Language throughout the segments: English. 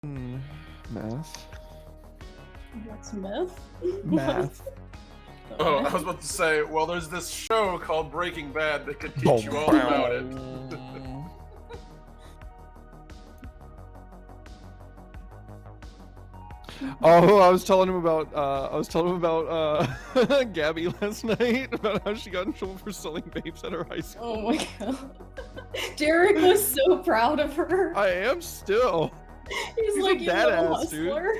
Math. What's myth? Math. Oh, I was about to say, well, there's this show called Breaking Bad that could teach you all about it. Oh, I was telling him about Gabby last night about how she got in trouble for selling vapes at her high school. Oh my god. Derek was so proud of her. I am still. He's a like, you little badass, dude. hustler.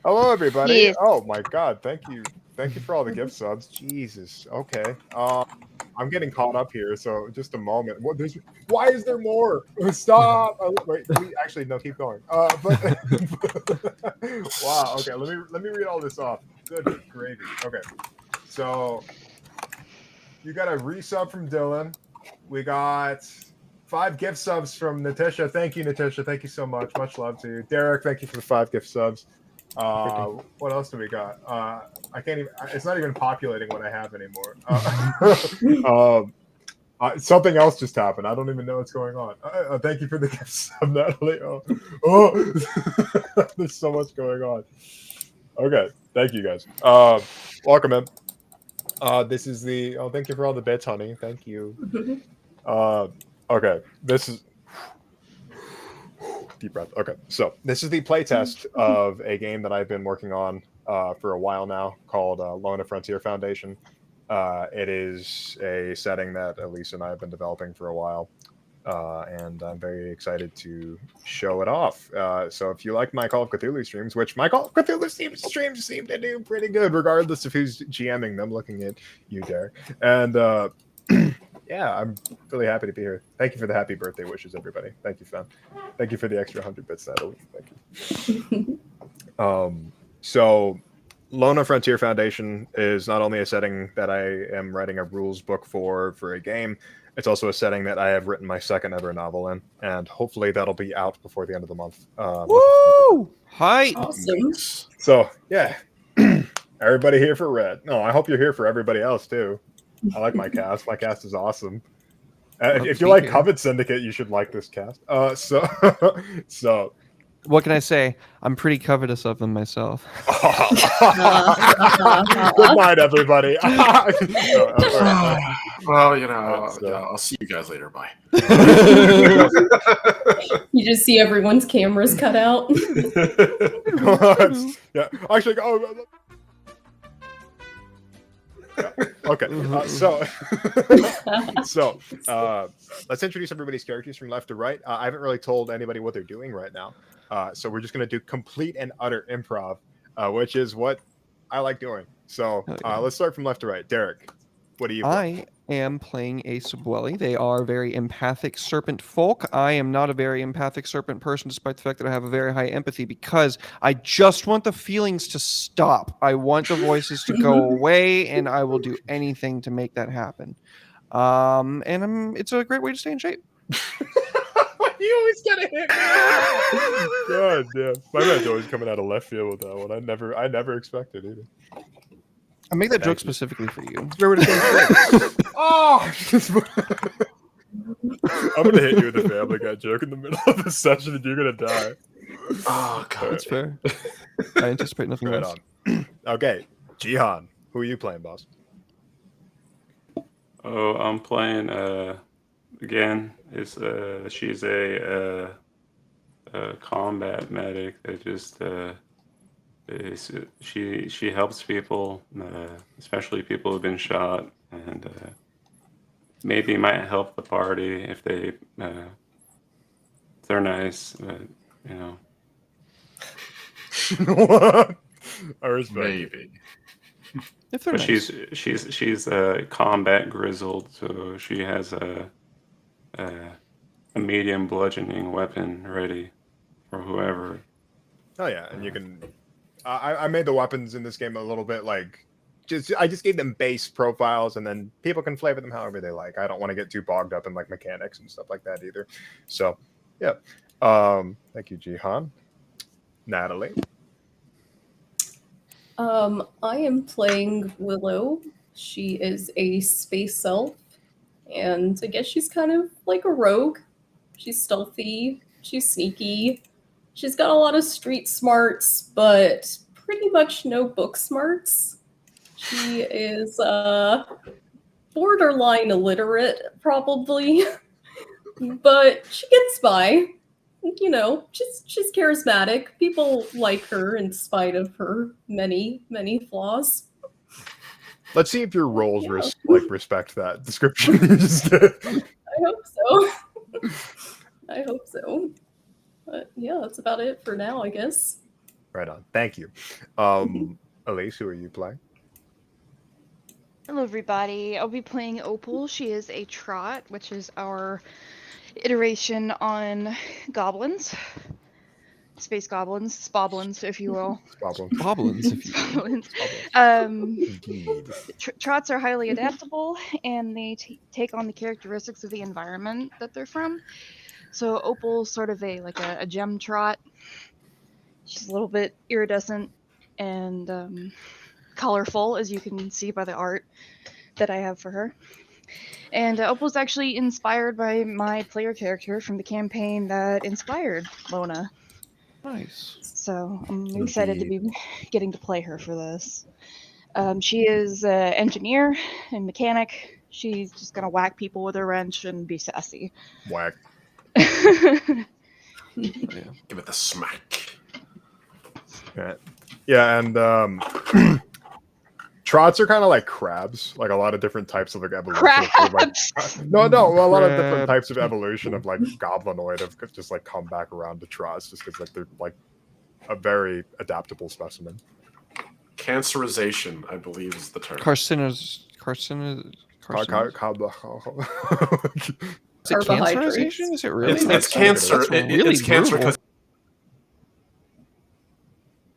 Hello, everybody. Yes. Oh my God! Thank you for all the gift subs. Jesus. Okay. I'm getting caught up here, so just a moment. Why is there more? Stop! Wait, please. Actually, no. Keep going. But wow. Okay. Let me read all this off. Good gravy. Okay. So you got a resub from Dylan. We got 5 gift subs from Natasha. Thank you, Natasha. Thank you so much. Much love to you. Derek, thank you for the 5 gift subs. What else do we got? I can't even. It's not even populating what I have anymore. Something else just happened. I don't even know what's going on. Thank you for the gift sub, Natalie. There's so much going on. Okay, thank you guys. Welcome in. This is the. Oh, thank you for all the bits, honey. Thank you. Okay, this is deep breath. Okay, so this is the playtest of a game that I've been working on for a while now, called Lona Frontier Foundation. It is a setting that Elise and I have been developing for a while, and I'm very excited to show it off. So if you like my Call of Cthulhu streams, which my Call of Cthulhu streams seem to do pretty good, regardless of who's GMing them, looking at you, Derek. And yeah, I'm really happy to be here. Thank you for the happy birthday wishes, everybody. Thank you, Fen. Thank you for the extra 100 bits, Natalie. Thank you. So Lona Frontier Foundation is not only a setting that I am writing a rules book for a game, it's also a setting that I have written my second ever novel in, and hopefully that'll be out before the end of the month. Woo! Hi. Awesome. So yeah, everybody here for Red. No, I hope you're here for everybody else too. I like my cast. My cast is awesome. If you like Covet Syndicate, you should like this cast. So What can I say? I'm pretty covetous of them myself. Good night, everybody. Well, I'll see you guys later. Bye. You just see everyone's cameras cut out. Yeah, actually, yeah. Okay, so let's introduce everybody's characters from left to right. I haven't really told anybody what they're doing right now, so we're just going to do complete and utter improv, which is what I like doing. So let's start from left to right. Derek, what do you play? I am playing a Subwelly. They are very empathic serpent folk. I am not a very empathic serpent person, despite the fact that I have a very high empathy, because I just want the feelings to stop. I want the voices to go away, and I will do anything to make that happen. It's a great way to stay in shape. You always get a hit. God damn. My man's always coming out of left field with that one. I never expected either. I make that joke specifically for you. Oh! I'm gonna hit you with a Family Guy joke in the middle of the session, and you're gonna die. Oh god, that's fair. I anticipate nothing Right less. on. Okay, Jihan, who are you playing, boss? Oh, I'm playing. Again, she's a combat medic that just she helps people, especially people who've been shot, and maybe might help the party if they're nice, but you know. What? I respect. maybe. If they're But nice. she's combat grizzled, so she has a medium bludgeoning weapon ready for whoever. Oh yeah, and you can. I made the weapons in this game a little bit like, I just gave them base profiles, and then people can flavor them however they like. I don't want to get too bogged up in like mechanics and stuff like that either. So, yeah. Thank you, Jihan. Natalie. I am playing Willow. She is a space elf, and I guess she's kind of like a rogue. She's stealthy, she's sneaky, she's got a lot of street smarts, but pretty much no book smarts. She is borderline illiterate, probably, but she gets by. You know, she's charismatic. People like her in spite of her many flaws. Let's see if your roles respect that description you just did. I hope so. I hope so. But yeah, that's about it for now, I guess. Right on. Thank you. Elise, who are you playing? Hello, everybody. I'll be playing Opal. She is a trot, which is our iteration on goblins. Space goblins, spoblins, if you will. Squabble. Boblins, if you will. Spoblins. Squabble. Indeed. Trots are highly adaptable, and they take on the characteristics of the environment that they're from. So Opal's sort of a gem trot. She's a little bit iridescent and colorful, as you can see by the art that I have for her. And Opal's actually inspired by my player character from the campaign that inspired Lona. Nice. So I'm excited to be getting to play her for this. She is an engineer and mechanic. She's just gonna whack people with a wrench and be sassy. Whack. Yeah. Give it the smack. Yeah, and trots are kind of like crabs, like a lot of different types of like evolution. Crabs. No, a lot of Crab. different types of evolution of like goblinoid have just like come back around to trots, just because like they're like a very adaptable specimen. Cancerization, I believe, is the term. Carcinogens. Is it Carbohydrates. cancerization? Is it really? It's That's cancer. That's really It's cancer brutal. because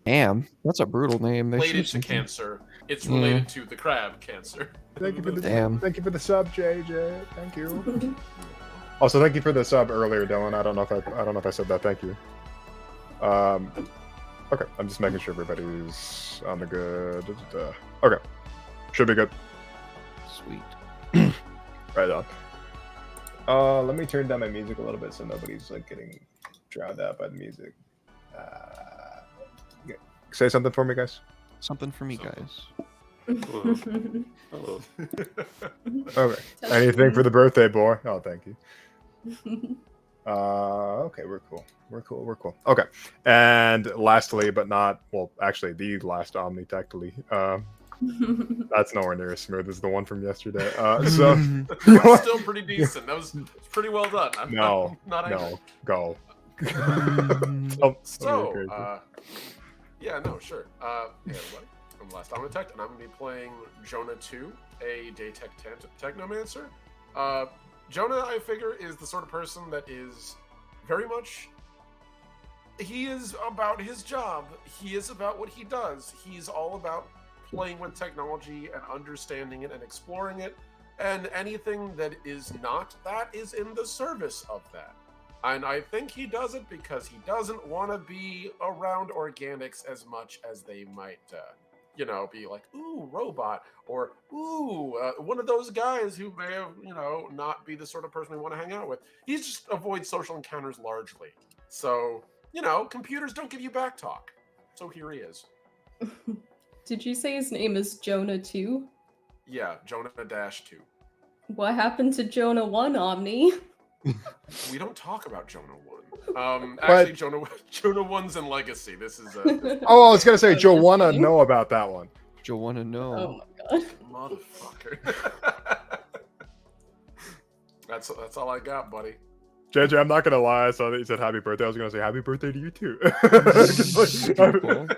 Damn, that's a brutal name. They related should- to cancer. It's Yeah. related to the crab cancer. Thank you for the Damn. Thank you for the sub, JJ. Thank you. Also, thank you for the sub earlier, Dylan. I don't know if I said that. Thank you. Okay, I'm just making sure everybody's on the good. Okay, should be good. Sweet. Right on. Let me turn down my music a little bit so nobody's like getting drowned out by the music. Yeah. Say something for me, guys. Something for me, Something. guys. Hello. Okay. Anything for the birthday boy? Oh, thank you. Okay, we're cool. Okay. And lastly, but not, well, actually the last Omnitectly. That's nowhere near as smooth as the one from yesterday. So That was still pretty decent. That was pretty well done. I'm no, not angry. no, go. So, crazy. yeah, no, sure. Hey, everybody. I'm Last Omnitect, and I'm going to be playing Jonah 2, a Daytech Technomancer. Jonah, I figure, is the sort of person that is very much... He is about his job. He is about what he does. He's all about playing with technology and understanding it and exploring it. And anything that is not that is in the service of that. And I think he does it because he doesn't want to be around organics as much as they might, be like, ooh, robot, or ooh, one of those guys who may have, not be the sort of person we want to hang out with. He just avoids social encounters largely. So, computers don't give you back talk. So here he is. Did you say his name is Jonah 2? Yeah, Jonah-2. What happened to Jonah 1, Omni? We don't talk about Jonah 1. Actually, Jonah 1's in Legacy. This is Oh, I was gonna say, I'm Joe just wanna kidding. know about that one. Joe wanna know. Oh my god. motherfucker. That's all I got, buddy. JJ, I'm not gonna lie. I saw that you said happy birthday. I was gonna say happy birthday to you too. Cool.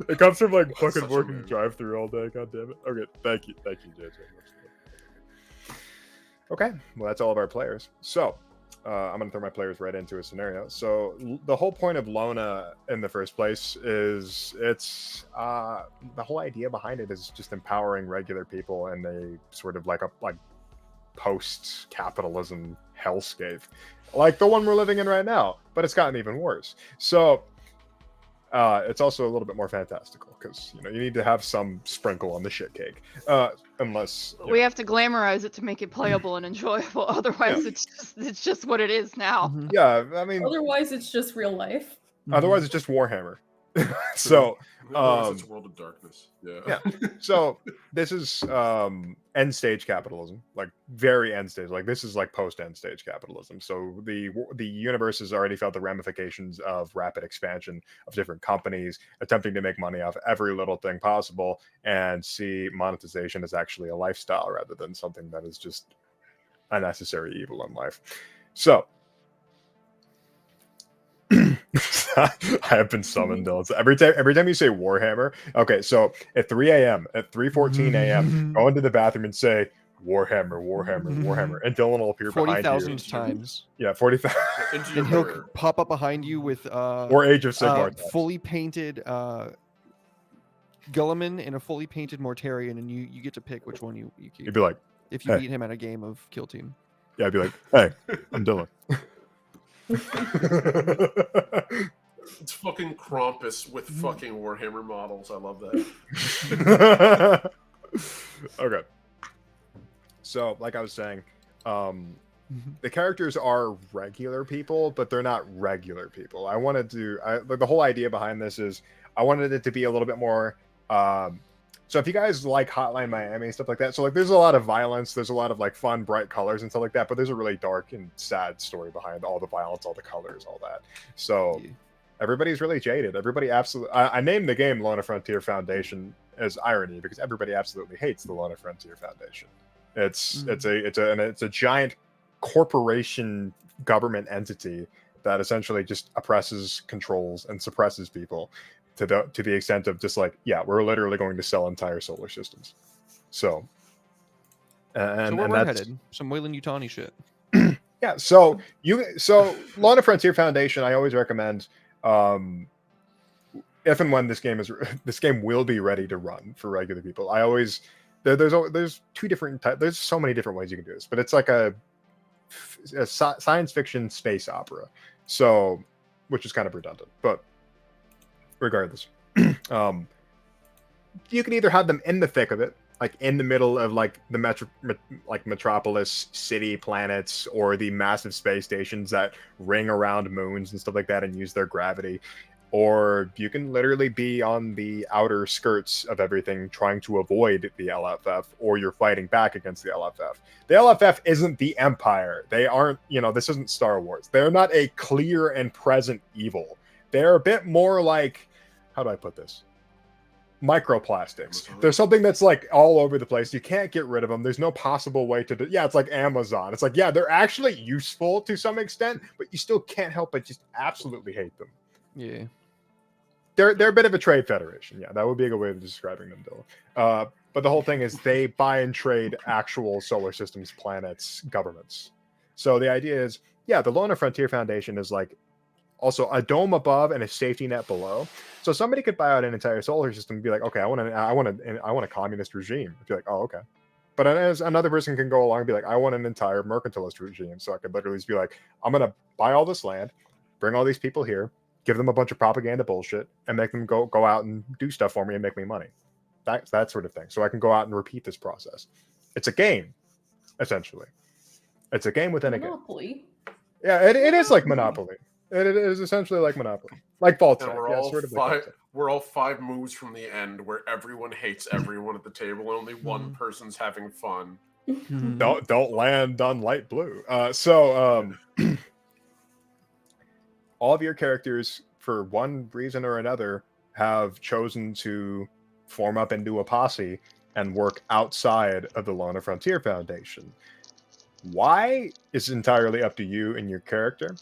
It comes from like That's fucking such a working move. drive-through all day. God damn it. Okay, thank you, JJ. Okay, well that's all of our players. So I'm gonna throw my players right into a scenario. So the whole point of Lona in the first place is it's the whole idea behind it is just empowering regular people in a sort of like post-capitalism hellscape, like the one we're living in right now, but it's gotten even worse. So it's also a little bit more fantastical because you need to have some sprinkle on the shit cake, unless We have to glamorize it to make it playable and enjoyable. Otherwise, it's just what it is now. Mhm. yeah, I mean, Otherwise, it's just real life. otherwise it's just Warhammer. So Otherwise, it's World of Darkness. Yeah. So this is end stage capitalism, like very end stage. Like this is like post end stage capitalism. So the universe has already felt the ramifications of rapid expansion of different companies attempting to make money off every little thing possible, and see monetization as actually a lifestyle rather than something that is just a necessary evil in life. So I have been summoned, Dylan. So every time you say Warhammer, okay, so at 3 a.m., at 3:14 a.m., go into the bathroom and say Warhammer, Warhammer, Warhammer, and Dylan will appear behind you. 40,000 times. Yeah, 40,000. Into And your he'll mirror. pop up behind you with Or Age of Sigmar. types. fully painted Gulliman and a fully painted Mortarion, and you get to pick which one you keep. You'd be like, If you hey. beat him at a game of Kill Team. yeah, I'd be like, hey, I'm Dylan. It's fucking Krampus with fucking Warhammer models. I love that. Okay. So, like I was saying, the characters are regular people, but they're not regular people. I wanted to, like, the whole idea behind this is I wanted it to be a little bit more. So if you guys like Hotline Miami and stuff like that, so like there's a lot of violence, there's a lot of like fun, bright colors and stuff like that, but there's a really dark and sad story behind all the violence, all the colors, all that. So Yeah. everybody's really jaded. Everybody absolutely. I named the game Lona Frontier Foundation as irony because everybody absolutely hates the Lona Frontier Foundation. It's a giant corporation government entity that essentially just oppresses, controls, and suppresses people to the extent of just like, yeah, we're literally going to sell entire solar systems. So, and, So where and we're that's headed? Some Wayland Yutani shit. yeah. So Lona Frontier Foundation, I always recommend. If and when this game will be ready to run for regular people. I always there's two different types. There's so many different ways you can do this, but it's like a science fiction space opera. So, which is kind of redundant, but regardless, you can either have them in the thick of it, like in the middle of like the metropolis city planets or the massive space stations that ring around moons and stuff like that and use their gravity. Or you can literally be on the outer skirts of everything trying to avoid the LFF, or you're fighting back against the LFF. The LFF isn't the Empire. They aren't, this isn't Star Wars. They're not a clear and present evil. They're a bit more like, how do I put this? Microplastics. There's something that's like all over the place. You can't get rid of them. There's no possible way to yeah, it's like Amazon. It's like, yeah, they're actually useful to some extent, but you still can't help but just absolutely hate them. Yeah. They're a bit of a trade federation. Yeah, that would be a good way of describing them, Dylan. But the whole thing is they buy and trade actual solar systems, planets, governments. So the idea is, yeah, the Lona Frontier Foundation is like also a dome above and a safety net below. So somebody could buy out an entire solar system and be like, okay, I want a communist regime. If you're like, oh, okay. But as another person can go along and be like, I want an entire mercantilist regime. So I could literally just be like, I'm gonna buy all this land, bring all these people here, give them a bunch of propaganda bullshit, and make them go out and do stuff for me and make me money. That sort of thing. So I can go out and repeat this process. It's a game, essentially. It's a game within Monopoly. a game. Yeah, it is like Monopoly. It is essentially like Monopoly. Like Vault. And we're all 5 moves from the end where everyone hates everyone at the table and only one person's having fun. Don't land on light blue. All of your characters, for one reason or another, have chosen to form up into a posse and work outside of the Lona Frontier Foundation. Why is entirely up to you and your character.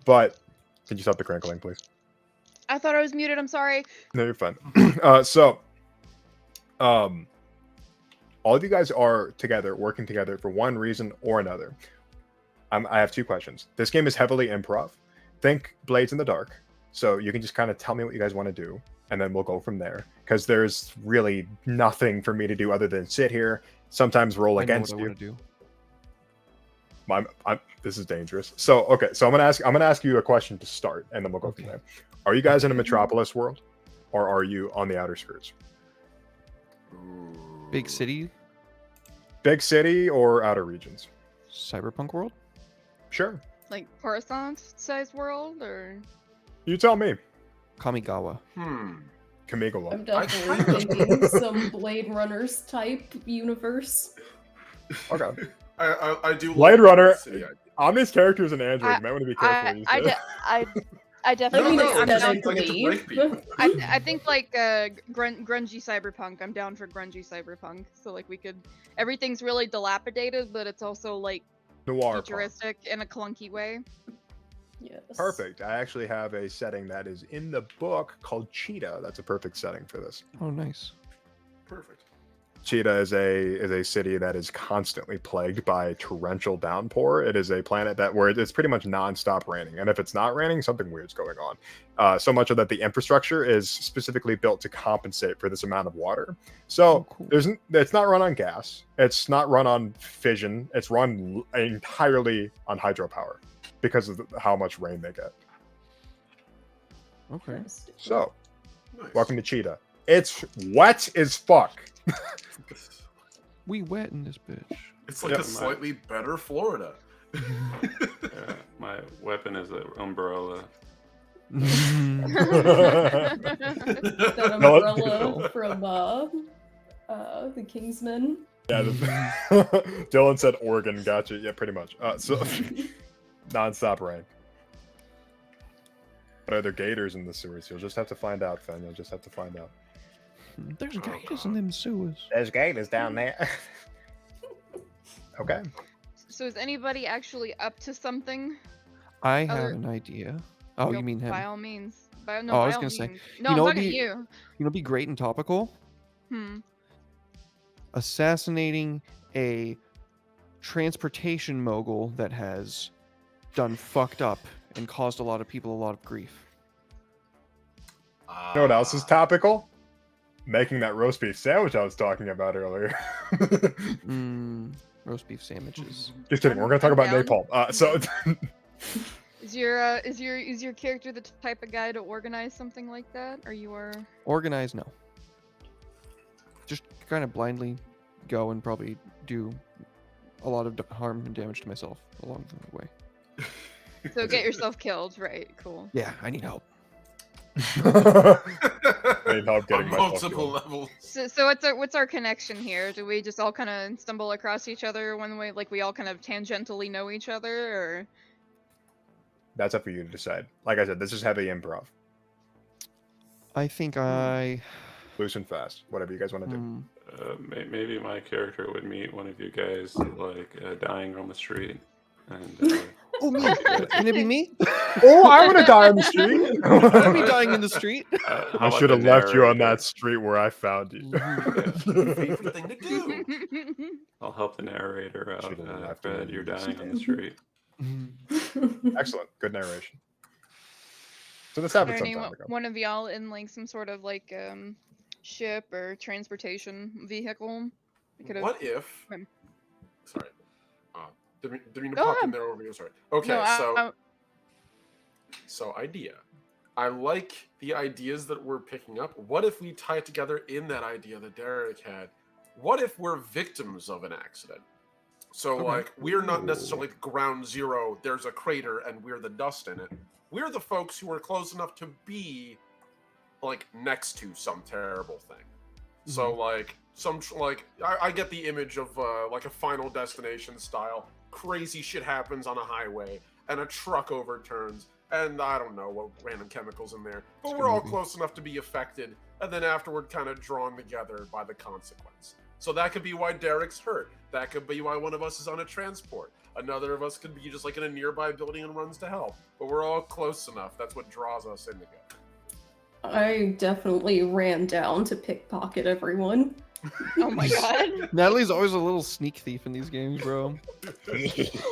But can you stop the crinkling, please? I thought I was muted. I'm sorry. No, you're fine. All of you guys are together, working together for one reason or another. I have 2 questions. This game is heavily improv. Think Blades in the Dark. So you can just kind of tell me what you guys want to do, and then we'll go from there. Because there's really nothing for me to do other than sit here, sometimes roll against you. This is dangerous. So okay, so I'm gonna ask you a question to start, and then we'll go from there. Are you guys in a metropolis world, or are you on the outer skirts? Big city? Big city or outer regions? Cyberpunk world? Sure. Like Coruscant-sized world, or You tell me. Kamigawa. Kamigawa. I'm definitely thinking some Blade Runners type universe. Okay. I do Blade like Runner. City. Omni's character is an android. You might want to be careful. what you say. I definitely. I mean, I'm down it's for, definitely. I think like grungy cyberpunk. I'm down for grungy cyberpunk. So like we could. Everything's really dilapidated, but it's also like Noir. futuristic in a clunky way. Yes. Perfect. I actually have a setting that is in the book called Cheetah. That's a perfect setting for this. Oh, nice. Perfect. Cheetah is a city that is constantly plagued by torrential downpour. It is a planet where it's pretty much nonstop raining, and if it's not raining, something weird's going on. So much of that the infrastructure is specifically built to compensate for this amount of water. So Oh, cool. it's not run on gas. It's not run on fission. It's run entirely on hydropower because of how much rain they get. Okay. Interesting. So, Nice. welcome to Cheetah. It's wet as fuck. We wet in this bitch. It's like Yep. a slightly better Florida. My weapon is an umbrella. That umbrella from the Kingsmen. Yeah, Dylan said Oregon. Gotcha. Yeah, pretty much. So nonstop rain. But are there gators in the sewers? You'll just have to find out, Fen. You'll just have to find out. There's gators in them sewers. There's gators down there. Okay. So is anybody actually up to something? I have Other- an idea. Oh, Go you mean him? By all means. No, Oh, I by was all gonna say, means. you No, know I'm what'd talking to be- you. You know, what'd be great and topical. Hmm. Assassinating a transportation mogul that has done fucked up and caused a lot of people a lot of grief. You know what else is topical? Making that roast beef sandwich I was talking about earlier. Roast beef sandwiches. Just kidding. We're gonna talk I'm about down. napalm. So Is your character the type of guy to organize something like that, or you are? Organized, no. Just kind of blindly go and probably do a lot of harm and damage to myself along the way. So get yourself killed, right? Cool. Yeah, I need help. need help getting On myself multiple killed. levels. So what's our connection here? Do we just all kind of stumble across each other one way, like we all kind of tangentially know each other, or? That's up for you to decide. Like I said, this is heavy improv. I think I. Loose and fast. Whatever you guys want to do. Maybe my character would meet one of you guys like dying on the street, and Oh, me. Can it be me? Oh, I'm gonna die on the street. I'll be dying in the street. how I about should have the left you on narrator? that street where I found you. Favorite thing to do. I'll help the narrator out. Should've left Fred, you you're to dying on the stand. street. Excellent. Good narration. So this Or happened some anyone, time ago. one of y'all in like some sort of like ship or transportation vehicle? We could've- What if? Hmm. Sorry. Didn't mean to Go pop in ahead. there over you. Sorry. Okay, No, so idea. I like the ideas that we're picking up. What if we tie it together in that idea that Derek had? What if we're victims of an accident? So, Okay. like, we're not necessarily ground zero, there's a crater and we're the dust in it. We're the folks who are close enough to be, like, next to some terrible thing. So, like, I get the image of, like, a Final Destination style. Crazy shit happens on a highway, and a truck overturns, and I don't know what random chemicals in there. But It's a we're good all movie. close enough to be affected, and then afterward kind of drawn together by the consequence. So that could be why Derek's hurt. That could be why one of us is on a transport. Another of us could be just like in a nearby building and runs to help. But we're all close enough. That's what draws us in together. I definitely ran down to pickpocket everyone. oh my god. Natalie's always a little sneak thief in these games, bro.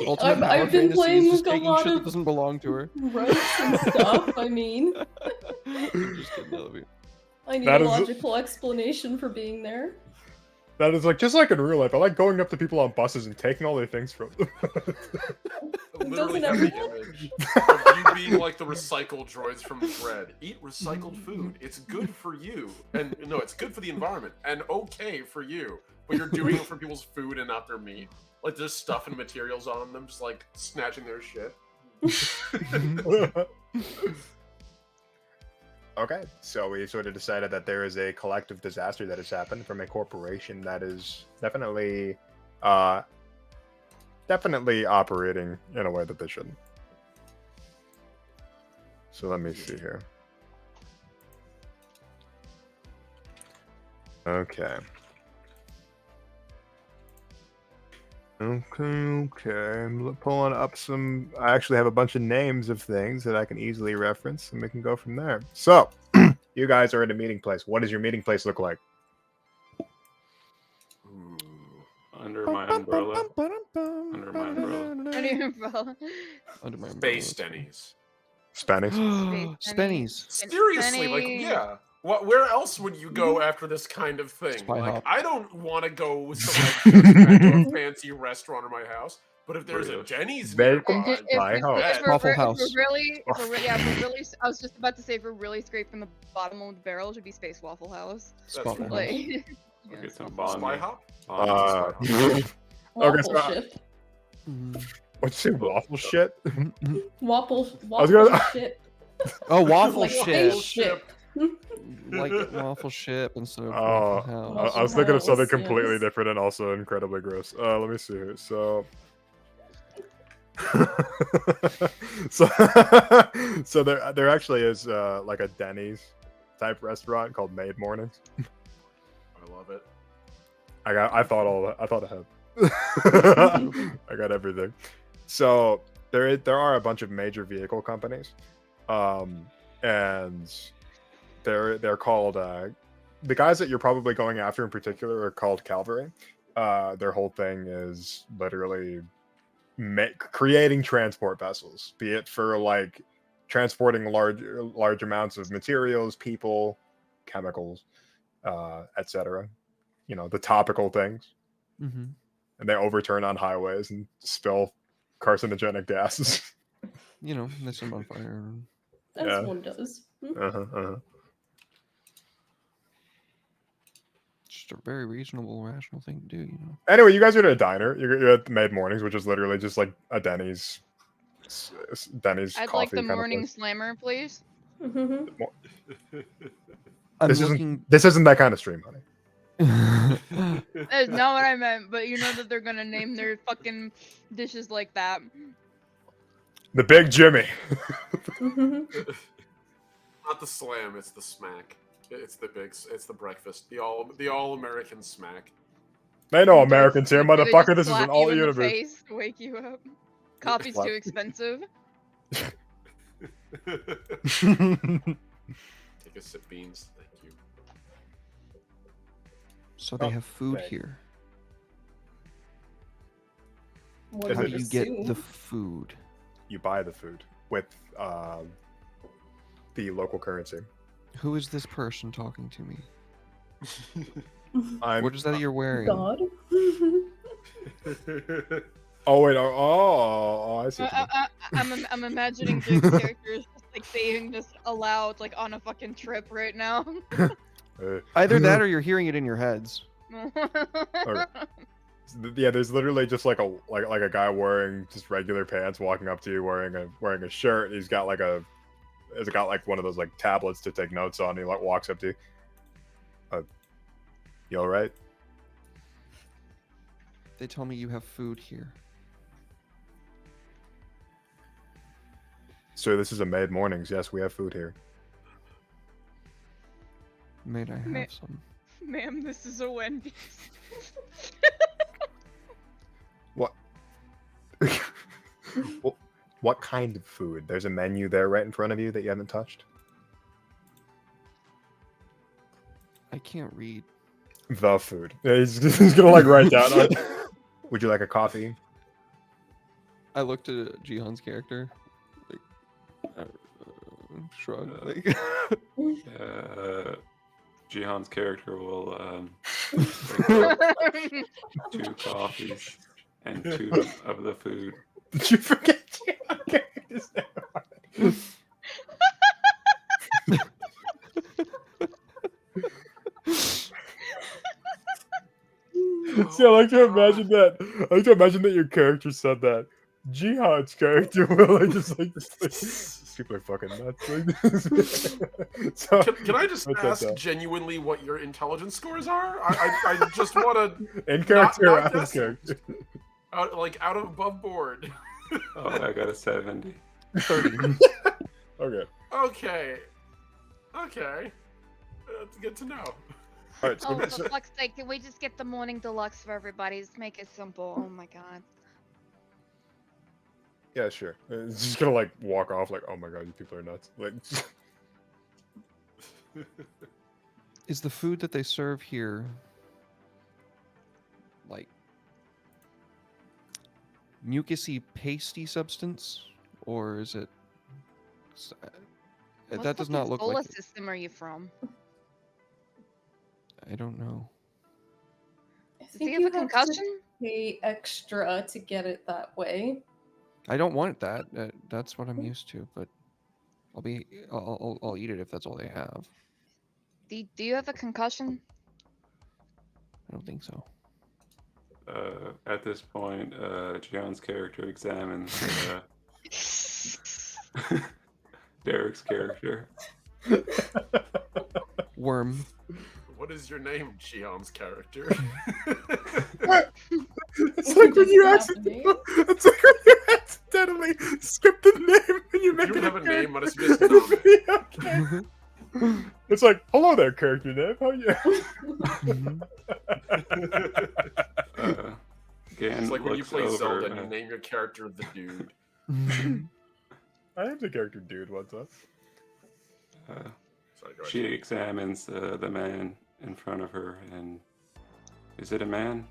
Ultimate I've power been fantasy playing is just with a taking lot shit that of- doesn't belong to her. Ropes and stuff, I mean. I'm just kidding, I love you. I need That a is- logical explanation for being there. That is like just like in real life. I like going up to people on buses and taking all their things from them. Literally Doesn't every everyone? image of you being like the recycled droids from Dread. Eat recycled food. It's good for you. And no, it's good for the environment and okay for you. But you're doing it for people's food and not their meat. Like there's stuff and materials on them, just like snatching their shit. Okay, so we sort of decided that there is a collective disaster that has happened from a corporation that is definitely operating in a way that they shouldn't. So let me see here. Okay. Okay. I'm pulling up some. I actually have a bunch of names of things that I can easily reference, and we can go from there. So, you guys are in a meeting place. What does your meeting place look like? Under my umbrella. Under my umbrella. Under my umbrella. Space Denny's. Spanish. Spennies. Seriously, like, yeah. What? Where else would you go after this kind of thing? Spy Like, hop. I don't want to go select to a fancy restaurant in my house, but if there's a Really? Denny's Welcome nearby, to my house. bet. Waffle If House. we're really, I was just about to say, if we're really scraping the bottom of the barrel, it should be Space Waffle House. That's Waffle right. House. Like, We'll get some Spy bond. hop. Okay, Waffle so- ship. What'd you say? Waffle shit? Waffle was gonna- ship. Oh, waffle Like ship. spaceship. Like waffle ship instead of Oh, waffle house. I was thinking of something House, yes. completely different and also incredibly gross. Let me see here. So, so there actually is like a Denny's type restaurant called Made Mornings. I love it. I thought ahead. I got everything. So there are a bunch of major vehicle companies, and they're called the guys that you're probably going after in particular are called Cavalry. Their whole thing is literally creating transport vessels, be it for like transporting large amounts of materials, people, chemicals, etc. You know, the topical things. Mm-hmm. And they overturn on highways and spill carcinogenic gases. You know, they set them on fire. As Yeah. one does. Just a very reasonable, rational thing to do, you know. Anyway, you guys are at a diner. You're at Made Mornings, which is literally just like a Denny's I'd coffee like the kind of morning place. slammer, please. Mhm. I'm This looking. isn't that kind of stream, honey. That's not what I meant, but you know that they're gonna name their fucking dishes like that. The Big Jimmy. Mhm. Not the slam, it's the smack. It's the breakfast. The all American smack. They know Do Americans here, do they motherfucker. just This is slap an you alt in the universe. face to wake you up. Coffee's Slap. too expensive. Take a sip, beans. Thank you. So they Oh, have food dang. here. One Is How would do you it- get assume. the food? You buy the food with the local currency. Who is this person talking to me? I'm. What is that you're wearing? God. Oh wait. Oh, I see. what you mean. I'm imagining Jake's character is just like saying this aloud, like on a fucking trip right now. Either that or you're hearing it in your heads. Yeah, there's literally just like a guy wearing just regular pants walking up to you wearing a shirt. He's got like one of those like tablets to take notes on. He like walks up to you. You all right? They tell me you have food here. Sir, this is a Made Mornings. Yes, we have food here. May I have Ma- some? Ma'am, this is a Wendy's. What? What kind of food? There's a menu there right in front of you that you haven't touched. I can't read. The food. Yeah, he's gonna like write down. Would you like a coffee? I looked at Jihan's character. Like, shrug. Like, Jihan's character will take 2 coffees and 2 of the food. Did you forget Jihan's character's name? See, I like to imagine that. I like to imagine that your character said that. Jihad's character will like these people are fucking nuts. So, Can I just write that ask down. genuinely what your intelligence scores are? I just want to In character, not or out of guess. character. out of above board. Oh, I got a 70. 30. Okay. Okay. That's good to know. All right, Oh, so for fuck's sake, can we just get the morning deluxe for everybody? Just make it simple. Oh my god. yeah, sure. It's just gonna like walk off like, oh my god, you people are nuts. Like, Is the food that they serve here like mucusy, pasty substance, or is it? What That does fucking not look solar like. system are you from? I don't know. I Does he think have you a have to concussion? pay extra to get it that way. I don't want that. That's what I'm used to. But I'll eat it if that's all they have. Do you have a concussion? I don't think so. At this point, John's character examines Derek's character. Worm. What is your name, Gion's character? it's like when you Doesn't have a name. it's like when you accidentally skip the name and you make You it don't have a character name, but it's just in the Name. video game. It's like, hello there, character name. How you? Again, It's like when you looks play over, Zelda and you name your character the dude. I am the character dude. What's up? Sorry, go ahead. she examines the man in front of her, and is it a man?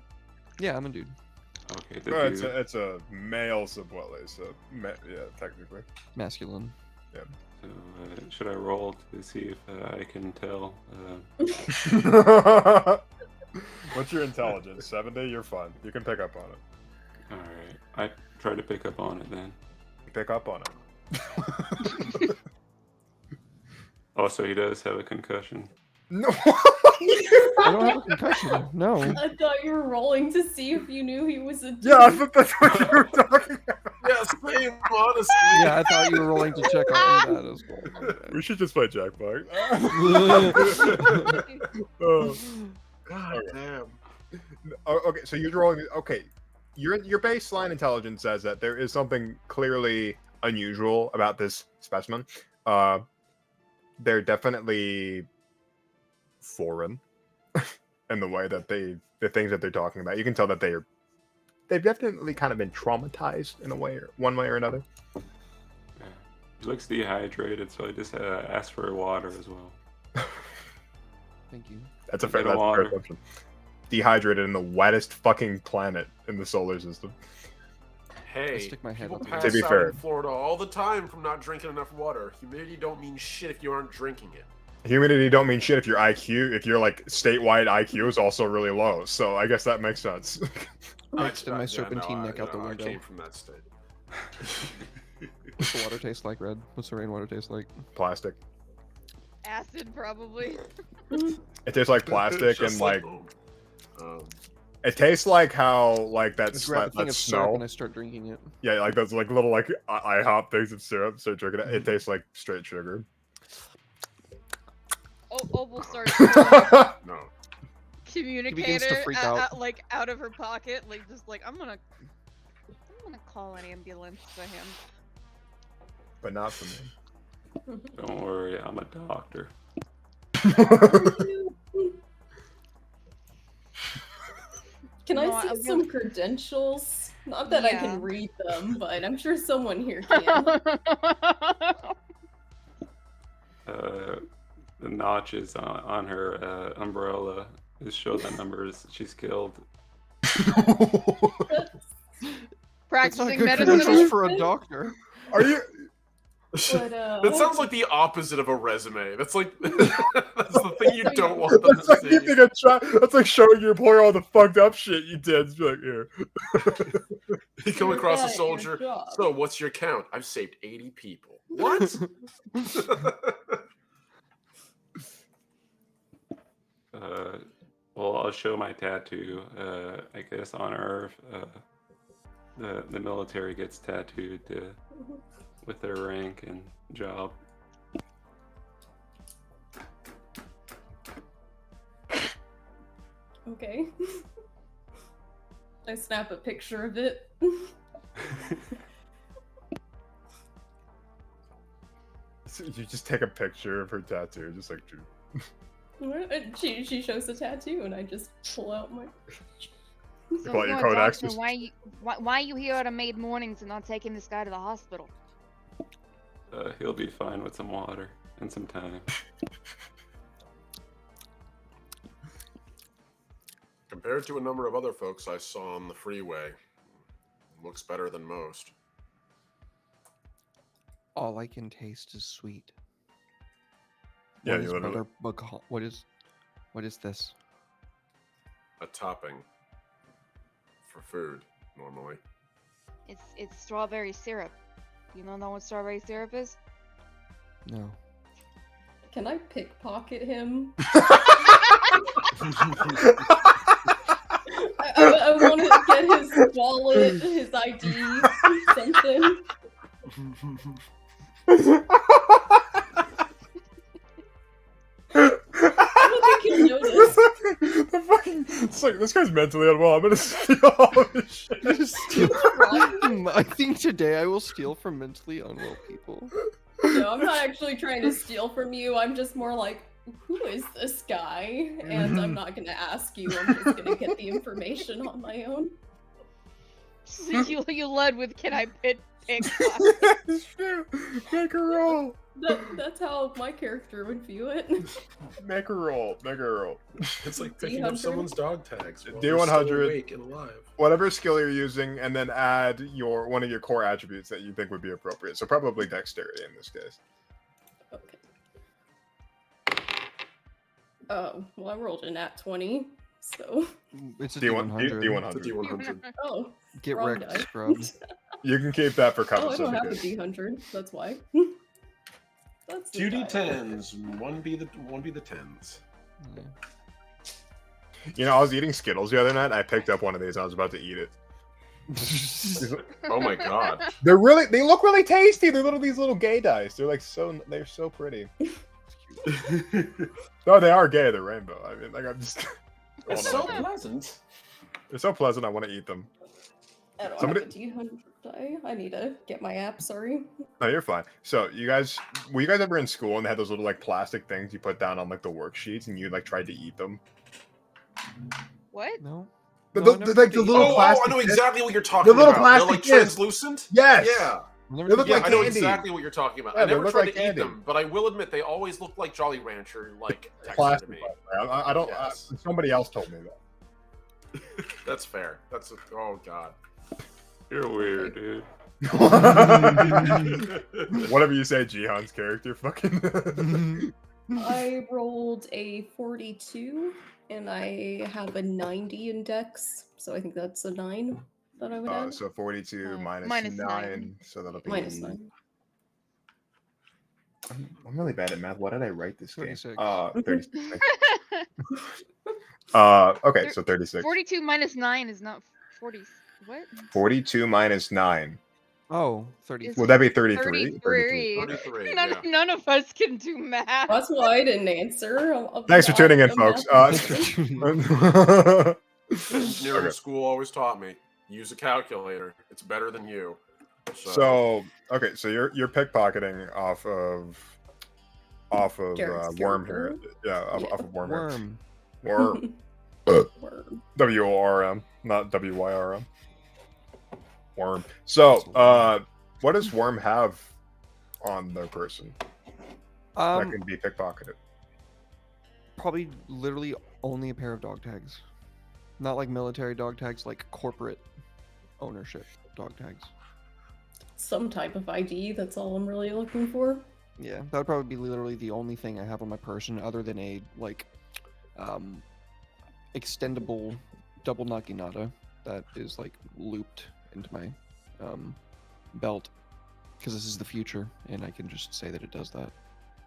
Yeah, I'm a dude. Okay, the Well, dude. it's a male Subwele, so yeah, technically. Masculine. So, should I roll to see if I can tell? What's your intelligence? 70? You're fine. You can pick up on it. All right, I try to pick up on it then. Pick up on it. Oh, so he does have a concussion. No. I don't have a concussion. No. I thought you were rolling to see if you knew he was a dude. Yeah, I thought that's what you were talking about. Yeah, same, honestly. Yeah, I thought you were rolling to check on that as well. We should just play Jackpot. Okay. God damn. Okay, so you're rolling. Okay, your baseline intelligence says that there is something clearly unusual about this specimen. They're definitely foreign in the way that the things that they're talking about. You can tell that they've definitely kind of been traumatized in a way, or one way or another. Yeah. He looks dehydrated, so I just ask for water as well. Thank you. That's a Get fair, a that's a fair water. assumption. Dehydrated in the wettest fucking planet in the solar system. Hey, stick my head people up pass To be out fair. in Florida all the time from not drinking enough water. Humidity don't mean shit if you aren't drinking it. Humidity don't mean shit if your IQ, if your like statewide IQ is also really low. So I guess that makes sense. I extend my serpentine neck out the I window. came from that state. What's the water taste like, Red? What's the rainwater taste like? Plastic. Acid, probably. It tastes like plastic Just and like home. it tastes like how like I that's grab a that, thing that of syrup snow. and I start drinking it. Yeah, like those like little like IHOP things of syrup. Start drinking it. It tastes like straight sugar. Opal starts No. communicator freak out. like out of her pocket, like just like I'm gonna call an ambulance for him. But not for me. Don't worry, I'm a doctor. Can No, I see I some credentials? Not that I Yeah. can read them, but I'm sure someone here can. The notches on her umbrella is show the numbers she's killed. That's not Practicing good medicine. credentials for a doctor. Are you? But, That sounds like the opposite of a resume. That's like that's the thing you don't want them That's to like see. giving a try. That's like showing your employer all the fucked up shit you did. Just be like, here. You come You're across a bad at your soldier. job. So, what's your count? I've saved 80 people. What? Well, I'll show my tattoo. I guess on Earth, the military gets tattooed with their rank and job. Okay. I snap a picture of it. So you just take a picture of her tattoo, just like, dude. She shows the tattoo, and I just pull out my. So call it your going back codex. to why you here at a maid mornings and not taking this guy to the hospital? He'll be fine with some water and some time. Compared to a number of other folks I saw on the freeway, looks better than most. All I can taste is sweet. Yeah, What you is literally. Brother Bug- what is this? A topping for food, normally. It's strawberry syrup. You don't know what strawberry syrup is? No. Can I pickpocket him? I want to get his wallet, his ID, something. I don't think he'll notice. The fucking, it's like, this guy's mentally unwell. I'm gonna steal all this shit. I think today I will steal from mentally unwell people. No, I'm not actually trying to steal from you. I'm just more like, who is this guy? And I'm not going to ask you. I'm just going to get the information on my own. So you led with, can I pick? It's true. Make a roll. That's how my character would view it. Make a roll. Make a roll. It's like picking up D100? someone's dog tags. while D100. they're still awake and alive. Whatever skill you're using, and then add one of your core attributes that you think would be appropriate. So probably dexterity in this case. Okay. Oh, well, I rolled a nat 20, so. It's a D100. D100. It's a D100. D100. Oh, Get wrong wrecked, die. scrub. You can keep that for Oh, cover I don't have a syndicate. D100. That's why. That's the Two die. D10s, one be the 10s. Yeah. You know, I was eating Skittles the other night. I picked up one of these. I was about to eat it. Oh my god. They look really tasty. These little gay dice. They're so pretty. No, they are gay. They're rainbow. I mean, like I'm just. It's Oh, so no. pleasant. They're so pleasant. I want to eat them. I don't Somebody- have a D100 die. I need to get my app, sorry. No, you're fine. So, were you guys ever in school and they had those little like plastic things you put down on like the worksheets and you like tried to eat them? What? No. The, No, I the, never like did the eat little Oh, plastic. I know discs. exactly what you're talking little about. They're plastic like discs. translucent? Yes. Yeah. I never They did look that. like I know candy. exactly what you're talking about. Yeah, I they never look tried like to eat candy. them, but I will admit they always look like Jolly Rancher like texture to Plastic. me. I don't. Yes. Somebody else told me that. That's fair. Oh god. You're weird, dude. Whatever you say, Jihan's character, fucking. I rolled a 42, and I have a 90 in Dex, so I think that's a 9 that I would add. So 42 minus minus 9, nine. so that'll be Minus 9. I'm really bad at math. Why did I write this game? 36. 36. Okay, so 36. 42 minus 9 is not 40. What? 42 minus 9. Oh, 33. Would that be 33? 33. 33, None, yeah. none of us can do math. That's why I didn't answer. I'm Thanks for not tuning in, a folks. mathematician. Engineering Okay. school always taught me use a calculator. It's better than you. So okay, so you're pickpocketing off of Jared's Worm character. here. Yeah, off of Worm. Here. Worm. Worm. W-O-R-M, not W-Y-R-M. Worm. So, what does Worm have on their person that can be pickpocketed? Probably literally only a pair of dog tags. Not like military dog tags, like corporate ownership dog tags. Some type of ID, that's all I'm really looking for. Yeah, that would probably be literally the only thing I have on my person other than a like extendable double naginata that is like looped into my belt because this is the future and I can just say that it does that.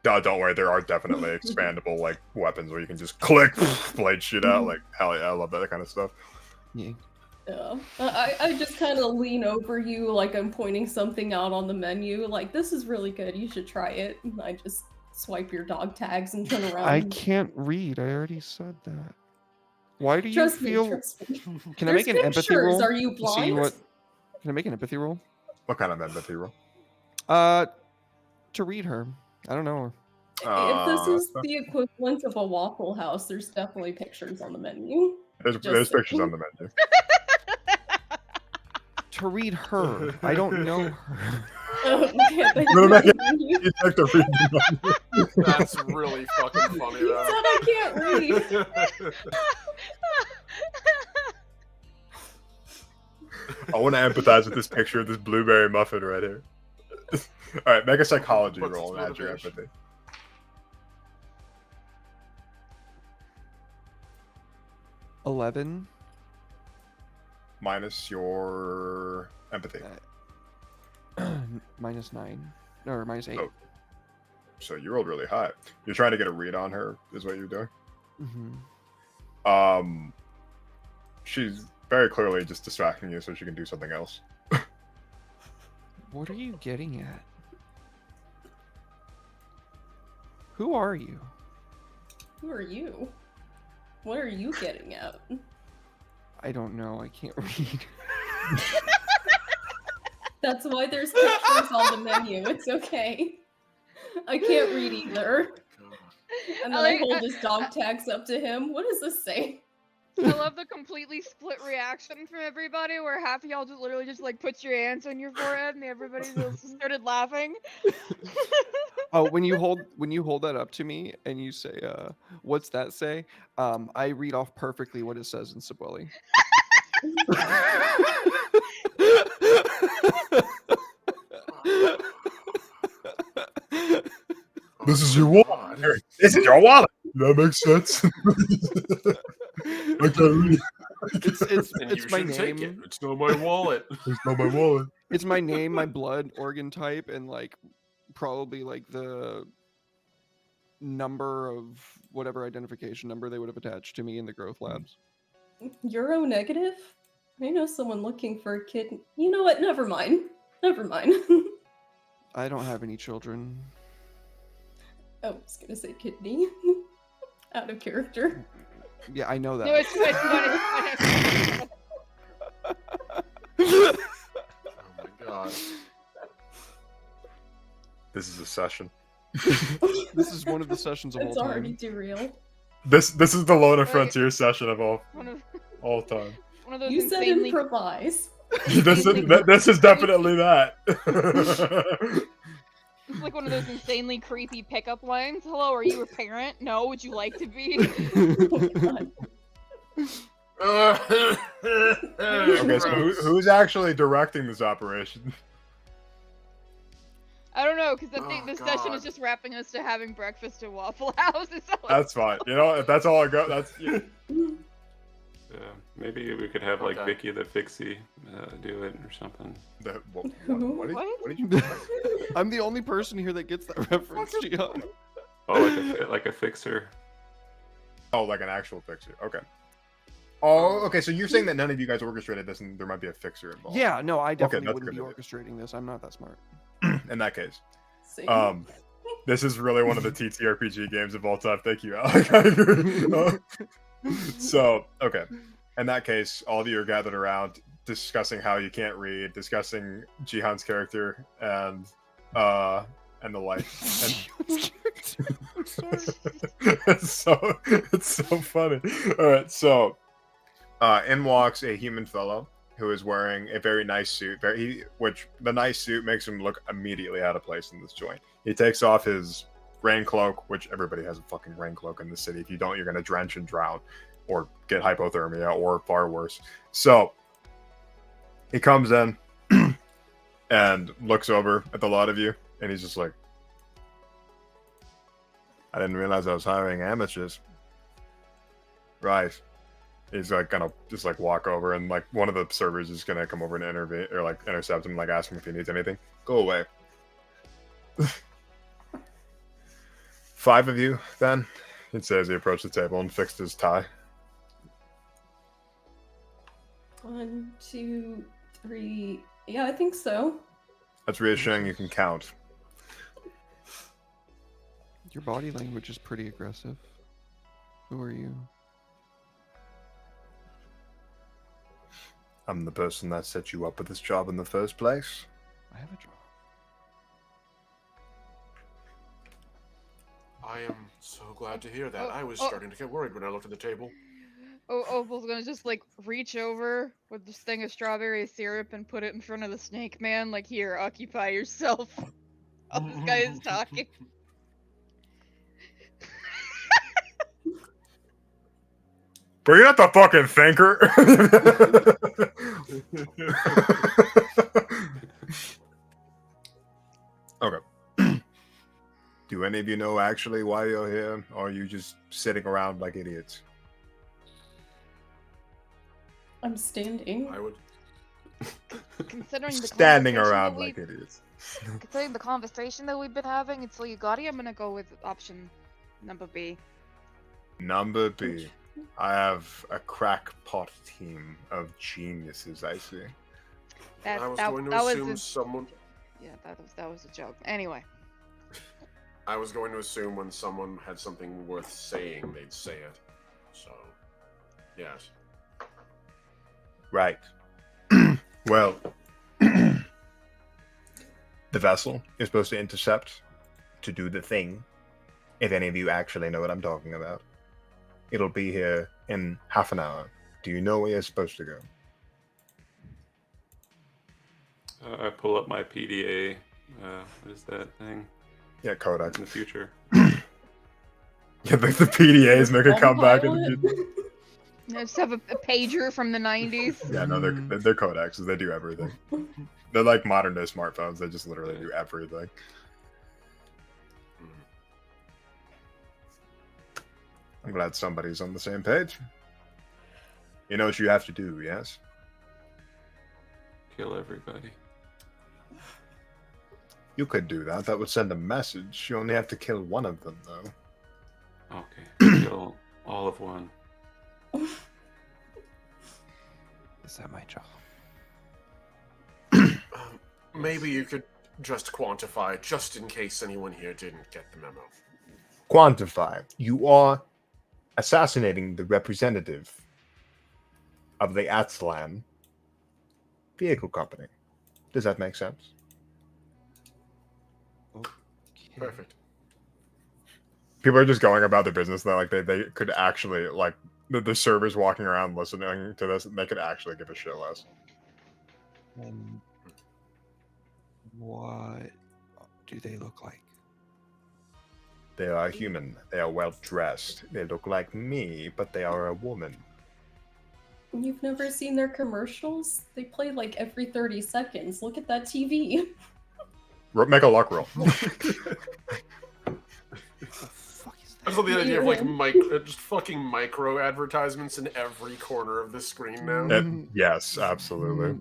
Don't worry, there are definitely expandable like weapons where you can just click, blade shit out. Like hell yeah, I love that kind of stuff. Yeah. Yeah. I just kind of lean over you like I'm pointing something out on the menu. Like, this is really good. You should try it. And I just swipe your dog tags and turn around. I can't read. I already said that. Why do you Trust feel? me, trust me. Can I There's make an empathy pictures. roll? Are you to see blind? what? Can I make an empathy roll? What kind of empathy roll? To read her. I don't know her. If this Uh, is the equivalent of a Waffle House, there's definitely pictures on the menu. there's Just pictures saying. on the menu. To read her. I don't know her. Okay, thank We're gonna make it you. easy to read the menu. That's really fucking funny, He though. said I can't read. I want to empathize with this picture of this blueberry muffin right here. All right, make a psychology What's roll its and add your motivation? empathy. 11. Minus your empathy. -9. Or -8. Oh. So you rolled really high. You're trying to get a read on her, is what you're doing. Mm-hmm. She's very clearly just distracting you so she can do something else. What are you getting at? Who are you? Who are you? What are you getting at? I don't know. I can't read. That's why there's pictures on the menu. It's okay. I can't read either. And then I hold his dog tags up to him. What does this say? I love the completely split reaction from everybody, where half of y'all just literally just like put your hands on your forehead, and everybody just started laughing. Oh, when you hold that up to me and you say, "What's that say?" I read off perfectly what it says in Sibwelly. This is your wallet. This is your wallet. That makes sense. I can't read. And It's you my should take it. name. It's not my wallet. It's not my wallet. It's my name, my blood organ type, and like probably like the number of whatever identification number they would have attached to me in the growth labs. Euro negative? I know someone looking for a kid. You know what? Never mind. Never mind. I don't have any children. Oh, I was gonna say kidney. Out of character. Yeah, I know that. No, it's fine. Oh my god. This is a session. This is one of the sessions of It's all already time. too real. This is the Lona Right. Frontier session of all One of time. those You said insanely improvise. This is definitely that. It's like one of those insanely creepy pickup lines. Hello, are you a parent? No, would you like to be? Oh my god. Okay, so who's actually directing this operation? I don't know, because I Oh, think this session God. is just wrapping us to having breakfast at Waffle House. That's fine. You know, if that's all I got, that's. Yeah, maybe we could have like Okay. Vicky the Fixie do it or something. What did you? I'm the only person here that gets that reference, Gian. Oh, like a fixer. Oh, like an actual fixer. Okay. Oh, okay. So you're saying that none of you guys orchestrated this, and there might be a fixer involved. Yeah, no, I definitely that's wouldn't be good orchestrating this. I'm not that smart. In that case, Same. this is really one of the TTRPG games of all time. Thank you, Alec. I agree. So, okay. In that case, all of you are gathered around discussing how you can't read, discussing Jihan's character, and the like. I'm sorry. it's so funny. All right, so in walks a human fellow who is wearing a very nice suit. Which the nice suit makes him look immediately out of place in this joint. He takes off his rain cloak, which everybody has a fucking rain cloak in the city. If you don't, you're gonna drench and drown, or get hypothermia, or far worse. So he comes in and looks over at the lot of you, and he's just like, I didn't realize I was hiring amateurs. Right. He's like gonna just like walk over, and like one of the servers is gonna come over and intervene or like intercept him, like ask him if he needs anything. Go away. 5 of you, then, he'd say as he approached the table and fixed his tie. 1, 2, 3. Yeah, I think so. That's reassuring. You can count. Your body language is pretty aggressive. Who are you? I'm the person that set you up with this job in the first place. I have a job. I am so glad to hear that. Oh, I was oh. starting to get worried when I looked at the table. Opal's gonna just like reach over with this thing of strawberry syrup and put it in front of the snake man. Like, here, occupy yourself. While this guy is talking. But you're not the fucking thinker. Okay. Do any of you know actually why you're here? Or are you just sitting around like idiots? I'm standing. I would. Considering the Standing conversation around that we- like idiots. Considering the conversation that we've been having until you got here, I'm gonna go with option number B. Number B. I have a crackpot team of geniuses, I see. I was that going to was assume a, someone. yeah, that was a joke. Anyway, I was going to assume when someone had something worth saying, they'd say it. So, yes. Right. Well, the vessel is supposed to intercept, to do the thing, if any of you actually know what I'm talking about. It'll be here in half an hour. Do you know where you're supposed to go? I pull up my PDA. What is that thing? Yeah, Kodak. In the future. Yeah, the PDAs make a comeback. Pilot? I just have a pager from the 90s. Yeah, no, they're Kodaks. They do everything. They're like modern day smartphones. They just literally do everything. I'm glad somebody's on the same page. You know what you have to do, yes? Kill everybody. You could do that. That would send a message. You only have to kill one of them, though. Okay. Kill all of one. Is that my job? Maybe you could just quantify, just in case anyone here didn't get the memo. Quantify. You are assassinating the representative of the Atslan vehicle company. Does that make sense? Okay. Perfect. People are just going about their business though. Like they could actually like the servers walking around listening to this, they could actually give a shit less. And what do they look like? They are human. They are well dressed. They look like me, but they are a woman. You've never seen their commercials? They play like every 30 seconds. Look at that TV. Make a luck roll. What the fuck is I that? just love the idea of like Yeah. just fucking micro advertisements in every corner of the screen now. Yes, absolutely.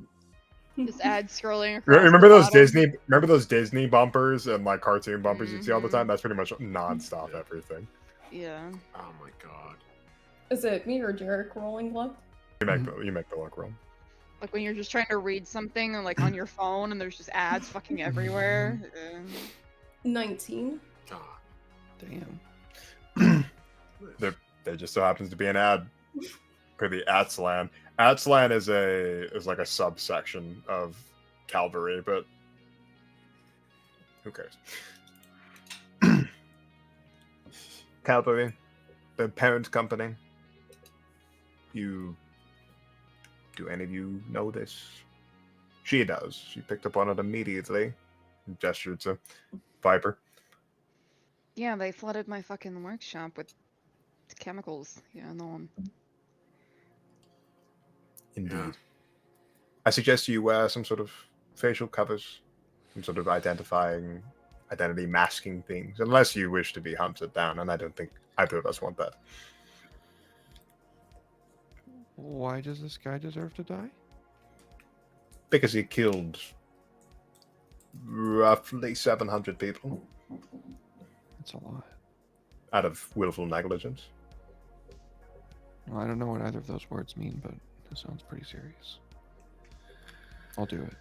Just ad scrolling across. Remember the those bottom. Disney? Remember those Disney bumpers and like cartoon bumpers you see all the Mhm. time? That's pretty much nonstop everything. Yeah. Oh my god. Is it me or Derek rolling luck? You make the luck roll. Like when you're just trying to read something like on your phone and there's just ads fucking everywhere. 19. God. Damn. There just so happens to be an ad for the Atslan. Atslan is like a subsection of Calvary, but who cares? Calvary, the parent company. Do any of you know this? She does. She picked up on it immediately and gestured to Viper. Yeah, they flooded my fucking workshop with chemicals. Yeah, no one. Indeed. Yeah. I suggest you wear some sort of facial covers, some sort of identity masking things, unless you wish to be hunted down, and I don't think either of us want that. Why does this guy deserve to die? Because he killed roughly 700 people That's a lot. out of willful negligence. Well, I don't know what either of those words mean, but it sounds pretty serious. I'll do it.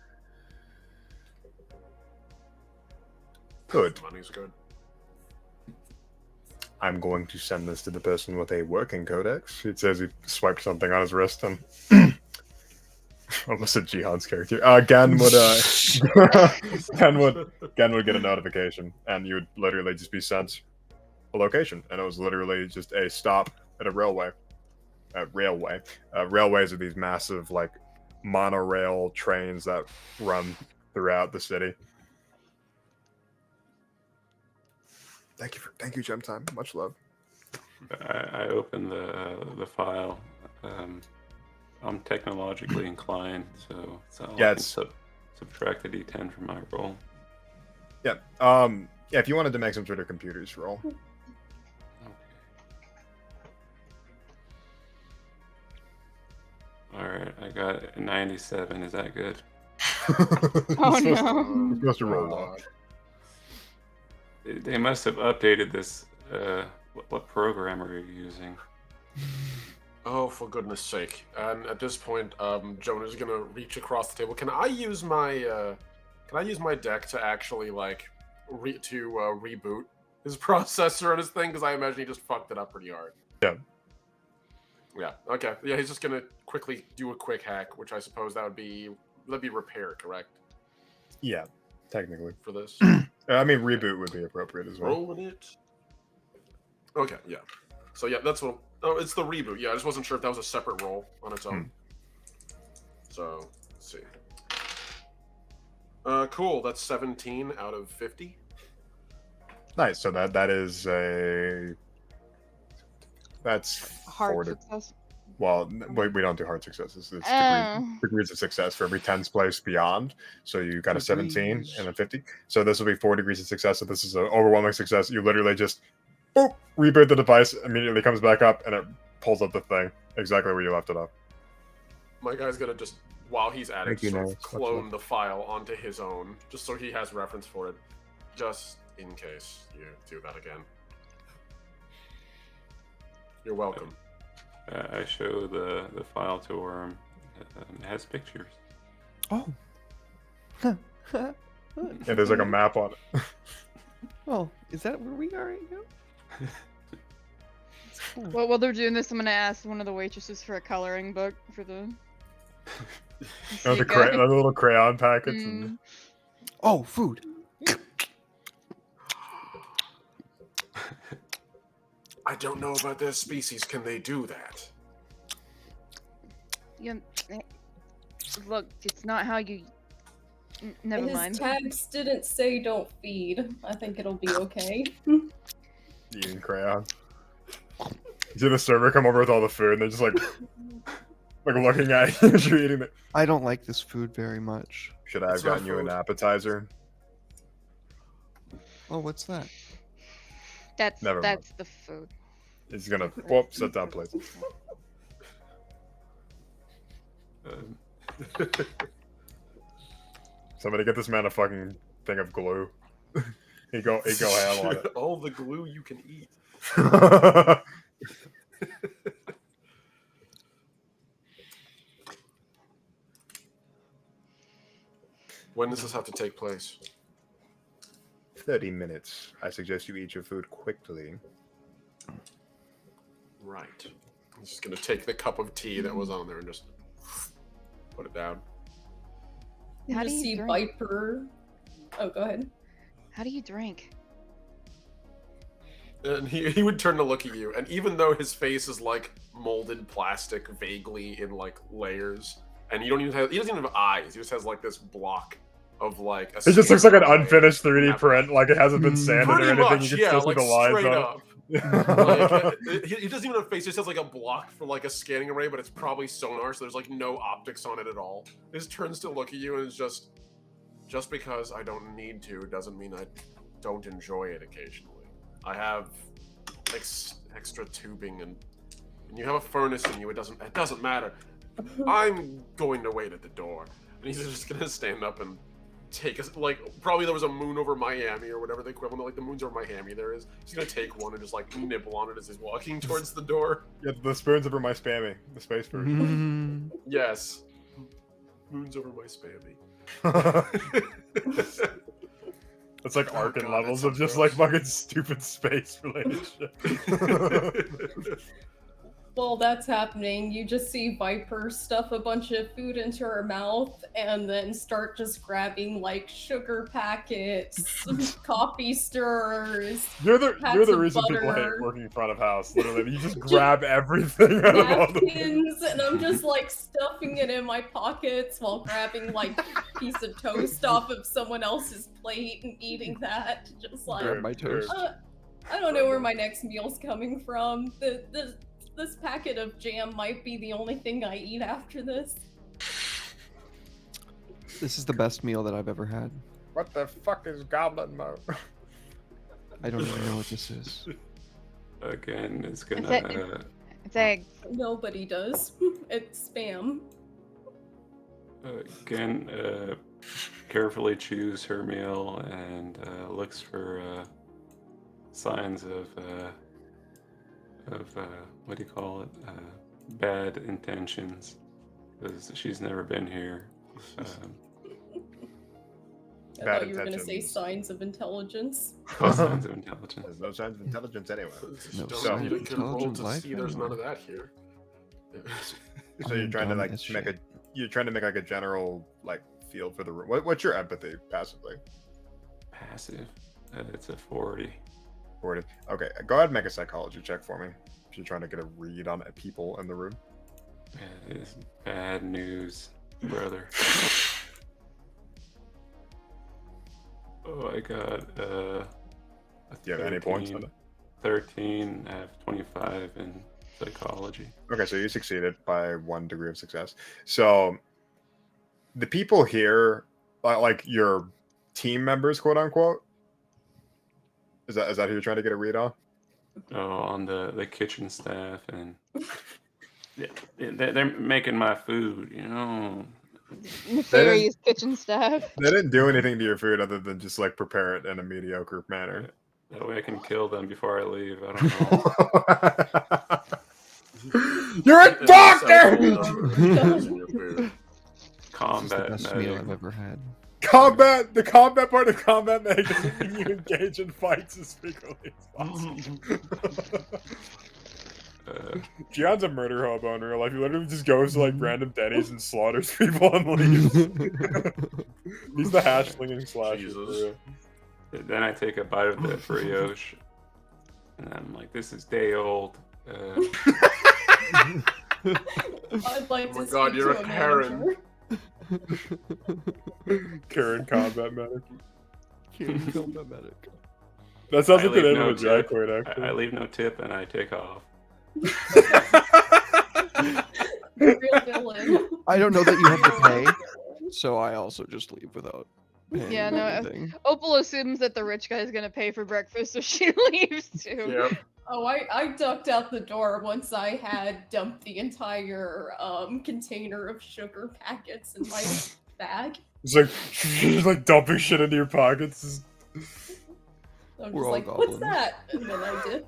Good. Money's good. I'm going to send this to the person with a working codex. It says he swiped something on his wrist and almost a Jihan's character. Gan would Gan would get a notification and you would literally just be sent a location, and it was literally just a stop at a railway. Railways are these massive like monorail trains that run throughout the city. Thank you, Gem Time. Much love. I opened the file. I'm technologically inclined, so Yeah, I can subtract a d10 from my roll. Yeah. Yeah. If you wanted to make some sort of computers roll. Okay. All right, I got a 97. Is that good? Oh, You're no. supposed to roll low. They must have updated this. What program are you using? Oh, for goodness sake! And at this point, Jonah's gonna reach across the table. Can I use my deck to actually like reboot his processor and his thing? Because I imagine he just fucked it up pretty hard. Yeah. Yeah. Okay. Yeah, he's just gonna quickly do a quick hack, which I suppose that'd be repair, correct? Yeah, technically. For this. I mean, reboot would be appropriate as well. Rolling it. Okay. Yeah. So yeah, that's what. Oh, it's the reboot. Yeah, I just wasn't sure if that was a separate roll on its own. So, let's see. Cool. That's 17 out of 50. Nice. So that's Hard 4 success. Well, we don't do hard successes. It's Oh. degrees of success for every 10's place beyond. So you got a 17 Degrees. and a 50. So this will be 4 degrees of success. So this is an overwhelming success. You literally just boop, reboot the device, immediately comes back up, and it pulls up the thing exactly where you left it off. My guy's gonna just, while he's at it, Thank you, sort of Nice. clone the file onto his own, just so he has reference for it, just in case you do that again. You're welcome. I show the file to Worm. It has pictures. Oh. And there's like a map on it. Well, is that where we are right now? That's cool. Well, while they're doing this, I'm gonna ask one of the waitresses for a coloring book for the. Oh, the little crayon packets. And... Oh, food. I don't know about their species. Can they do that? Yeah, look, it's not how you. Never His mind. tags didn't say don't feed. I think it'll be okay. Eating crayon. You see the server come over with all the food, and they're just like looking at you as you're eating it. I don't like this food very much. Should I have It's not gotten you an food. appetizer? Oh, what's that? That's Never mind. the food. It's gonna. Whoop, sit down, please. Somebody get this man a fucking thing of glue. he go ham on it. All the glue you can eat. When does this have to take place? 30 minutes. I suggest you eat your food quickly. Right. I'm just gonna take the cup of tea that was on there and just put it down. You How do just you see drink? Viper. Oh, go ahead. How do you drink? And he would turn to look at you, and even though his face is like molded plastic vaguely in like layers, and he doesn't even have eyes, he just has like this block of like a It just looks like an skin unfinished 3D map. print, like it hasn't been sanded Pretty or anything. much, You can yeah, still see like the lines straight on up. it. Like, he doesn't even have a face, he just has like a block for like a scanning array, but it's probably sonar, so there's like no optics on it at all. He just turns to look at you and is just because I don't need to doesn't mean I don't enjoy it occasionally. I have extra tubing and you have a furnace in you, it doesn't matter. I'm going to wait at the door. And he's just gonna stand up and take us, like, probably there was a moon over Miami or whatever the equivalent of, like, the moon's over Miami there is. He's gonna take one and just, like, nibble on it as he's walking towards the door. Yeah, the spoon's over my spammy. The space version. Yes. Moon's over my spammy. It's like Oh, Arkin God, levels that of sounds just gross. like fucking stupid space related shit. while that's happening, you just see Viper stuff a bunch of food into her mouth and then start just grabbing like sugar packets, coffee stirrers, You're the packs of reason people hate butter, working front of house. Literally, you just grab everything out of all the napkins, and I'm just like stuffing it in my pockets while grabbing like a piece of toast off of someone else's plate and eating that. Just like, Grab my toast. I don't know where my next meal's coming from. This packet of jam might be the only thing I eat after this. This is the best meal that I've ever had. What the fuck is goblin mode? I don't even know what this is. Again, it's It's, gonna. it's eggs. Nobody does. It's spam. Again, carefully choose her meal and looks for signs of what do you call it? Bad intentions, because she's never been here. I Bad thought you were gonna say intentions. signs of intelligence. No signs of intelligence. There's no signs of intelligence anyway. No Don't sign need of a good roll intelligent to life see there's none anyway. of that here. So you're trying to like make a like a general like feel for the room. What's your empathy passively? Passive. It's a 40. 40. Okay, go ahead and make a psychology check for me. If you're trying to get a read on people in the room. It is bad news, brother. Oh, I got a Do you have any points on it? 13. I have 25 in psychology. Okay, so you succeeded by 1 degree of success. So the people here, like your team members, quote unquote, is that who you're trying to get a read on? Oh, on the kitchen staff, and yeah, they're making my food, you know. Nefarious kitchen staff. They didn't do anything to your food other than just like prepare it in a mediocre manner. That way I can kill them before I leave. I don't know. You're a doctor! This is Combat the best meal medic. I've ever had. The combat part of combat mag doesn't mean you engage in fights as frequently as possible. Gion's a murder hobo in real life. He literally just goes to like random Denny's and slaughters people and leaves. He's the hash slinging slasher. Jesus. For real. Then I take a bite of the brioche, and I'm like, "This is day old." I'd like Oh my to God, speak you're to a a Karen. manager. Karen combat medic. Can't kill the medic. That sounds I like the leave name no of a drag tip. queen, I actually. leave no tip, and I take off. Real villain. I don't know that you have to pay, so I also just leave without paying Yeah, no, anything. Opal assumes that the rich guy is gonna pay for breakfast, so she leaves too. Yep. Oh, I ducked out the door once I had dumped the entire container of sugar packets in my bag. It's like she's like dumping shit into your pockets. I'm We're just all like, what's goblins. that? And then I did.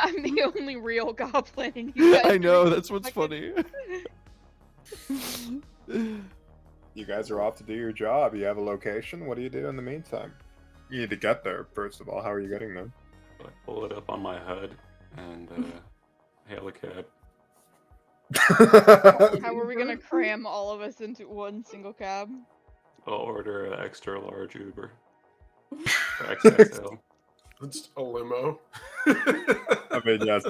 I'm the only real goblin. And you guys I know, are- that's what's funny. You guys are off to do your job. You have a location. What do you do in the meantime? You need to get there, first of all. How are you getting there? I pull it up on my HUD and hail a cab. How are we gonna cram all of us into one single cab? I'll order an extra large Uber. XXL. It's a limo. I mean, yes.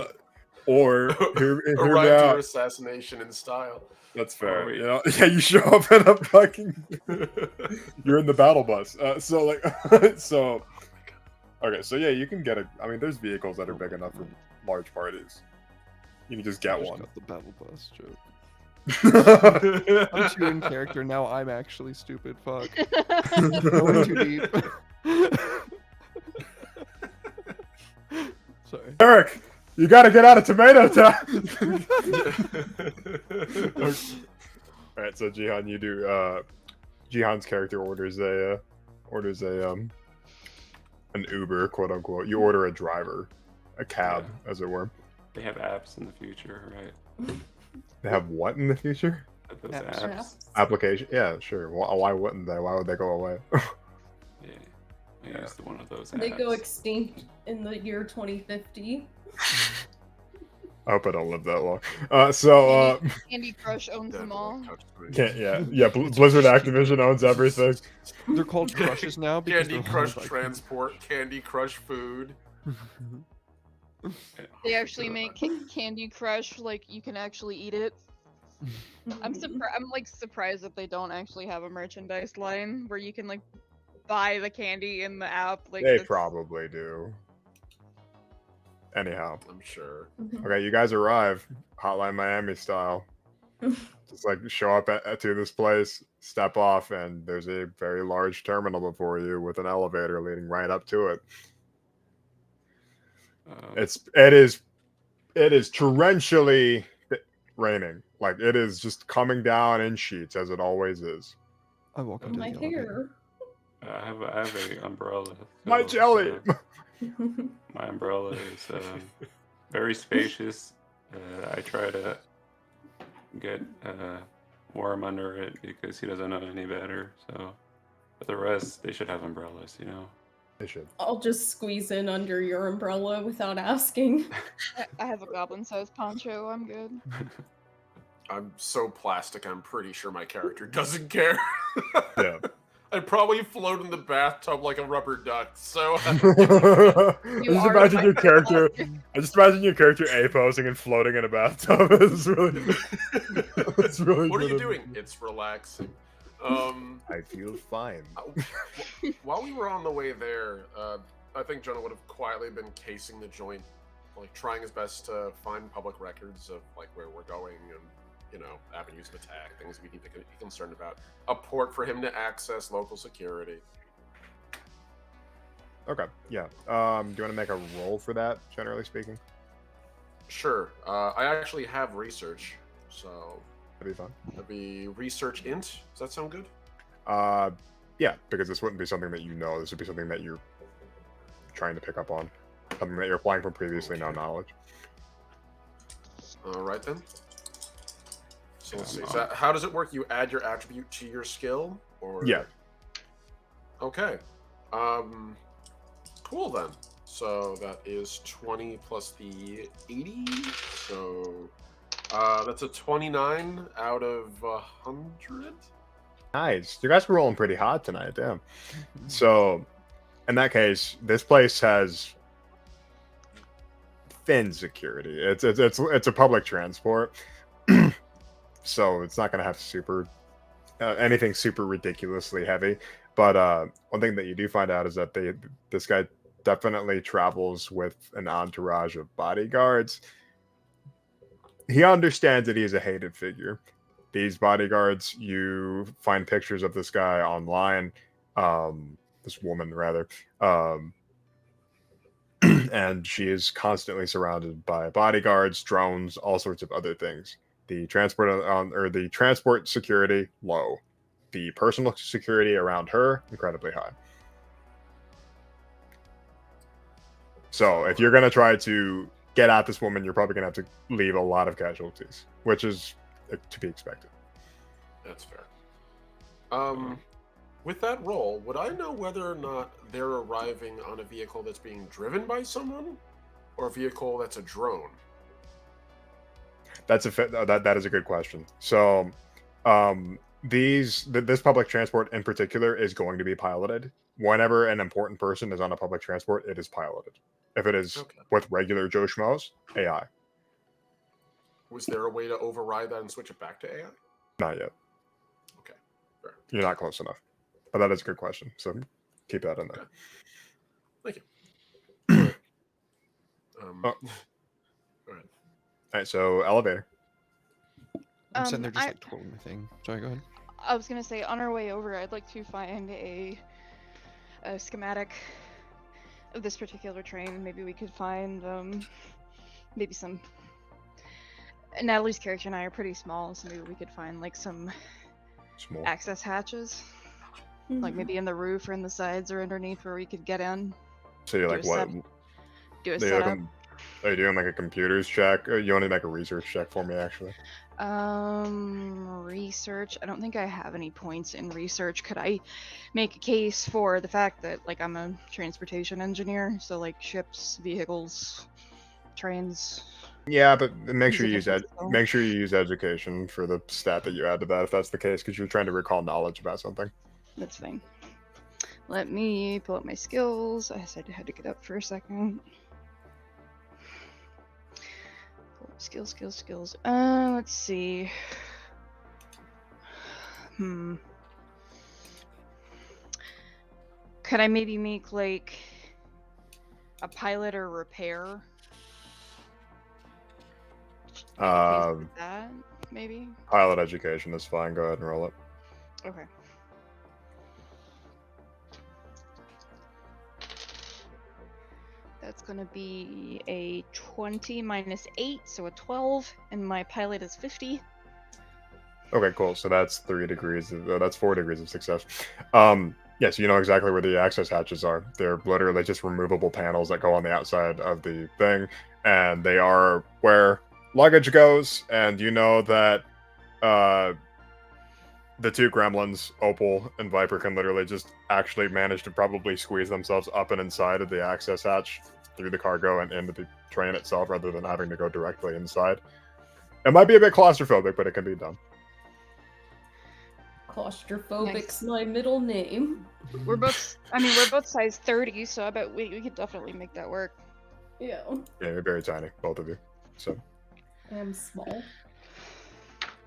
Or hear me Arrive to out. your assassination in style. That's fair. Oh, You know, yeah, you show up in a fucking. You're in the battle bus. So like, so. Okay, so yeah, you can get a. I mean, there's vehicles that are big enough for large parties. You can just I get just one. got the battle bus joke. I'm too in character now. I'm actually stupid. Fuck. Going too deep. Sorry. Eric, you gotta get out of Tomato Town. All right, so Jihan, you do. Jihan's character orders a an Uber, quote unquote. You order a driver, a cab, as it were. They have apps in the future, right? They have what in the future? Those Apps. apps. Application? Yeah, sure. Why wouldn't they? Why would they go away? Yeah. I used one of those apps. They go extinct in the year 2050. I hope I don't live that long. Candy Crush owns them all. Blizzard Activision owns everything. They're called crushes now because Candy they're Crush all like- Transport, Candy Crush Food. They actually make Candy Crush like you can actually eat it. I'm surprised that they don't actually have a merchandise line where you can like buy the candy in the app. Like They that's- probably do. Anyhow, I'm sure. okay, you guys arrive, Hotline Miami style. Just like show up to this place, step off, and there's a very large terminal before you with an elevator leading right up to it. It is torrentially raining. Like it is just coming down in sheets as it always is. I walk into My the elevator. hair. I have a umbrella. My so, jelly. my umbrella is very spacious. I try to get warm under it because he doesn't know any better. So, but the rest, they should have umbrellas, you know. They should. I'll just squeeze in under your umbrella without asking. I have a goblin-sized poncho. I'm good. I'm so plastic, I'm pretty sure my character doesn't care. Yeah. I'd probably float in the bathtub like a rubber duck, so... I just are imagine my your character. I just imagine your character A posing and floating in a bathtub. It's really. It's really. What are good. you doing? It's relaxing. I feel fine. While we were on the way there, I think Jonah would have quietly been casing the joint, like trying his best to find public records of like where we're going and, you know, avenues of attack, things we need to be concerned about. A port for him to access local security. Okay. Yeah. Do you want to make a roll for that? Generally speaking, Sure. I actually have research, so that'd be fun. that'd be research int. Does that sound good? Yeah, because this wouldn't be something that you know. This would be something that you're trying to pick up on, something that you're applying from previously known knowledge. All right then. So let's see. Yeah, Is that, how does it work? You add your attribute to your skill, or Yeah. Okay. Cool then. So that is 20 plus the 80. So that's a 29 out of 100. Nice. You guys were rolling pretty hot tonight. Damn. So, in that case, this place has thin security. It's a public transport, so it's not going to have super anything super ridiculously heavy. But one thing that you do find out is that this guy definitely travels with an entourage of bodyguards. He understands that he is a hated figure. These bodyguards, you find pictures of this guy online, this woman rather, and she is constantly surrounded by bodyguards, drones, all sorts of other things. The transport security low, the personal security around her incredibly high. So if you're gonna try to get at this woman, you're probably gonna have to leave a lot of casualties, which is to be expected. That's fair. With that roll, would I know whether or not they're arriving on a vehicle that's being driven by someone, or a vehicle that's a drone? That is a good question. So, this public transport in particular is going to be piloted. Whenever an important person is on a public transport, it is piloted. If it is Okay. with regular Joe Schmoes, AI. Was there a way to override that and switch it back to AI? Not yet. Okay, fair. You're not close enough. But that is a good question. So keep that in there. Okay. Thank you. Oh. Go ahead. All right, so elevator. I'm sitting there just I- like twirling my thing. Sorry, go ahead. I was gonna say on our way over, I'd like to find a schematic of this particular train. Maybe we could find maybe some. Natalie's character and I are pretty small, so maybe we could find like some Small. access hatches, like maybe in the roof or in the sides or underneath where we could get in. So you're do like, a what? set- Do a Are setup. you doing like a computers check? You want to make a research check for me, actually? Research. I don't think I have any points in research. Could I make a case for the fact that like I'm a transportation engineer, so like ships, vehicles, trains? Yeah, but make He's sure a you use different skill. make sure you use education for the stat that you add to that if that's the case, because you're trying to recall knowledge about something. That's fine. Let me pull up my skills. I said I had to get up for a second. Pull up skills. Let's see. Could I maybe make like a pilot or repair? That maybe. Pilot education is fine. Go ahead and roll it. Okay. That's gonna be a 20 minus 8, so a 12, and my pilot is 50. Okay, cool. So that's 4 degrees of success. Yes, you know exactly where the access hatches are. They're literally just removable panels that go on the outside of the thing, and they are where luggage goes. And you know that the two gremlins, Opal and Viper, can literally just actually manage to probably squeeze themselves up and inside of the access hatch through the cargo and into the train itself, rather than having to go directly inside. It might be a bit claustrophobic, but it can be done. Claustrophobic's my middle name. We're both size 30, so I bet we could definitely make that work. Yeah. Yeah, you're very tiny, both of you. So. I'm small.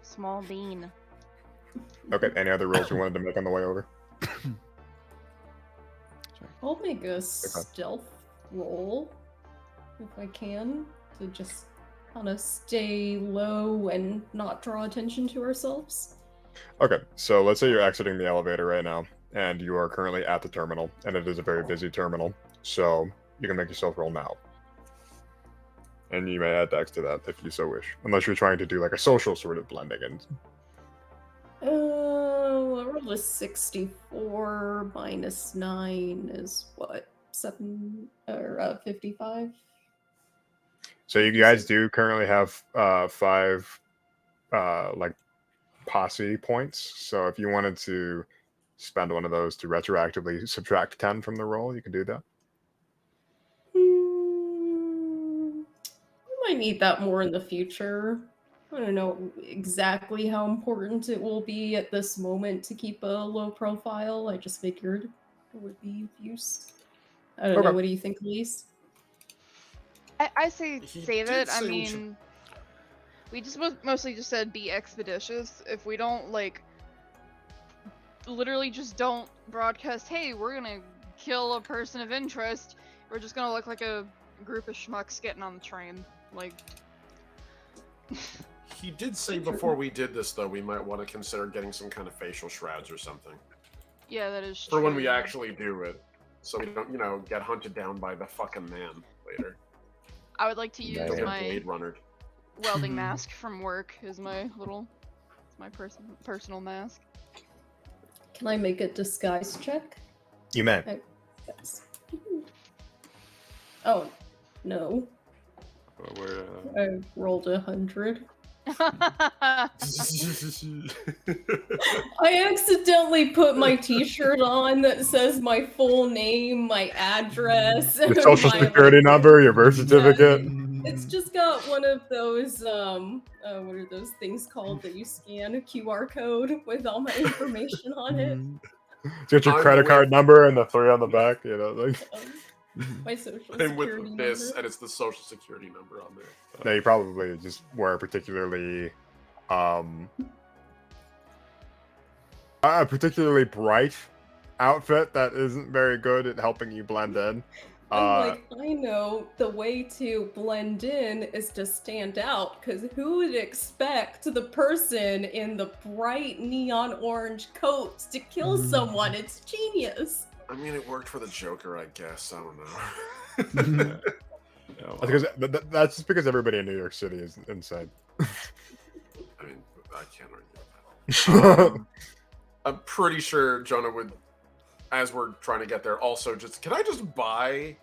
Small bean. Okay, any other rolls you wanted to make on the way over? I'll make a stealth roll if I can, to just kind of stay low and not draw attention to ourselves. Okay, so let's say you're exiting the elevator right now, and you are currently at the terminal, and it is a very busy terminal, so you can make yourself roll now. And you may add dex to that if you so wish, unless you're trying to do like a social sort of blending in. I rolled a 64 minus 9 is what? 55? So you guys do currently have 5 like posse points, so if you wanted to spend one of those to retroactively subtract 10 from the roll, you can do that. I might need that more in the future. I don't know exactly how important it will be at this moment to keep a low profile. I just figured it would be of use. I don't know. What do you think, Elise? I say He save did it. I say we mean, we just mostly just said be expeditious. If we don't literally just don't broadcast, hey, we're gonna kill a person of interest, we're just gonna look like a group of schmucks getting on the train. Like. He did say before we did this, though, we might want to consider getting some kind of facial shrouds or something. Yeah, that is true. For when we actually do it. So we don't, get hunted down by the fucking man later. I would like to use Don't get my Blade Runner. welding mask from work as my personal mask. Can I make a disguise check? You may. Yes. Oh, no. I rolled 100. I accidentally put my t-shirt on that says my full name, my address, Your social security number, your birth certificate. It's just got one of those what are those things called that you scan a QR code with all my information on it. It's got your credit card number and the 3 on the back, like my social and security with this, number. and it's the social security number on there. No, you probably just wear a particularly bright outfit that isn't very good at helping you blend in. I know the way to blend in is to stand out, because who would expect the person in the bright neon orange coats to kill someone? It's genius. I mean, it worked for the Joker, I guess. I don't know. That's just because everybody in New York City is insane. I mean, I can't argue with that. I'm pretty sure Jonah would, as we're trying to get there, also can I just buy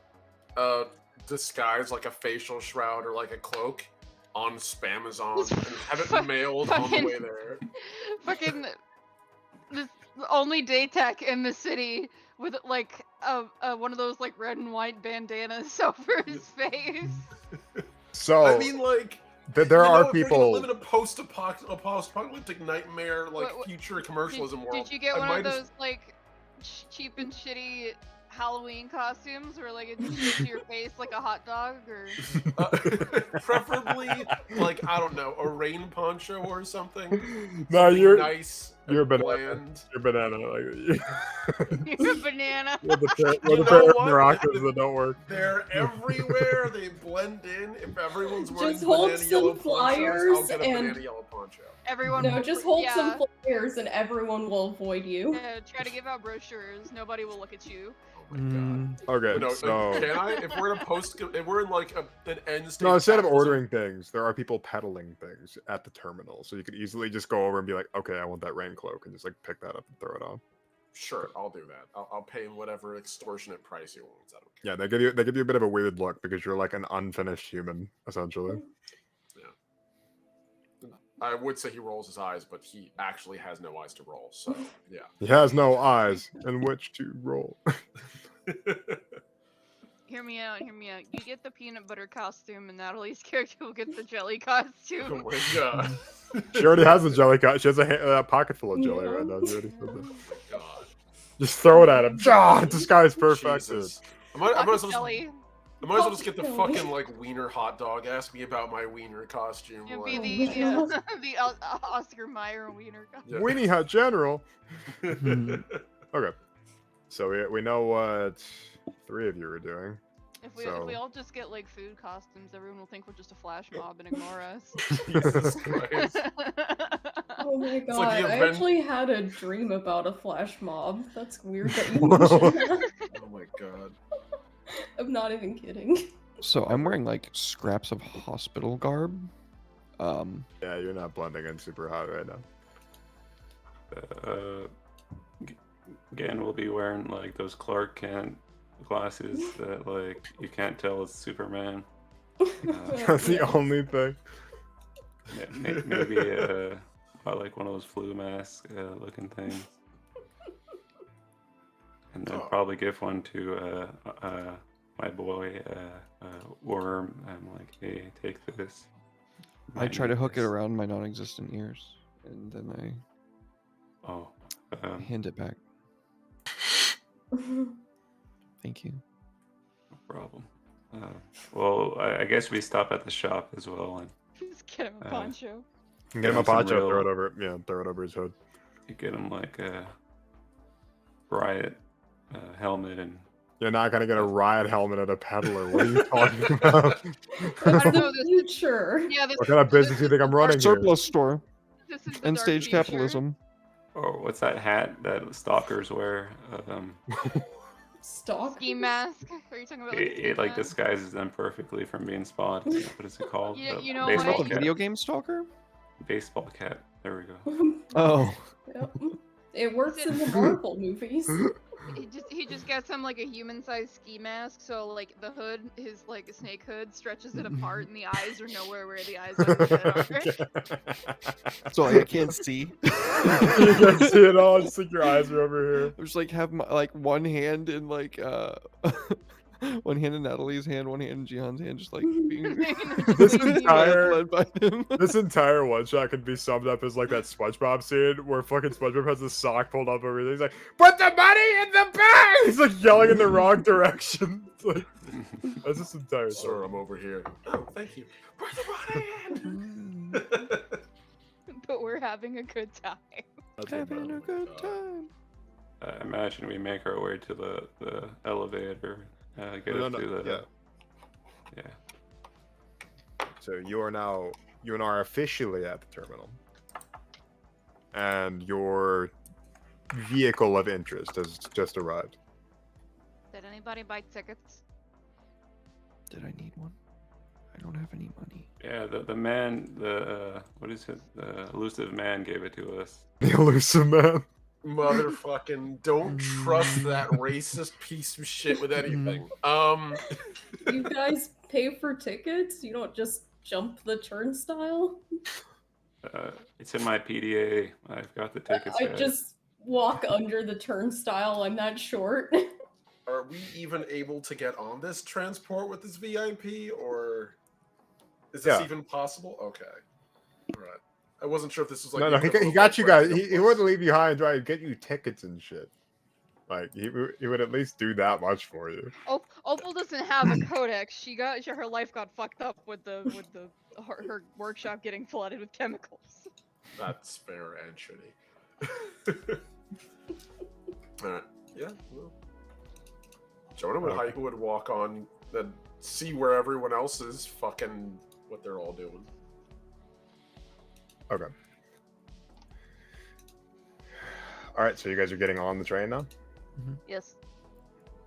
a disguise, like a facial shroud or like a cloak on Spamazon and have it mailed on the way there? Fucking the only day tech in the city with like one of those like red and white bandanas over his face. So I mean, like, there you know, are if you're gonna people. live in a post-apocalyptic nightmare, like What- future commercialism world. Did you get I one might of those like cheap and shitty Halloween costumes where like it just shapes your face like a hot dog or preferably like I don't know, a rain poncho or something. No, Something you're nice. you're a and banana. bland. You're a banana. Like, you're a banana. you're the pair, You you're the know pair of what? maracas that don't work. They're everywhere. They blend in. If everyone's wearing Just hold banana yellow some ponchos, I'll flyers get a and- banana yellow poncho. Everyone No, will just hold yeah. some flyers and everyone will avoid you. Yeah, try to give out brochures. Nobody will look at you. Oh my god. Okay, No, so like, can I? If we're in a if we're in like an end state. no, instead of capitalism- ordering things, there are people peddling things at the terminal, so you could easily just go over and be like, "Okay, I want that rain cloak," and just like pick that up and throw it on. Sure, I'll do that. I'll pay him whatever extortionate price he wants. I don't care. Yeah, they give you a bit of a weird look because you're like an unfinished human, essentially. I would say he rolls his eyes, but he actually has no eyes to roll. So yeah. He has no eyes in which to roll. Hear me out, hear me out. You get the peanut butter costume, and Natalie's character will get the jelly costume. Oh my god. She already has a jelly cut. She has a pocket full of jelly right now. She already said that. Oh my god. Just throw it at him. Ah, this guy's perfect. Jesus. I might as Pocket well jelly. just get the fucking like wiener hot dog. Ask me about my wiener costume. It'd like- be the Oh my the Oscar Mayer wiener costume. Yeah. Weenie Hut General. Okay. So we know what 3 of you are doing. If we So- all just get like food costumes, everyone will think we're just a flash mob and ignore us. Jesus Christ. Oh my like god, the I event- actually had a dream about a flash mob. That's weird that you Whoa. mentioned that. Oh my god. I'm not even kidding. So I'm wearing like scraps of hospital garb. Yeah, you're not blending in super hot right now. Again, we'll be wearing like those Clark Kent glasses that like you can't tell it's Superman. That's the Yeah. only thing. Maybe like one of those flu mask looking things. And then Oh. probably give one to my boy Worm. I'm like, hey, take this. I Might try to need hook it this. around my non-existent ears, and then Oh, I hand it back. Thank you. no problem. Well, I guess we stop at the shop as well, and Just get him a poncho. Get him a some poncho, real- throw it over. Yeah, throw it over his hood. you get him like a riot helmet and You're not gonna get a riot helmet at a peddler. What are you talking about? I don't know, the this future. Yeah, this, What kind of business do you think I'm running here? Surplus store. this is the End dark stage future. capitalism. or what's that hat that stalkers wear? Stalk. Ski mask? Are you talking about like, a ski It like mask? disguises them perfectly from being spotted. What is it called? You- The you know baseball what? The cap. video game stalker? Baseball cap. There we go. Oh. Yep. It works in the Marvel movies. He just gets him like a human-sized ski mask, so like the hood, his like snake hood, stretches it apart, and the eyes are nowhere where the eyes on his head are. So I can't see. You can see it all. Just like your eyes are over here. I just like have my, like one hand in like one hand in Natalie's hand, one hand in Jihan's hand, just like being This Just like, entire- led by him. This entire one shot could be summed up as like that SpongeBob scene where fucking SpongeBob has the sock pulled up over. He's like, "Put the money in the bag!" He's like yelling in the wrong direction. It's like, that's this entire Sir, thing. I'm over here. Oh, thank you. Where's the money? but we're having a good time. That's Having about a it. good time. I imagine we make our way to the elevator. Get No, up no, to the yeah. yeah. So you are officially at the terminal, and your vehicle of interest has just arrived. Did anybody buy tickets? Did I need one? I don't have any money. Yeah, the man, what is it? The elusive man gave it to us. The elusive man. Motherfucking don't trust that racist piece of shit with anything. You guys pay for tickets? You don't just jump the turnstile? It's in my PDA. I've got the tickets. I guys. just walk under the turnstile. I'm that short. Are we even able to get on this transport with this VIP or Is this Yeah. even possible? Okay. All right. I wasn't sure if this was like. No, the no, he equivalent got of, you like, guys. renting a He bus. wouldn't leave you high and dry and get you tickets and shit. Like he would at least do that much for you. Opal doesn't have a codex. Her life got fucked up with her workshop getting flooded with chemicals. That's fair and shitty. All right. Yeah. Well. Jonah would walk on and see where everyone else is, fucking what they're all doing. Okay. All right, so you guys are getting on the train now. Yes.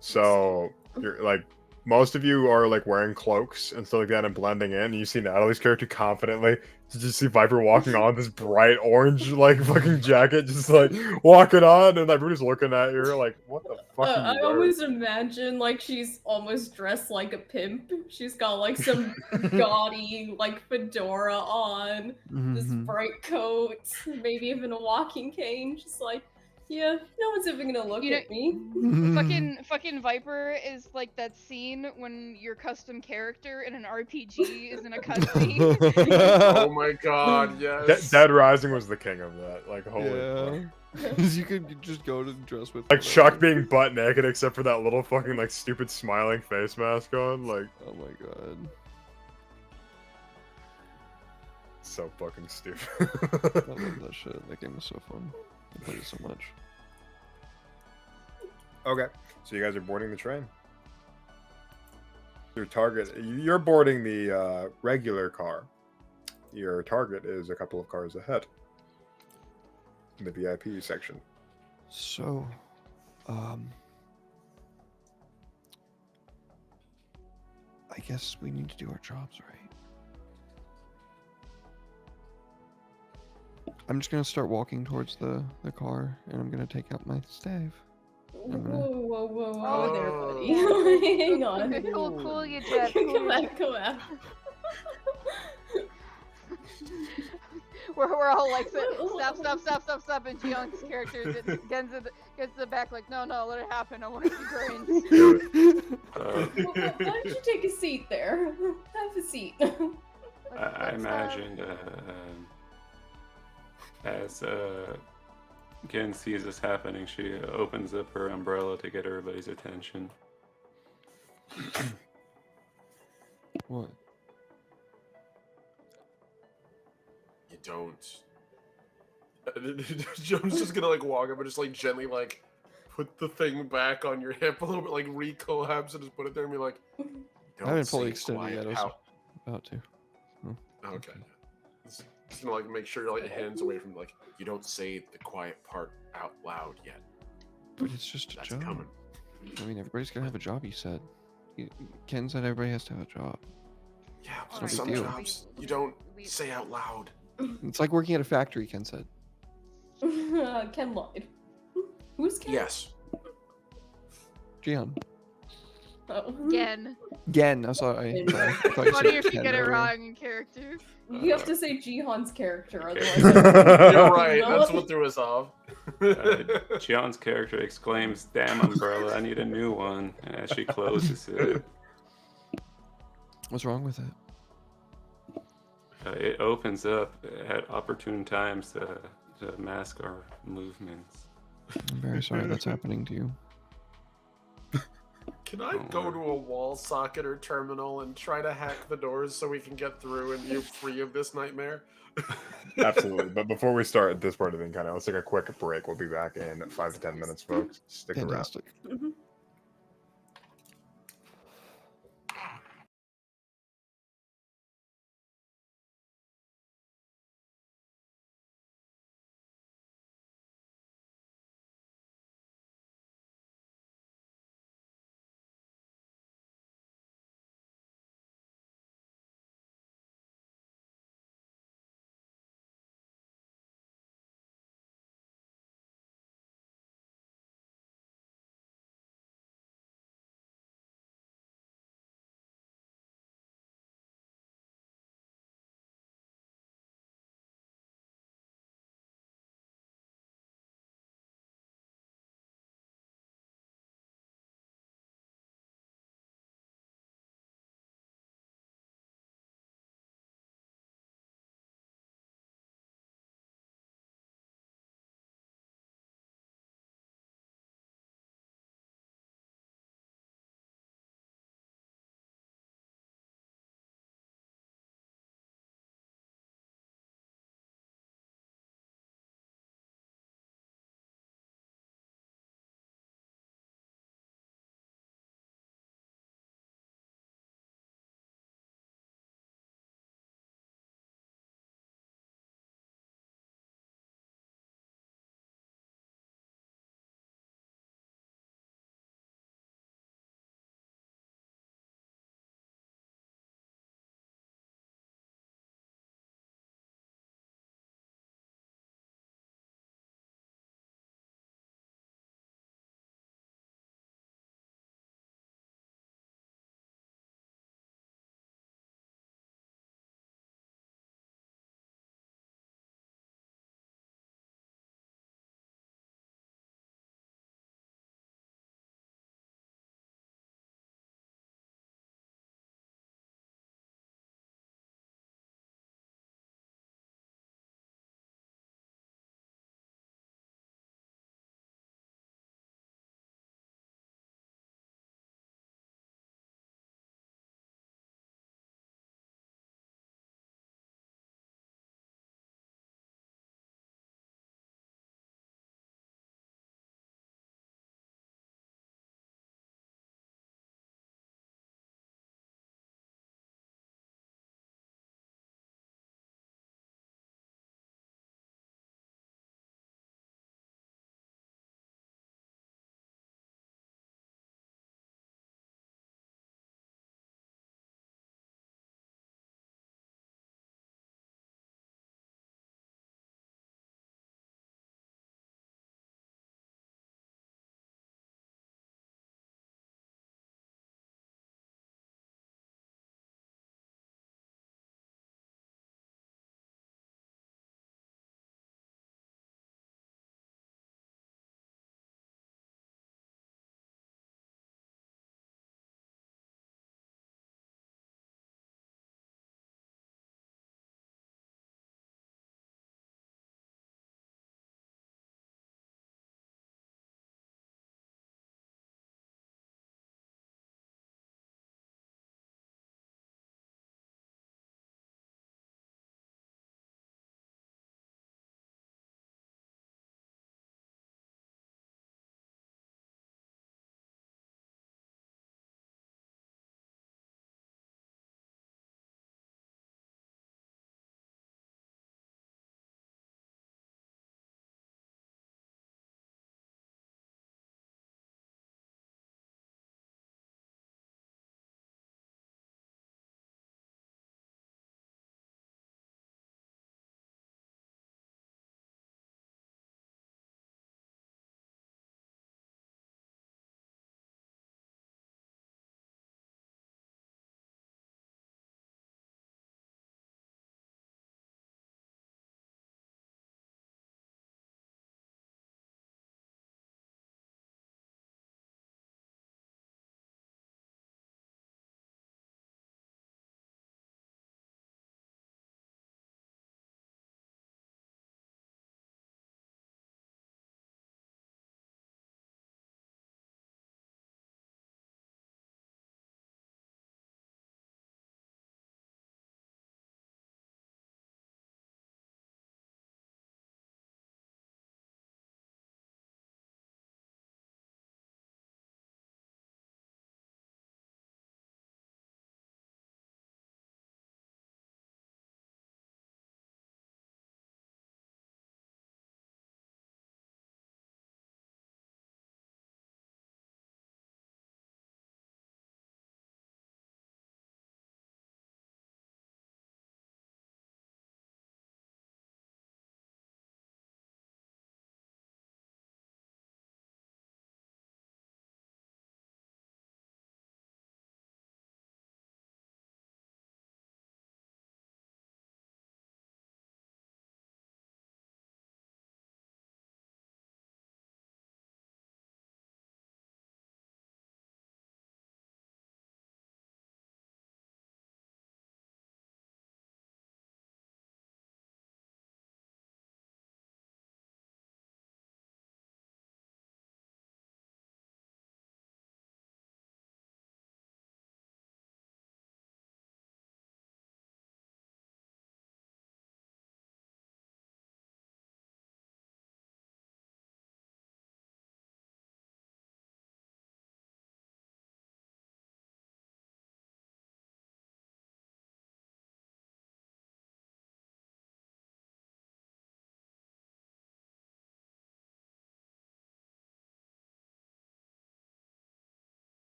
So you're like, most of you are like wearing cloaks and stuff like that and blending in. You see Natalie's character confidently. You just see Viper walking on this bright orange like fucking jacket, just like walking on, and everybody's looking at you like, what the fuck are I you wearing? always imagine like she's almost dressed like a pimp. She's got like some gaudy like fedora on, this Mhm. bright coat, maybe even a walking cane. Just like, yeah, no one's even gonna look You know- at me. Fucking Viper is like that scene when your custom character in an RPG is in a cutscene. Oh my god, yes. Dead Rising was the king of that. Like, holy fuck. Yeah. Because you could just go to dress with Like whatever. Chuck being butt naked except for that little fucking like stupid smiling face mask on. Like, Oh my god. so fucking stupid. I love that shit. That game was so fun. I played it so much. Okay, so you guys are boarding the train. Your target, you're boarding the regular car. Your target is a couple of cars ahead in the VIP section. So, I guess we need to do our jobs right. I'm just gonna start walking towards the car, and I'm gonna take out my staff. Whoa there, buddy. Oh. Hang on. Cool, you Jet. Come back. We're all like, stop, and Jiyoung's character gets to the back like, no, let it happen. I want to see brains. Why don't you take a seat there? Have a seat. I imagined as Gen sees this happening, she opens up her umbrella to get everybody's attention. What? You don't. Jones just gonna like walk up and just like gently like put the thing back on your hip a little bit, like recollapse and just put it there and be like, I haven't fully say extended quiet yet. I was out. about to. Okay. Just gonna like make sure your like, hands away from like you don't say the quiet part out loud yet. But it's just a That's job. coming. I mean, everybody's gonna have a job. You said. Ken said everybody has to have a job. Yeah, It's but no big some deal. jobs you don't say out loud. It's like working at a factory. Ken said. Ken lied. Who's Ken? Yes. Jian. Oh. Again. Gen. I saw. I thought you Funny said if you Ken get it earlier. wrong in character. You have to say Jihan's character, Okay. otherwise. You're right. No. That's what threw us off. Jian's character exclaims, "Damn umbrella, I need a new one," as she closes it. What's wrong with it? It opens up at opportune times to mask our movements. I'm very sorry that's happening to you. Can I Don't go worry. to a wall socket or terminal and try to hack the doors so we can get through and you're free of this nightmare? Absolutely. But before we start this part of the encounter, let's take a quick break. We'll be back in 5 to 10 minutes, folks. Stick around. Fantastic. Mhm.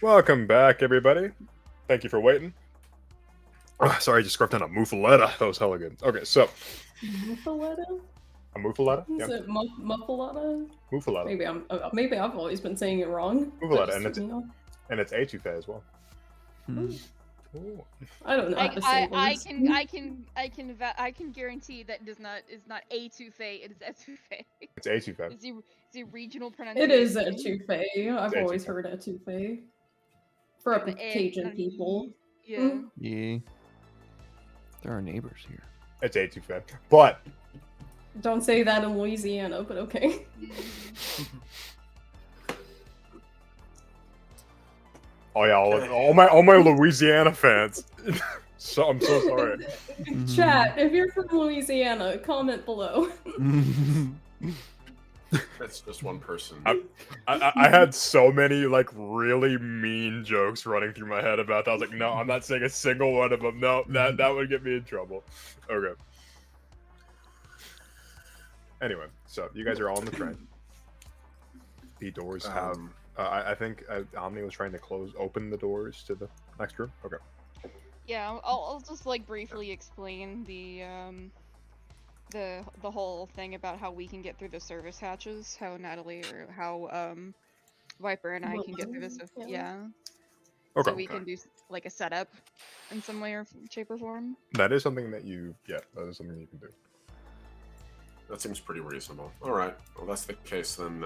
Welcome back, everybody. Thank you for waiting. Sorry, I just scarfed down a muffaletta. That was hella good. Okay, so Muffaletta? a muffaletta? Is Yeah, it muffaletta? muffaletta. Maybe I've always been saying it wrong. That Muffaletta, just and threw me off. it's etouffee as well. Hmm. Ooh. I don't know how to say I words. can guarantee that is not etouffee. It is etouffee. It's etouffee. It's a regional It pronunciation. is etouffee. I've always etouffee. heard etouffee. For up With the Cajun and people. Yeah. Mm. Yeah. There are neighbors here. It's etouffee. But Don't say that in Louisiana, but okay. oh yeah, all my Louisiana fans. So I'm so sorry. Chat, if you're from Louisiana, comment below. That's just one person. I had so many like really mean jokes running through my head about that. I was like, no, I'm not saying a single one of them. No, that would get me in trouble. Okay. Anyway, so you guys are all on the train. The doors have. I think Omni was trying to open the doors to the next room. Okay. Yeah, I'll just like briefly explain the whole thing about how we can get through the service hatches, how Natalie or how Viper and I can get through this. Yeah. Okay. So we can do like a setup in some way or shape or form. That is something that you. Yeah, that is something you can do. That seems pretty reasonable. All right. Well, that's the case then.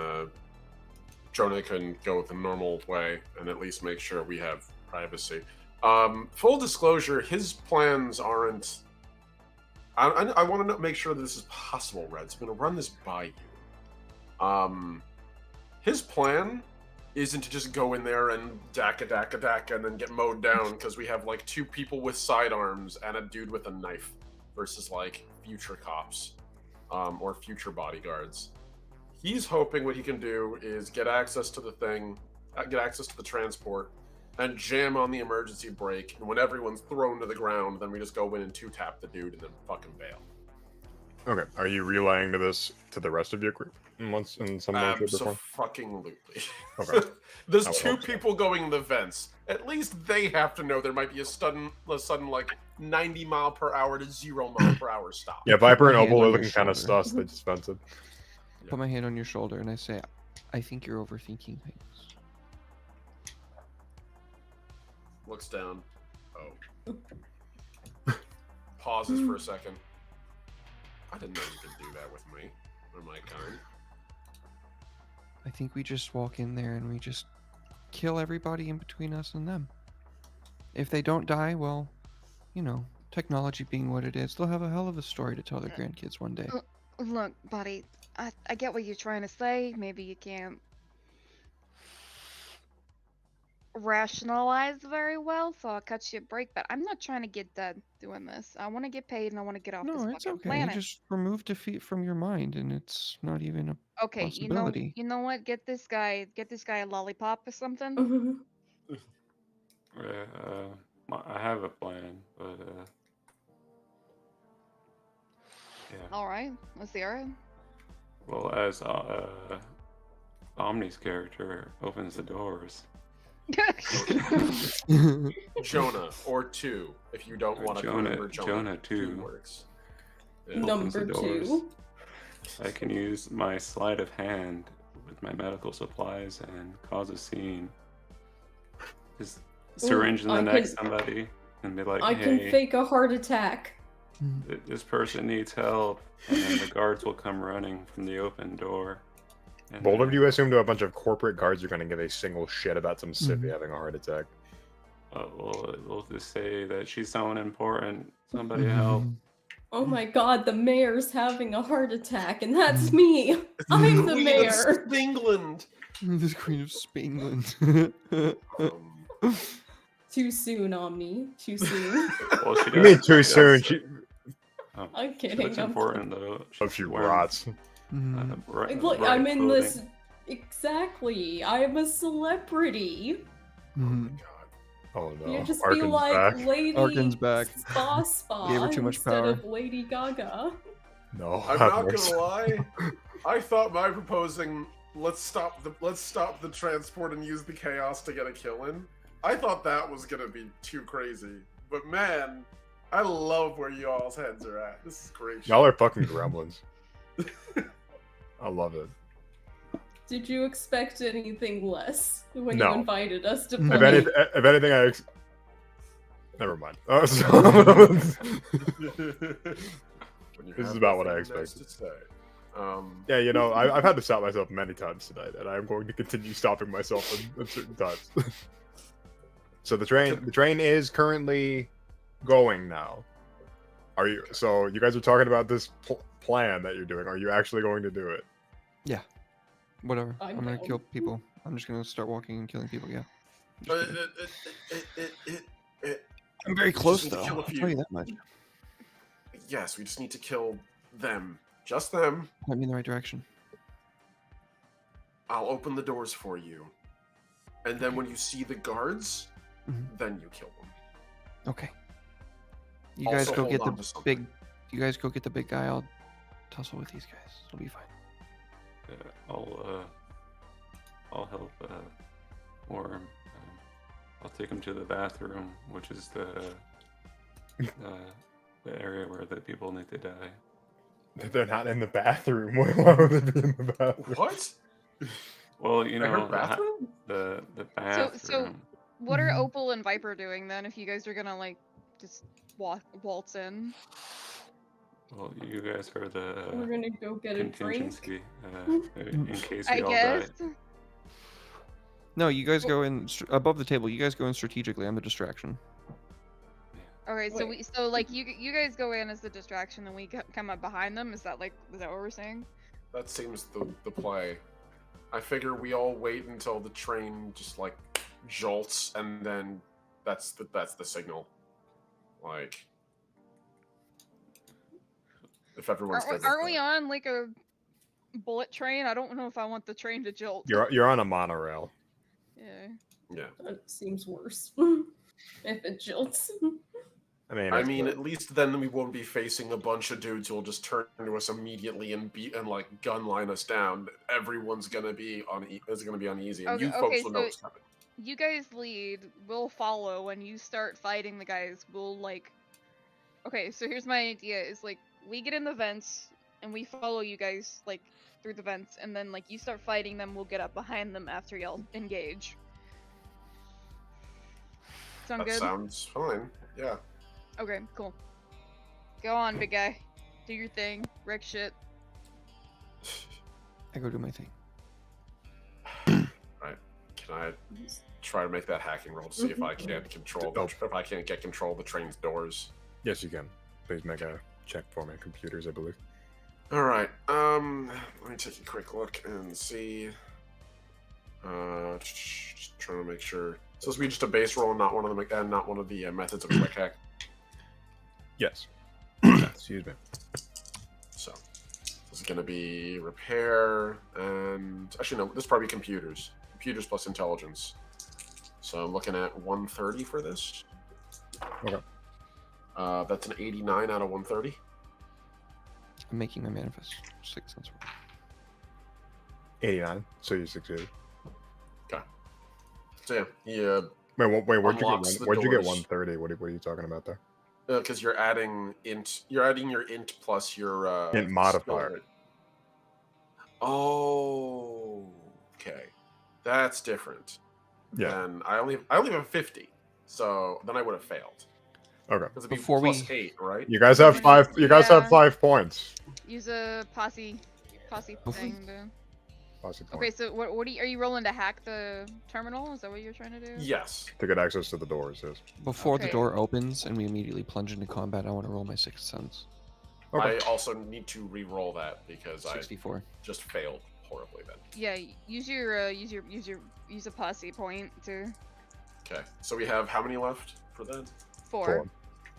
Jonah can go the normal way and at least make sure we have privacy. Full disclosure, his plans aren't. I want to make sure that this is possible, Red. So I'm going to run this by you. His plan isn't to just go in there and daka, and then get mowed down because we have like 2 people with sidearms and a dude with a knife versus like future cops or future bodyguards. He's hoping what he can do is get access to the thing, get access to the transport, and jam on the emergency brake. And when everyone's thrown to the ground, then we just go in and 2-tap the dude and then fucking bail. Okay. Are you relaying this to the rest of your group in some way, shape, or form? Fucking-lutely. Okay. There's I would 2 hope so. people going in the vents. At least they have to know there might be a sudden like 90 mile per hour to 0 mile per hour stop. Yeah, Viper and Hand Opal on are your looking kind of shoulder. sus. They just defensive. Put my hand on your shoulder and I say, I think you're overthinking things. Looks down. Oh. Pauses for a second. I didn't know you could do that with me or my kind. I think we just walk in there and we just kill everybody in between us and them. If they don't die, well, you know, technology being what it is, they'll have a hell of a story to tell their grandkids one day. Look, buddy, I get what you're trying to say. Maybe you can't rationalize very well, so I'll cut you a break. But I'm not trying to get done doing this. I want to get paid and I want to get off this No, it's fucking okay. planet. Just remove defeat from your mind and it's not even a Okay, possibility. you know what? Get this guy a lollipop or something. Mhm. I have a plan, but yeah. All right, let's hear it. Well, as Omni's character opens the doors, Jonah or 2 if you don't want to remember Jonah 2 works. opens the Number doors. 2. I can use my sleight of hand with my medical supplies and cause a scene. Just syringe in the neck somebody and be like, I hey, can fake a heart attack. this person needs help, and then the guards will come running from the open door. And Bold of you assume to a bunch of corporate guards you're going to give a single shit about some civvy Mhm. having a heart attack. we'll just say that she's someone important. Somebody help. Oh my god, the mayor's having a heart attack, and that's me! I'm the Queen mayor! of England. The Queen of Spainland. Too soon, Omni. Too soon. Well, she You mean does- too she soon? does- She, oh, I'm she kidding. looks I'm important though. oh, she wearing, rots. Mhm. Look, bright I'm in clothing. this. Exactly. I'm a celebrity. Mhm. Oh no. You just be Arkin's like back. Lady Arkin's back. Spa Gave her too much instead power. of Lady Gaga. No, I'm have not mercy. gonna lie. I thought my proposing let's stop the transport and use the chaos to get a kill in. I thought that was gonna be too crazy, but man, I love where y'all's heads are at. This is great. Y'all are fucking gremlins. I love it. Did you expect anything less when No. you invited us to If play? If anything, never mind. When you This is have about what I nothing nice expected. to say. Yeah, you know, I've had to stop myself many times tonight, and I'm going to continue stopping myself at certain times. So the train is currently going now. Are you? So you guys are talking about this plan that you're doing. Are you actually going to do it? Yeah. Whatever. I'm I'm gonna down. kill people. I'm just gonna start walking and killing people. Yeah. I'm very close need to though. kill a I'll few. tell you that much. Yes, we just need to kill them. Just them. Point me in the right direction. I'll open the doors for you. And then when you see the guards, Mhm. then you kill them. Okay. You guys Also go hold get on the to something. big. You guys go get the big guy. I'll tussle with these guys. It'll be fine. I'll help Worm. I'll take him to the bathroom, which is the area where the people need to die. They're not in the bathroom. Why would they be in the bathroom? What? Well, you I know, heard bathroom? the bathroom. What are Mhm. Opal and Viper doing then? If you guys are gonna like just waltz in. Well, you guys are We're the gonna go get a drink. contingency in case we I all guess. die. No, you guys go in above the table. You guys go in strategically. I'm the distraction. Okay, so Wait. like you guys go in as the distraction, and we come up behind them. Is that what we're saying? That seems the play. I figure we all wait until the train just like jolts, and then that's the signal. Like, if everyone's good with Aren't we that. on like a bullet train? I don't know if I want the train to jolt. You're on a monorail. Yeah. Yeah. That seems worse. If it jilts. I mean, at least then we won't be facing a bunch of dudes who'll just turn to us immediately and like gun line us down. Everyone's gonna be uneasy, and Okay, you folks okay, will know so what's coming. you guys lead. We'll follow. When you start fighting the guys, we'll like. Okay, so here's my idea: is like we get in the vents and we follow you guys like through the vents, and then like you start fighting them. We'll get up behind them after y'all engage. Sound That good? sounds fine. Yeah. Okay, cool. Go on, big guy. Do your thing. Wreck shit. I go do my thing. Right. Can I try to make that hacking roll to see if I can't control if I can't get control of the train's doors? Yes, you can. Please make a check for me. Computers, I believe. All right. Let me take a quick look and see. Just trying to make sure. So this will be just a base roll, not one of the methods of quick hack. Yes. Excuse me. So this is going to be repair and actually no, this is probably computers. Computers plus intelligence. So I'm looking at 130 for this. Okay. That's an 89 out of 130. I'm making my manifest 6 cents. 89. So you succeeded. So yeah. Wait, where'd you Unlocks get the where'd you get doors. 130? What are you talking about there? Because you're adding your int plus your Int modifier. skill rate. Oh, okay, that's different. Yeah. Then I only have a 50, so then I would have failed. Okay. Because it'd be Before plus we- 8, right? You guys have five. You guys have Yeah. 5 points. Use a posse thing to... Possibly. Okay, so what are you rolling to hack the terminal? Is that what you're trying to do? Yes. To get access to the doors, yes. Before the Okay. door opens and we immediately plunge into combat, I want to roll my 6th sense. Okay. I also need to re-roll that because 64. I just failed horribly then. Yeah, use a posse point to Okay, so we have how many left for that? 4.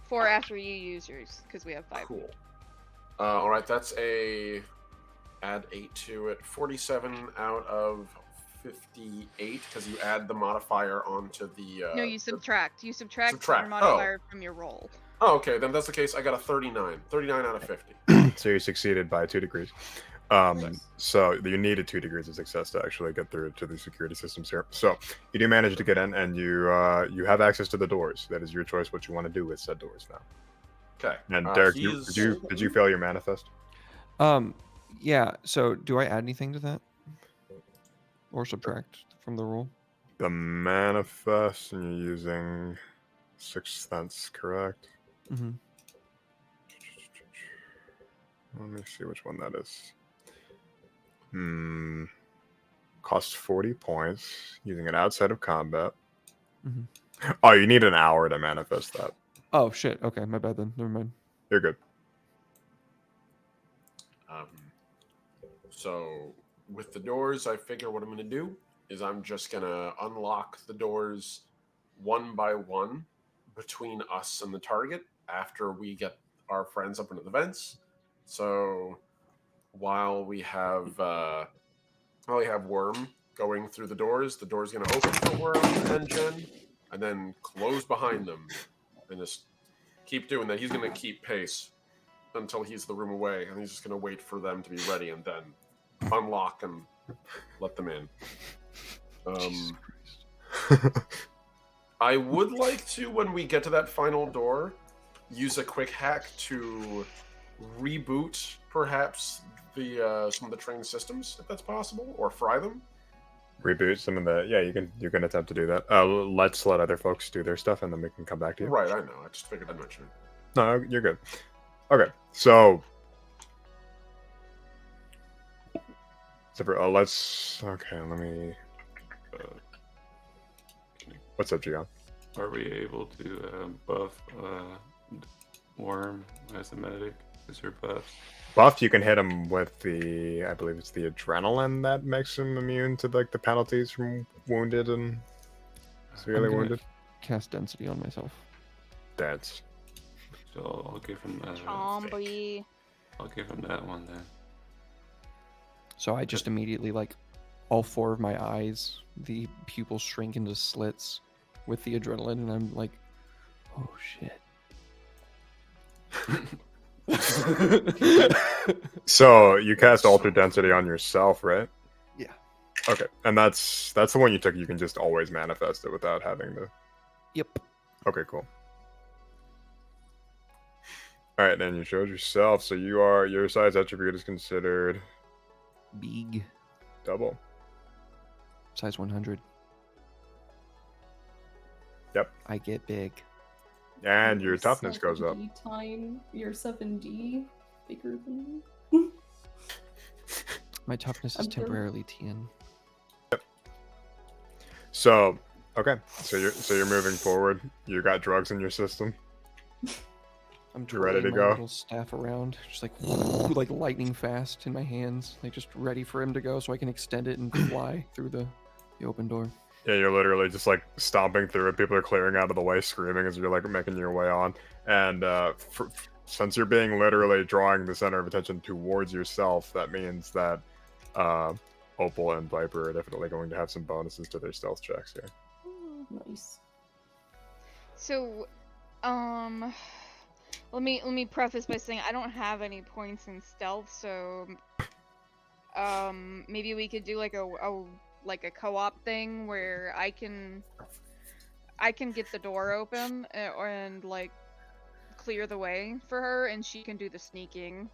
4 after you use yours, because we have 5. Cool. All right, that's a add 8 to it. 47 out of 58 because you add the modifier onto the. No, you subtract. You subtract Subtract, your modifier from your roll. Oh, okay, then that's the case. I got a 39. 39 out of 50. So you succeeded by 2 degrees. Nice. So you needed 2 degrees of success to actually get through to the security systems here. So you do manage to get in, and you have access to the doors. That is your choice what you want to do with said doors now. Okay. And Derek, he's- did you fail your manifest? Yeah. So do I add anything to that, or subtract from the rule? The manifest, and you're using 6th sense, correct? Mm-hmm. Let me see which one that is. Costs 40 points. Using it outside of combat. Mm-hmm. Oh, you need an hour to manifest that. Oh shit. Okay, my bad then. Never mind. You're good. So with the doors, I figure what I'm going to do is I'm just going to unlock the doors one by one between us and the target after we get our friends up into the vents. So while we have Worm going through the door's going to open for Worm and Jen, and then close behind them, and just keep doing that. He's going to keep pace until he's the room away, and he's just going to wait for them to be ready, and then unlock and let them in. I would like to, when we get to that final door, use a quick hack to reboot perhaps the some of the train systems, if that's possible, or fry them. Reboot some of the you can attempt to do that. Let's let other folks do their stuff, and then we can come back to you. Right, I know. I just figured I'd mention it. No, you're good. Okay, so let's. Okay, let me. What's up, Gian? Are we able to buff Worm as a medic? Is her buffs? Buff, you can hit him with I believe it's the adrenaline that makes him immune to like the penalties from wounded and severely I'm gonna wounded. Cast density on myself. That's So I'll give him Zombie. I'll give him that one then. So I just immediately all 4 of my eyes, the pupils shrink into slits with the adrenaline, and I'm like, oh shit. So you cast Alter Density on yourself, right? Yeah. Okay, and that's the one you took. You can just always manifest it without having to. Yep. Okay, cool. All right, then you showed yourself. So your size attribute is considered Big. double. Size 100. Yep. I get big. And your toughness goes up. 7D time your 7D bigger than me. My toughness is I'm sure. temporarily TN. So okay, so you're moving forward. You got drugs in your system. I'm You ready to twirling my go? little staff around, just like lightning fast in my hands, just ready for him to go, so I can extend it and fly through the open door. Yeah, you're literally just stomping through it. People are clearing out of the way, screaming as you're making your way on. And since you're being literally drawing the center of attention towards yourself, that means that Opal and Viper are definitely going to have some bonuses to their stealth checks here. Nice. So, let me preface by saying I don't have any points in stealth, so maybe we could do a co-op thing where I can get the door open and clear the way for her, and she can do the sneaking.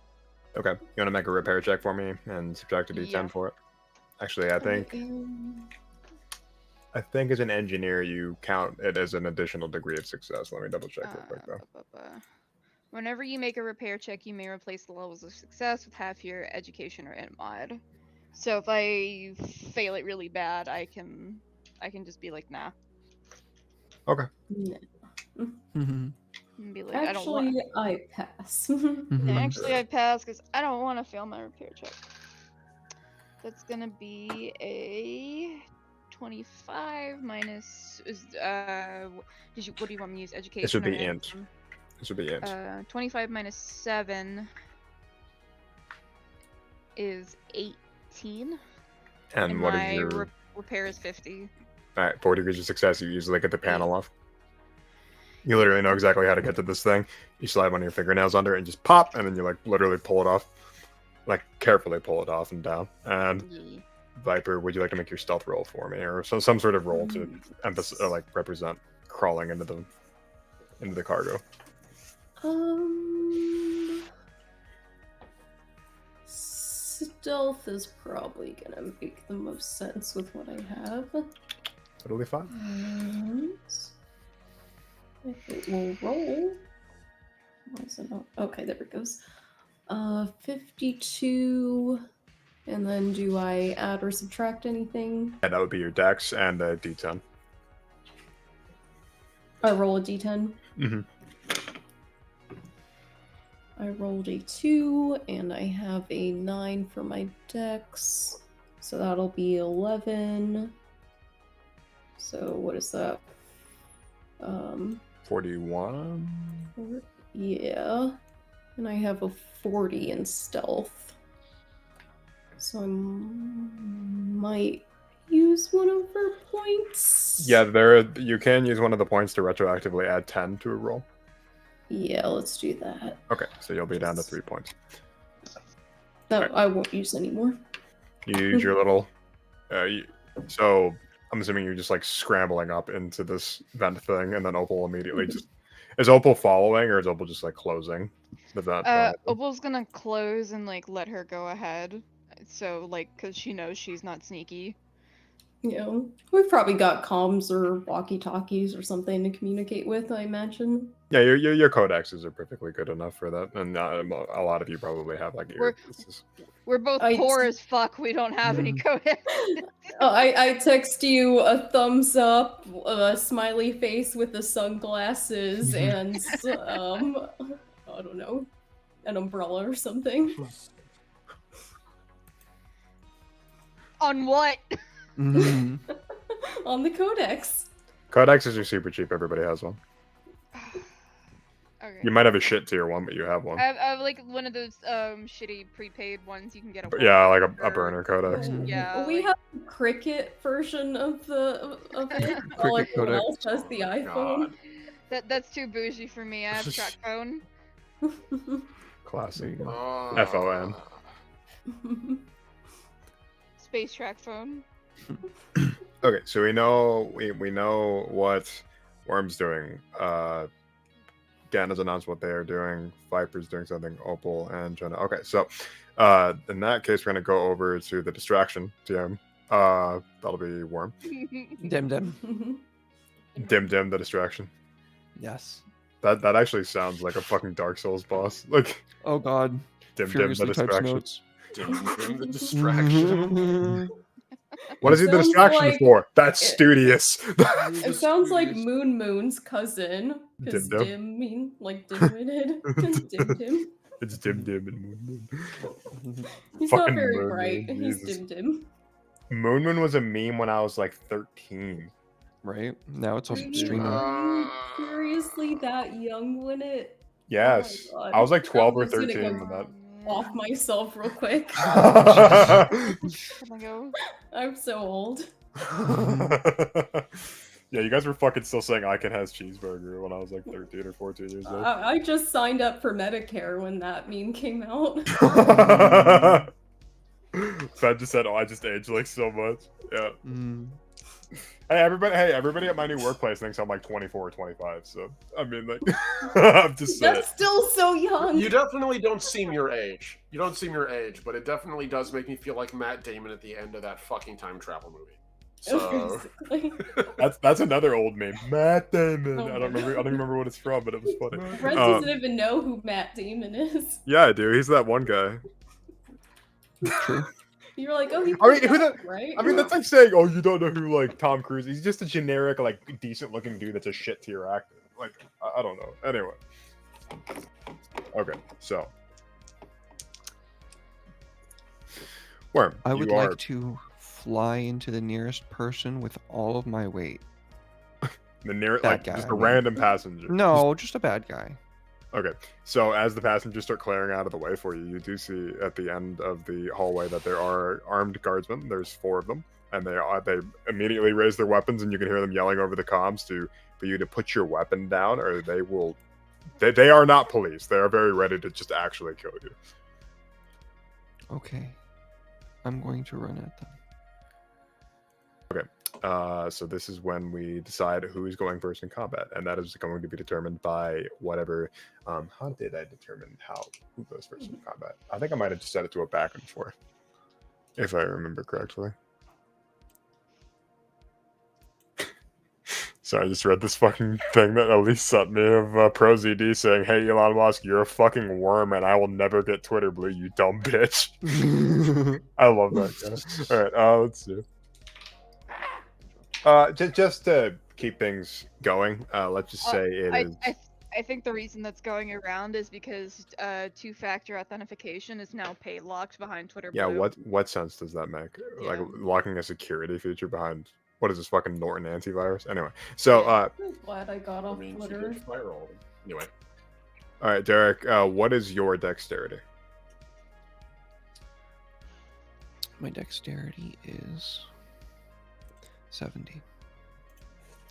Okay, you want to make a repair check for me and subtract a d10 Yeah. for it? Actually, I think as an engineer, you count it as an additional degree of success. Let me double check real quick though. Whenever you make a repair check, you may replace the levels of success with half your education or int mod. So if I fail it really bad, I can just be like, nah. Okay. Yeah. And be like, I don't want. Actually, I pass. Actually, I pass because I don't want to fail my repair check. That's gonna be a 25 minus. What do you want me to use? Education. It should be or int. It should be int. 25 minus 7 is 18. And what is my your repair is 50. All right, 4 degrees of success. You usually get the panel off. You literally know exactly how to get to this thing. You slide one of your fingernails under it and just pop, and then you literally pull it off. like carefully pull it off and down. And Yeah. Viper, would you like to make your stealth roll for me, or some sort of roll to like represent crawling into the cargo? Stealth is probably gonna make the most sense with what I have. Totally fine. And if it will roll. Why is it not? Okay, there it goes. 52. And then do I add or subtract anything? And that would be your dex and a d10. I roll a d10. Mm-hmm. I rolled a 2, and I have a 9 for my dex. So that'll be 11. So what is that? 41. Yeah. And I have a 40 in stealth. So I might use one of her points. Yeah, you can use one of the points to retroactively add 10 to a roll. Yeah, let's do that. Okay, so you'll be down to 3 points. No, Alright. I won't use anymore. You use your little. So I'm assuming you're just like scrambling up into this vent thing, and then Opal immediately just. Is Opal following, or is Opal just like closing the vent? Opal's gonna close and like let her go ahead. So like, cause she knows she's not sneaky. You know, we've probably got comms or walkie-talkies or something to communicate with, I imagine. Yeah, your codexes are perfectly good enough for that, and a lot of you probably have like We're both I- poor as fuck. We don't have any codex. I text you a thumbs up, a smiley face with the sunglasses, and I don't know, an umbrella or something. On what? Mhm. On the codex. Codexes are super cheap. Everybody has one. Okay. You might have a shit tier one, but you have one. I have like one of those shitty prepaid ones you can get. Yeah, like a burner codex. Yeah. We like- have a Cricket version of it. All Cricket everyone codex. else has the iPhone. That's too bougie for me. I have track phone. Classic. Oh. FON. Space track phone. Okay, so we know what Worm's doing. Dan has announced what they are doing. Viper's doing something. Opal and Jonah. Okay, so in that case, we're gonna go over to the distraction TM. That'll be Worm. Dim dim. Dim the distraction. Yes. That actually sounds like a fucking Dark Souls boss. Like Oh god. dim the Furiously types distraction. notes. Dim the distraction. What is he the Sounds distraction like for? That's studious. It sounds like Moon's cousin. Because Dim Dim? dim mean like dim-witted. Dim. It's dim and Moon. He's Fucking not very Moon, bright. man, He's Jesus. dim. Moon was a meme when I was like 13. Right? Now it's on Were stream. you seriously that young when it Yes, Oh my God. I was like 12 or I'm just gonna 13 go when that. off myself real quick? Oh my god. I'm so old. Yeah, you guys were fucking still saying Icon has cheeseburger when I was like 13 or 14 years old. I just signed up for Medicare when that meme came out. Fed just said, "Oh, I just aged like so much." Yeah. Mm. Hey everybody at my new workplace thinks I'm like 24 or 25. So I mean, like, I'm just saying. That's still so young. You definitely don't seem your age. You don't seem your age, but it definitely does make me feel like Matt Damon at the end of that fucking time travel movie. So Basically. That's another old meme. Matt Damon. Oh I my don't remember. I don't remember what it's from, but it was funny. Brett doesn't even know who Matt Damon is. Yeah, I do. He's that one guy. True. You're like, oh, he I mean, plays who that, right? I mean, that's like saying, "Oh, you don't know who like Tom Cruise." He's just a generic, like, decent-looking dude that's a shit tier actor. Like, I don't know. Anyway. Okay, so Worm, I would you are like to fly into the nearest person with all of my weight. the nearest, that like, guy, just I a mean. random passenger. No, just a bad guy. Okay, so as the passengers start clearing out of the way for you, you do see at the end of the hallway that there are armed guardsmen. There's 4 of them, and they immediately raise their weapons, and you can hear them yelling over the comms for you to put your weapon down, or they will. They are not police. They are very ready to just actually kill you. Okay. I'm going to run at them. So this is when we decide who's going first in combat, and that is going to be determined by whatever. How did I determine who goes first in combat? I think I might have just set it to a back and forth, if I remember correctly. So I just read this fucking thing that Elise sent me of ProZD saying, "Hey Elon Musk, you're a fucking worm, and I will never get Twitter Blue, you dumb bitch." I love that guy. All right, let's see. Just to keep things going, let's just say it is. I think the reason that's going around is because two-factor authentication is now pay locked behind Twitter Yeah, Blue. what sense does that make? Like Yeah. locking a security feature behind what is this fucking Norton antivirus? Anyway, so I'm glad I got I off mean, Twitter. secret firewall. Anyway, all right, Derek, what is your dexterity? My dexterity is 70.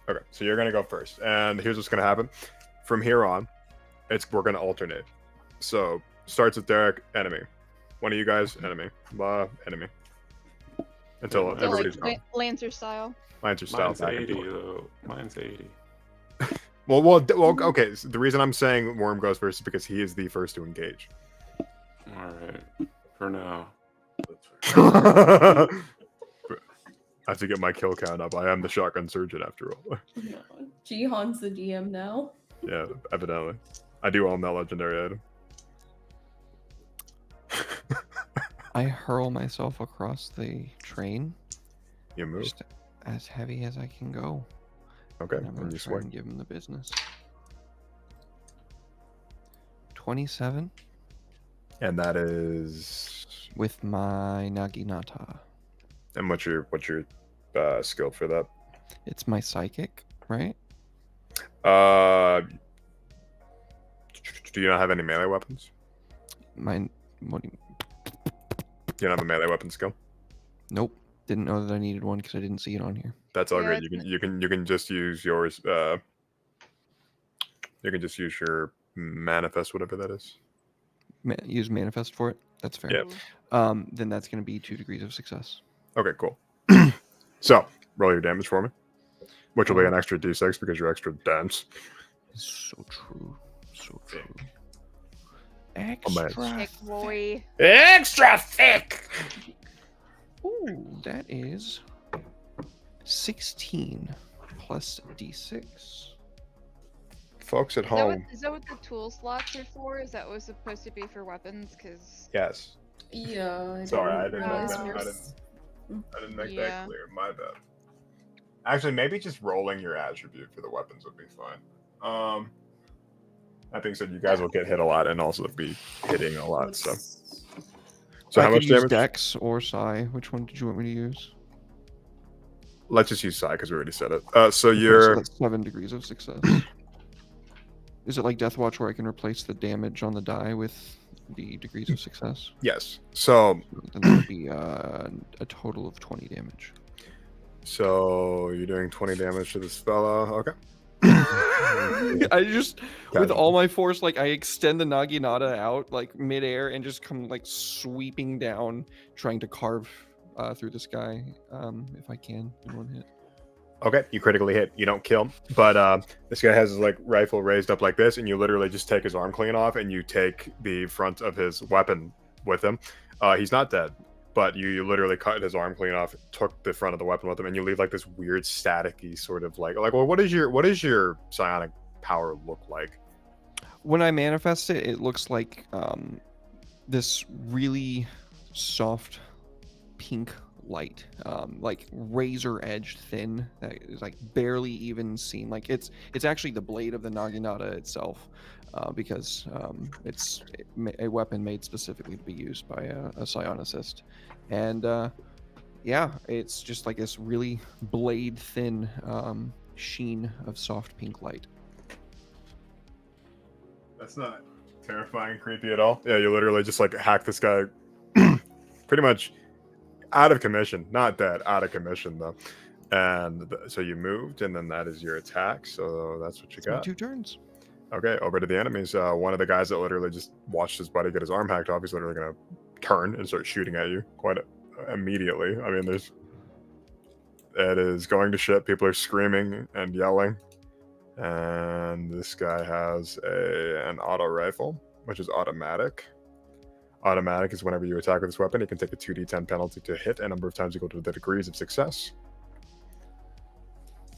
Okay, so you're gonna go first, and here's what's gonna happen. From here on, we're gonna alternate. So starts with Derek, enemy. One of you guys, enemy. Enemy. Until Yeah, everybody's like gone. Lancer style. Lancer style. Mine's Back and 80 forth. though. Mine's 80. Well, okay. So the reason I'm saying Worm goes first is because he is the first to engage. All right. For now. I have to get my kill count up. I am the shotgun surgeon after all. No. Jihan's the DM now. Yeah, evidently. I do own that legendary item. I hurl myself across the train, You move. just as heavy as I can go. Okay, And I'm and going you to try and swing. give him the business. 27 And that is. with my Naginata. And what's your skill for that? It's my psychic, right? Do you not have any melee weapons? What do you, You don't have a melee weapon skill? nope. Didn't know that I needed one because I didn't see it on here. That's all Yeah, good. You can just use yours. You can just use your manifest, whatever that is. Use manifest for it. That's fair. Yeah. Then that's going to be 2 degrees of success. Okay, cool. So roll your damage for me, which will be an extra d6 because you're extra dense. So true. So Thick. true. man. Extra. Thick boy. Extra thick. Ooh, that is 16 plus d6. Folks at Is that, what, home, is that what the tool slots are for? Is that what's supposed to be for weapons? Because yes. Yeah. Sorry, I didn't realize make that. yours- I didn't make Yeah. that clear. My bad. Actually, maybe just rolling your attribute for the weapons would be fine. That being said, you guys will get hit a lot and also be hitting a lot. So I how could much use damage? Dex or Psi. Which one did you want me to use? Let's just use Psi because we already said it. So Okay, you're that's 7 degrees of success. Is it like Death Watch where I can replace the damage on the die with the degrees of success? yes. So Then that would be a total of 20 damage. you're doing 20 damage to this fella. Okay. I just, with Casual. all my force, like I extend the Naginata out like midair and just come like sweeping down, trying to carve through this guy if I can in one hit. Okay, you critically hit. You don't kill him, but this guy has his like rifle raised up like this, and you literally just take his arm clean off, and you take the front of his weapon with him. He's not dead, but you literally cut his arm clean off, took the front of the weapon with him, and you leave like this weird staticky sort of like well, what does your psionic power look like? When I manifest it, it looks like this really soft pink light, like razor edge thin, that is like barely even seen. Like it's actually the blade of the Naginata itself, because it's a weapon made specifically to be used by a psionicist, and yeah, it's just like this really blade thin sheen of soft pink light. That's not terrifying, creepy at all. Yeah, you literally just like hack this guy, pretty much out of commission. Not dead, out of commission though. And so you moved, and then that is your attack. So that's what you It's my got. 2 turns. Okay, over to the enemies. One of the guys that literally just watched his buddy get his arm hacked off, he's literally gonna turn and start shooting at you quite immediately. I mean, it is going to shit. People are screaming and yelling. And this guy has an auto rifle, which is automatic. Automatic is whenever you attack with this weapon, you can take a 2d10 penalty to hit a number of times equal to the degrees of success.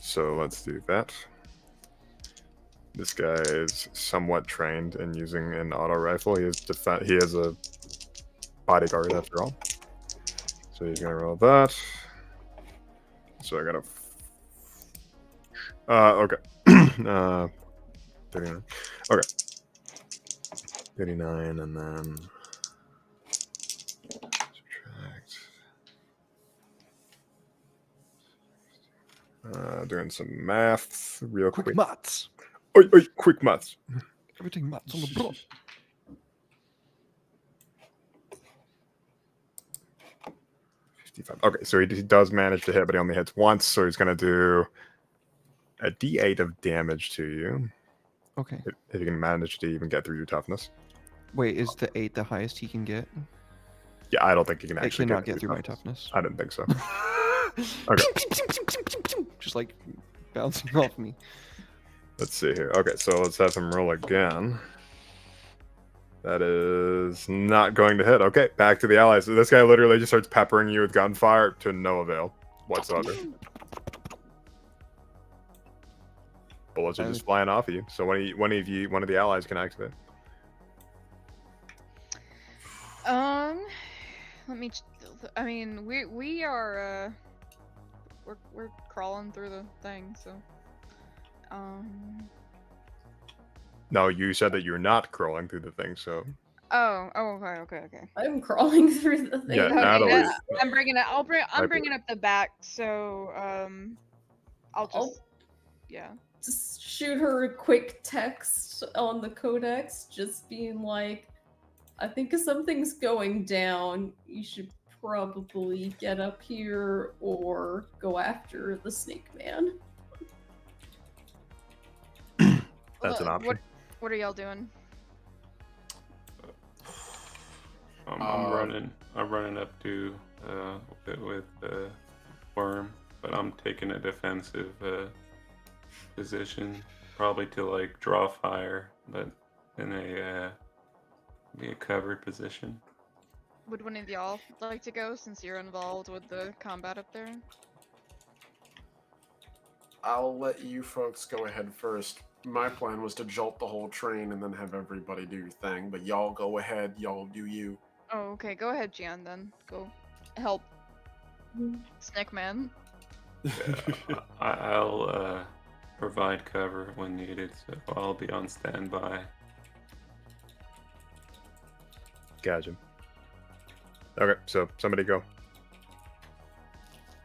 So let's do that. This guy is somewhat trained in using an auto rifle. He is a bodyguard after all. So he's gonna roll that. So I gotta. Okay. 39. Okay. 39, and then subtract. Doing some math real quick. Quick maths. Oi, quick maths. Everything maths on the block. 55. Okay, so he does manage to hit, but he only hits once, so he's gonna do a d8 of damage to you. Okay. If you can manage to even get through your toughness. Wait, is the 8 the highest he can get? Yeah, I don't think you can It actually cannot get through my toughness. toughness. I didn't think so. Okay. Just like bouncing off me. Let's see here. Okay, so let's have him roll again. That is not going to hit. Okay, back to the allies. So this guy literally just starts peppering you with gunfire to no avail whatsoever. Bullets are just flying off of you. So one of the allies can activate. Let me. I mean, we are. We're crawling through the thing, so. No, you said that you're not crawling through the thing, so. Oh, okay. I'm crawling through the thing. Yeah, Okay, Natalie. I'm bringing it. I'm Might be bringing up the back, so I'll just. I'll Yeah. just shoot her a quick text on the codex, just being like, I think something's going down. You should probably get up here or go after the snake man. That's an option. What are y'all doing? I'm running up to with Worm, but I'm taking a defensive position, probably to like draw fire, but in a covered position. Would one of y'all like to go since you're involved with the combat up there? I'll let you folks go ahead first. My plan was to jolt the whole train and then have everybody do your thing, but y'all go ahead, y'all do you. Oh, okay. Go ahead, Gian. Then go help Snake Man. I'll provide cover when needed, so I'll be on standby. Gotcha. Okay, so somebody go.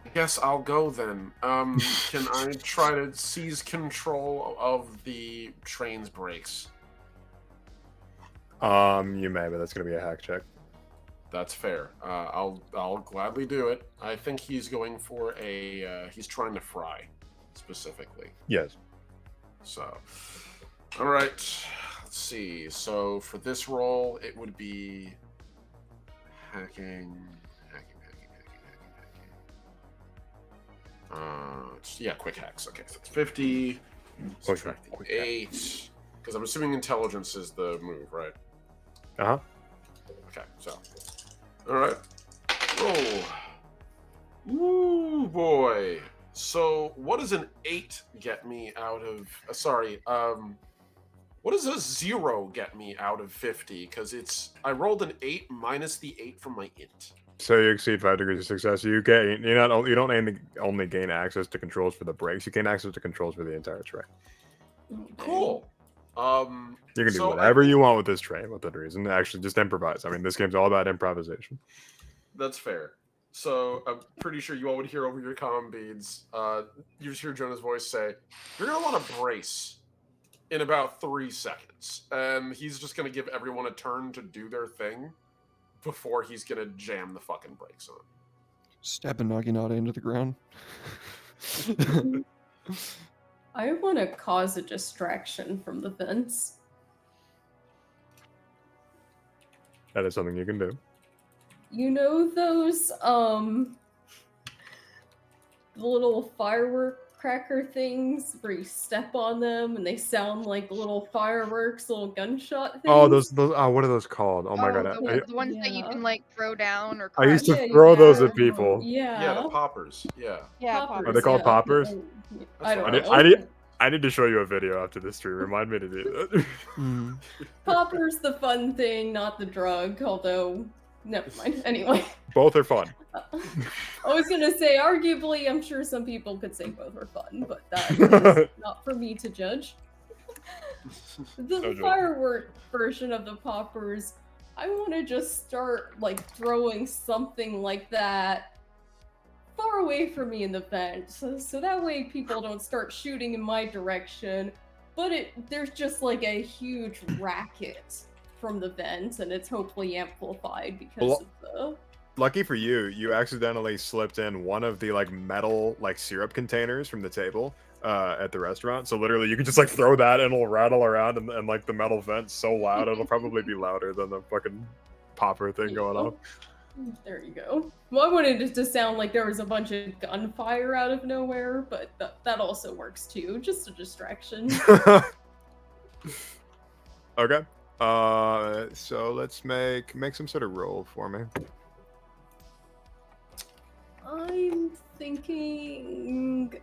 I guess I'll go then. Can I try to seize control of the train's brakes? You may, but that's gonna be a hack check. That's fair. I'll gladly do it. I think he's going for he's trying to fry, specifically. Yes. So, all right. Let's see. So for this roll, it would be hacking. Yeah, quick hacks. Okay, so it's 50. Subtracting 8. Because I'm assuming intelligence is the move, right? Uh-huh. Okay, so. Alright. Roll. Ooh, boy. So, what does an 8 get me out of... what does a 0 get me out of 50? Because I rolled an 8 minus the 8 from my int. So you exceed 5 degrees of success. You don't only gain access to controls for the brakes. You gain access to controls for the entire train. Cool. You can do whatever you want with this train within reason. Actually, just improvise. I mean, this game's all about improvisation. That's fair. So I'm pretty sure you all would hear over your comm beads. You just hear Jonah's voice say, "You're gonna want to brace in about 3 seconds," and he's just gonna give everyone a turn to do their thing before he's gonna jam the fucking brakes on. Stabbing Naginata into the ground. I want to cause a distraction from the vents. That is something you can do. You know those little firework cracker things where you step on them and they sound like little fireworks, little gunshot things? Oh, those what are those called? Oh my god, The ones that you can like throw down or I used crush. to Yeah, throw those yeah. at people. Yeah, the Yeah. poppers. Yeah. Yeah, Are they called yeah. poppers? I don't That's know. I need to show you a video after this stream. Remind me to do that. Mm. Popper's the fun thing, not the drug, although, never mind. Anyway. Both are fun. I was gonna say, arguably, I'm sure some people could say both are fun, but that is not for me to judge. The No joke. firework version of the poppers, I want to just start like throwing something like that far away from me in the vent, so that way people don't start shooting in my direction. But there's just like a huge racket from the vent, and it's hopefully amplified because of the. Lucky for you, you accidentally slipped in one of the like metal like syrup containers from the table at the restaurant. So literally, you can just like throw that and it'll rattle around, and like the metal vent's so loud it'll probably be louder than the fucking popper thing going off. There you go. Well, I wanted it to sound like there was a bunch of gunfire out of nowhere, but that also works too. Just a distraction. Okay. So let's make some sort of roll for me. I'm thinking.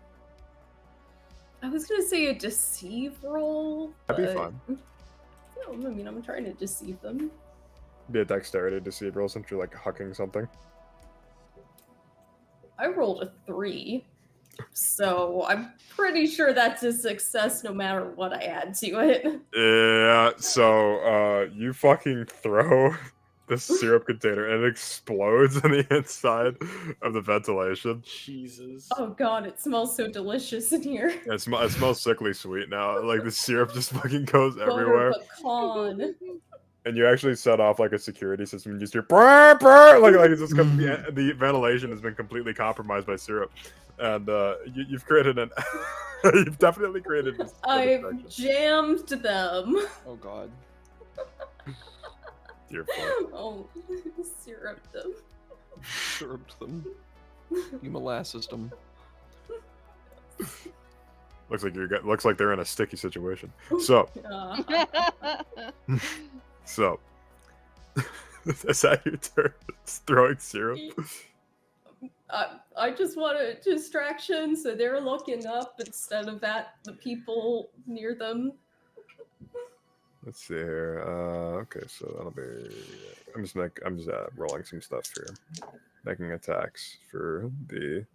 I was gonna say a deceive roll. That'd be but- fun. No, I mean I'm trying to deceive them. Be a dexterity deceive roll since you're like hucking something. I rolled a 3, so I'm pretty sure that's a success no matter what I add to it. Yeah. So you fucking throw the syrup container and it explodes on the inside of the ventilation. Jesus. Oh god, it smells so delicious in here. It smells sickly sweet now. Like the syrup just fucking goes Butter everywhere. pecan. And you actually set off like a security system and you just hear brr, brr, like it's just the ventilation has been completely compromised by syrup. And you've created an you've definitely created this I've jammed them. Oh god. You're fine. Oh, syrup them. Syruped them. You molasses them. Looks like they're in a sticky situation. So so is that your turn? It's throwing syrup. I just want a distraction, so they're looking up instead of at the people near them. Let's see here. Okay, so that'll be. I'm just rolling some stuff here, making attacks for the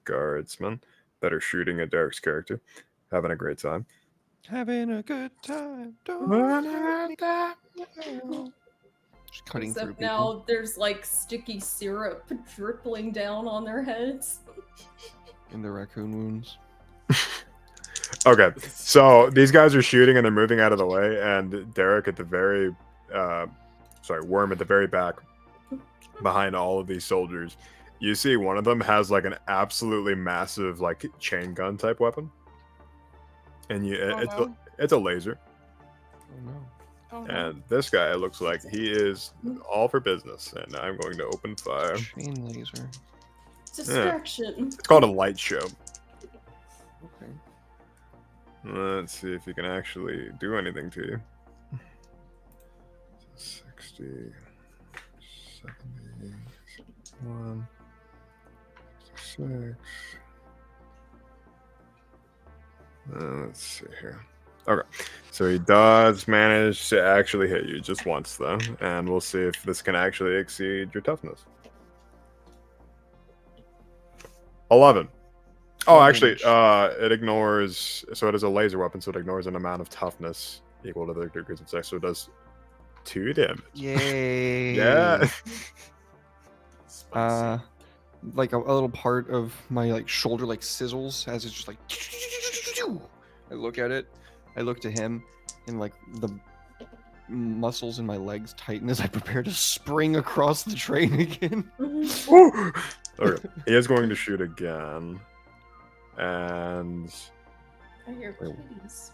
guardsmen that are shooting at Derek's character, having a great time. Having a good time. Don't just cutting through Except people. now there's like sticky syrup dripping down on their heads. In the raccoon wounds. Okay, so these guys are shooting and they're moving out of the way, and Derek at the very, Worm at the very back, behind all of these soldiers. You see one of them has like an absolutely massive like chain gun type weapon, and it's a laser. Oh no. Oh, no. And this guy looks like he is all for business, and I'm going to open fire. Chain laser. Distraction. It's called a light show. Okay. Let's see if he can actually do anything to you. 60, 70, 61, 66. Let's see here. Okay, so he does manage to actually hit you just once, though, and we'll see if this can actually exceed your toughness. 11. Oh, actually, it ignores. So it is a laser weapon, so it ignores an amount of toughness equal to the degrees of sex. So it does 2 damage. Yay. Yeah. Spicy. Like a little part of my like shoulder like sizzles as it's just like. I look at it. I look to him, and like the muscles in my legs tighten as I prepare to spring across the train again. Okay, he is going to shoot again, and I hear kitties.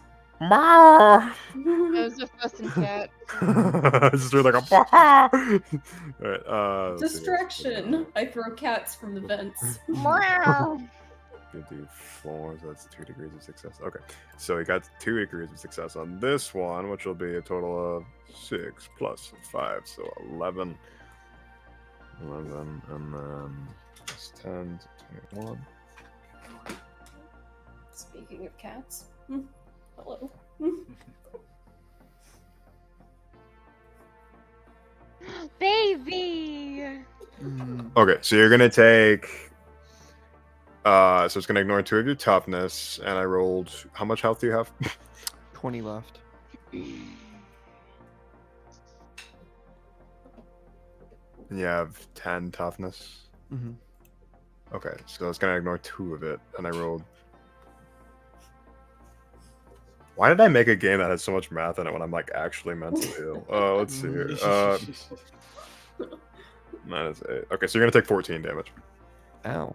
"Ma." It was just us and cat. Just doing like a "Bah." All right. Let's see, Distraction. I throw cats from the vents. Meow. You do 4, so that's 2 degrees of success. Okay, so we got 2 degrees of success on this one, which will be a total of 6 plus 5, so 11. 11, and then plus 10, so 21. Speaking of cats. Hello. Baby. Okay, so you're gonna take. So it's gonna ignore 2 of your toughness, and I rolled. How much health do you have? 20 left. And you have 10 toughness. Mm-hmm. Okay, so it's gonna ignore 2 of it, and I rolled. Why did I make a game that has so much math in it when I'm like actually mentally ill? Let's see here. -8. Okay, so you're gonna take 14 damage. Ow.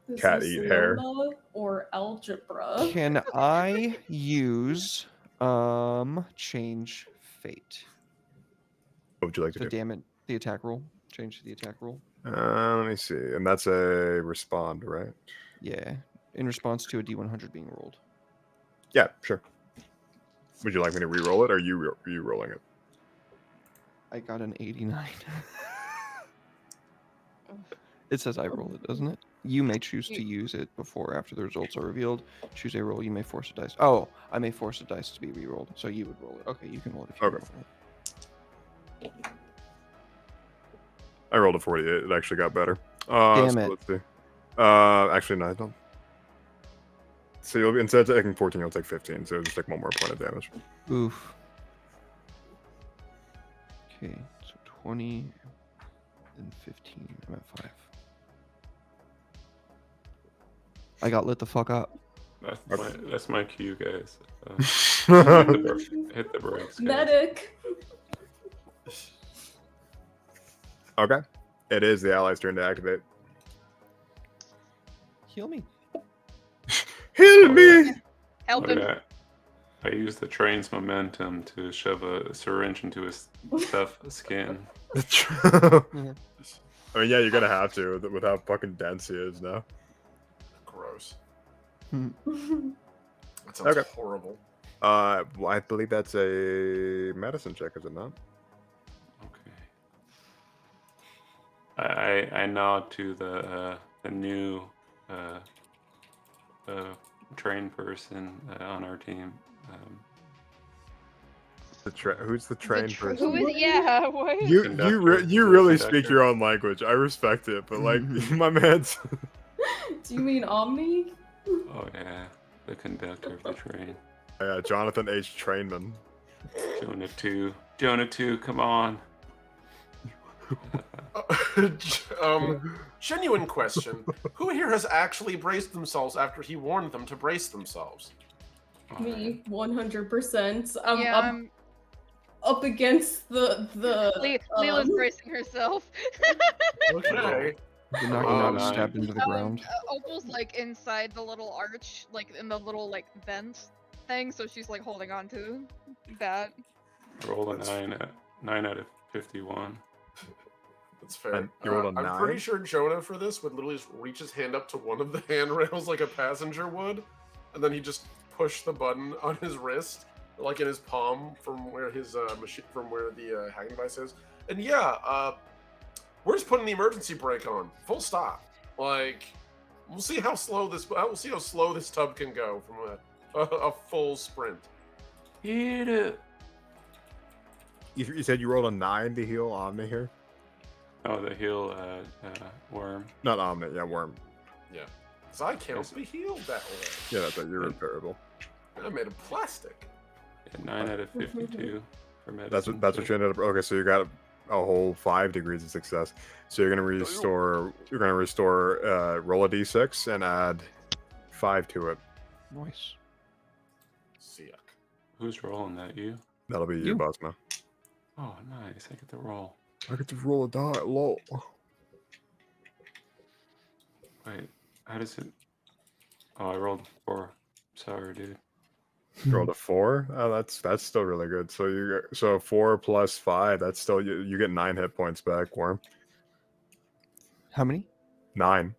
Is Cat this eat hair. Lona or algebra? Can I use change fate? What would you like to The do? damage, the attack roll. Change the attack roll. Let me see. And that's a respond, right? Yeah. In response to a D100 being rolled. Yeah, sure. Would you like me to re-roll it, or you rolling it? I got an 89. It says I roll it, doesn't it? You may choose to use it before or after the results are revealed. Choose a roll. You may force a dice. Oh, I may force a dice to be re-rolled. So you would roll it. Okay, you can roll it if you Okay. want it. I rolled a 48. It actually got better. Damn so it. Let's see. Actually, no, I don't. So you'll be, instead of taking 14, you'll take 15. So just take 1 more point of damage. Oof. Okay, so 20 and 15. I'm at 5. I got lit the fuck up. That's my cue, guys. Okay. Hit the brakes, guys. Medic. It is the ally's turn to activate. Heal me. Heal me! Help him. Okay. I use the train's momentum to shove a syringe into his tough skin. I mean, yeah, you're gonna have to with how fucking dense he is now. Gross. Hmm. That sounds Okay. horrible. Well, I believe that's a medicine check, is it not? Okay. I nod to the new trained person on our team. Who's the trained person? Who is? Yeah. What? You Conductor. you Is it a really conductor? speak your own language. I respect it, but like my man's. Do you mean Omni? Oh yeah, the conductor of the train. Yeah, Jonathan H. Trainman. Jonah 2, come on. Genuine question. Who here has actually braced themselves after he warned them to brace themselves? Me, 100%. I'm Yeah, up, up against the Leela's bracing herself. Okay. You're not gonna get Um, stabbed into the ground. Opal's like inside the little arch, like in the little like vent thing, so she's like holding on to that. Roll a 9 out of 51. That's fair. And you rolled a I'm 9? pretty sure Jonah for this would literally just reach his hand up to one of the handrails like a passenger would, and then he just push the button on his wrist, like in his palm, from where his machine, from where the hacking device is. And yeah, we're just putting the emergency brake on. Full stop. Like, we'll see how slow this. We'll see how slow this tub can go from a full sprint. Hit it. You said you rolled a 9 to heal Omni here? Oh, the heal worm. Not Omni, yeah, Worm. Yeah, because I can't be healed that way. Yeah, that's it. You're repairable. I made of plastic. Yeah, 9 out of 52 for medicine. That's what you ended up. Okay, so you got a whole 5 degrees of success. So you're gonna restore. You're gonna restore. Roll a d6 and add 5 to it. Nice. Sick. Who's rolling that? You? That'll be you, You. Bosma. Oh, nice. I get the roll. I get to roll a die. Lol. Wait, how does it? Oh, I rolled 4. Sorry, dude. Rolled a 4. Oh, that's still really good. So 4 plus 5. That's still you get 9 hit points back. Worm. How many? 9.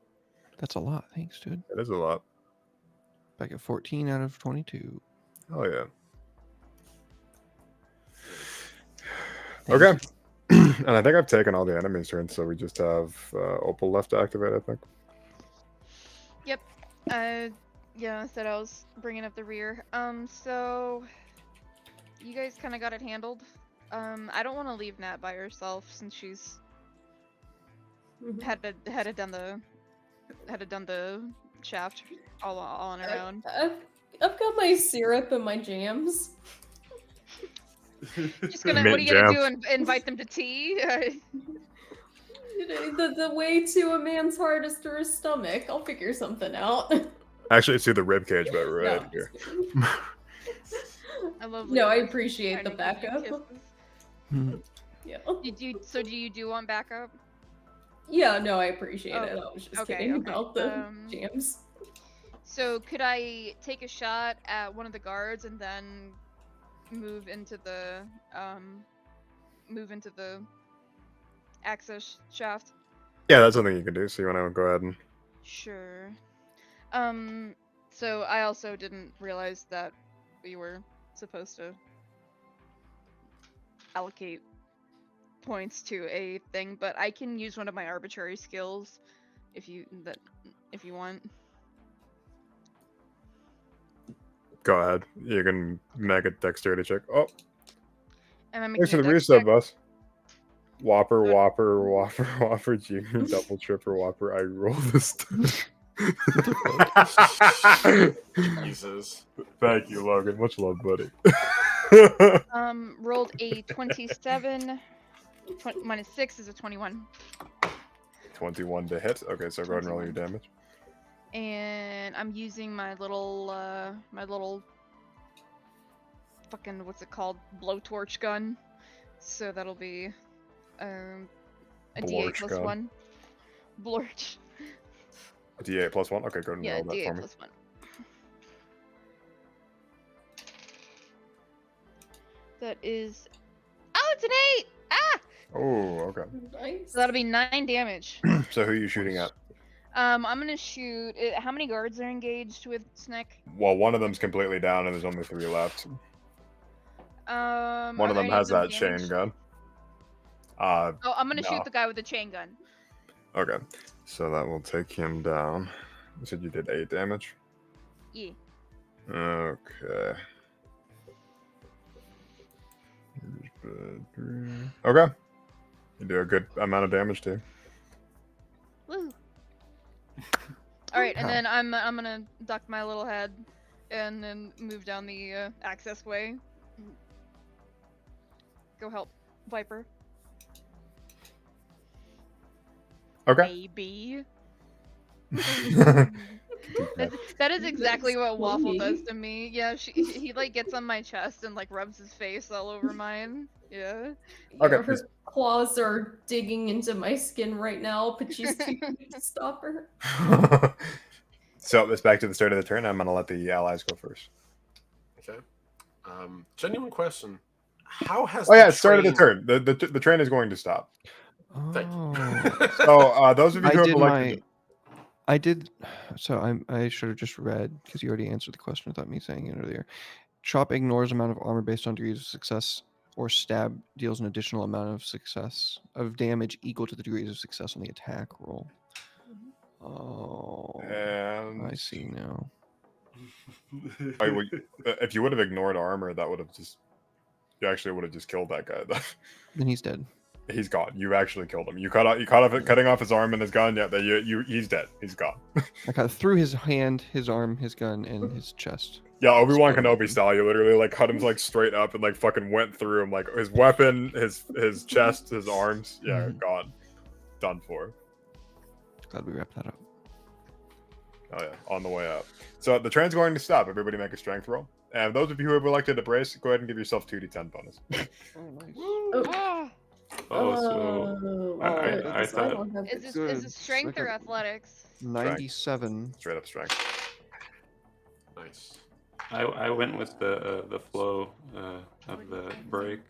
That's a lot. Thanks, dude. It is a lot. Back at 14 out of 22. Oh yeah. Thank Okay. And I think I've taken all the enemies' turns, so we just have Opal left to activate, I think. Yep. Yeah, I said I was bringing up the rear. So you guys kind of got it handled. I don't want to leave Nat by herself since she's had done the shaft all on her own. I've got my syrup and my jams. Just gonna. Mint What are you gonna jam. do? Invite them to tea? The way to a man's heart is through his stomach. I'll figure something out. Actually, it's through the rib cage, but No, right I'm here. just kidding. I love. No, I Leo's appreciate the trying to give you backup. kisses. Yeah. So do you want backup? Yeah, no, I appreciate Oh, it. I was just okay, kidding okay. about the jams. So could I take a shot at one of the guards and then move into the access shaft? Yeah, that's something you can do. So you want to go ahead and Sure. So I also didn't realize that we were supposed to allocate points to a thing, but I can use one of my arbitrary skills if you want. go ahead. You can make a dexterity check. Oh, And I'm thanks for making the a dex reset, check. boss. Whopper, Junior, double, triple, Whopper. I roll this. Jesus. Thank you, Logan. Much love, buddy. Rolled a 27. Minus 6 is a 21. 21 to hit. Okay, so go ahead and roll your 21. damage. And I'm using my little fucking, what's it called? Blowtorch gun. So that'll be a D8 plus gun. 1. Blorch. D8 plus 1. Okay, go ahead and Yeah, roll that D8 for me. plus 1. That is. Oh, it's an 8! Ah! Oh, okay. Nice. So that'll be 9 damage. So who are you shooting at? I'm gonna shoot. How many guards are engaged with Snick? Well, one of them's completely down, and there's only 3 left. One of them has that chain gun. Oh, I'm gonna no. shoot the guy with the chain gun. Okay, so that will take him down. You said you did 8 damage? Yeah. Okay. Okay. You do a good amount of damage too. Woo. All right, and then I'm gonna duck my little head, and then move down the access way. Go help Viper. Okay. Maybe. That is exactly what Waffle does to me. Yeah, he like gets on my chest and like rubs his face all over mine. Yeah. Okay. Yeah, her claws are digging into my skin right now, but she's too weak to stop her. So it's back to the start of the turn. I'm gonna let the allies go first. Okay. Genuine question. How has Oh yeah, the it started the train- turn. The train is going to stop. Thank you. Oh. So those of you I who have did elected, I did. So I should have just read because you already answered the question without me saying it earlier. Chop ignores amount of armor based on degrees of success, or stab deals an additional amount of damage equal to the degrees of success on the attack roll. Oh, and I see now. if you would have ignored armor, that would have you actually would have just killed that guy. Then he's dead. He's gone. You actually killed him. You cutting off his arm and his gun. Yeah, he's dead. He's gone. I cut through his hand, his arm, his gun, and his chest. Yeah, Obi-Wan Exploded. Kenobi style. You literally like cut him like straight up and like fucking went through him, like his weapon, his chest, his arms. Yeah, gone, done for. Glad we wrapped that up. Oh yeah, on the way up. So the train's going to stop. Everybody make a strength roll. And those of you who have elected to brace, go ahead and give yourself 2d10 bonus. Oh, nice. Ah! Oh, so I thought- don't have Is the- this strength or athletics? 97. Straight up strength. Nice. I went with the flow of the break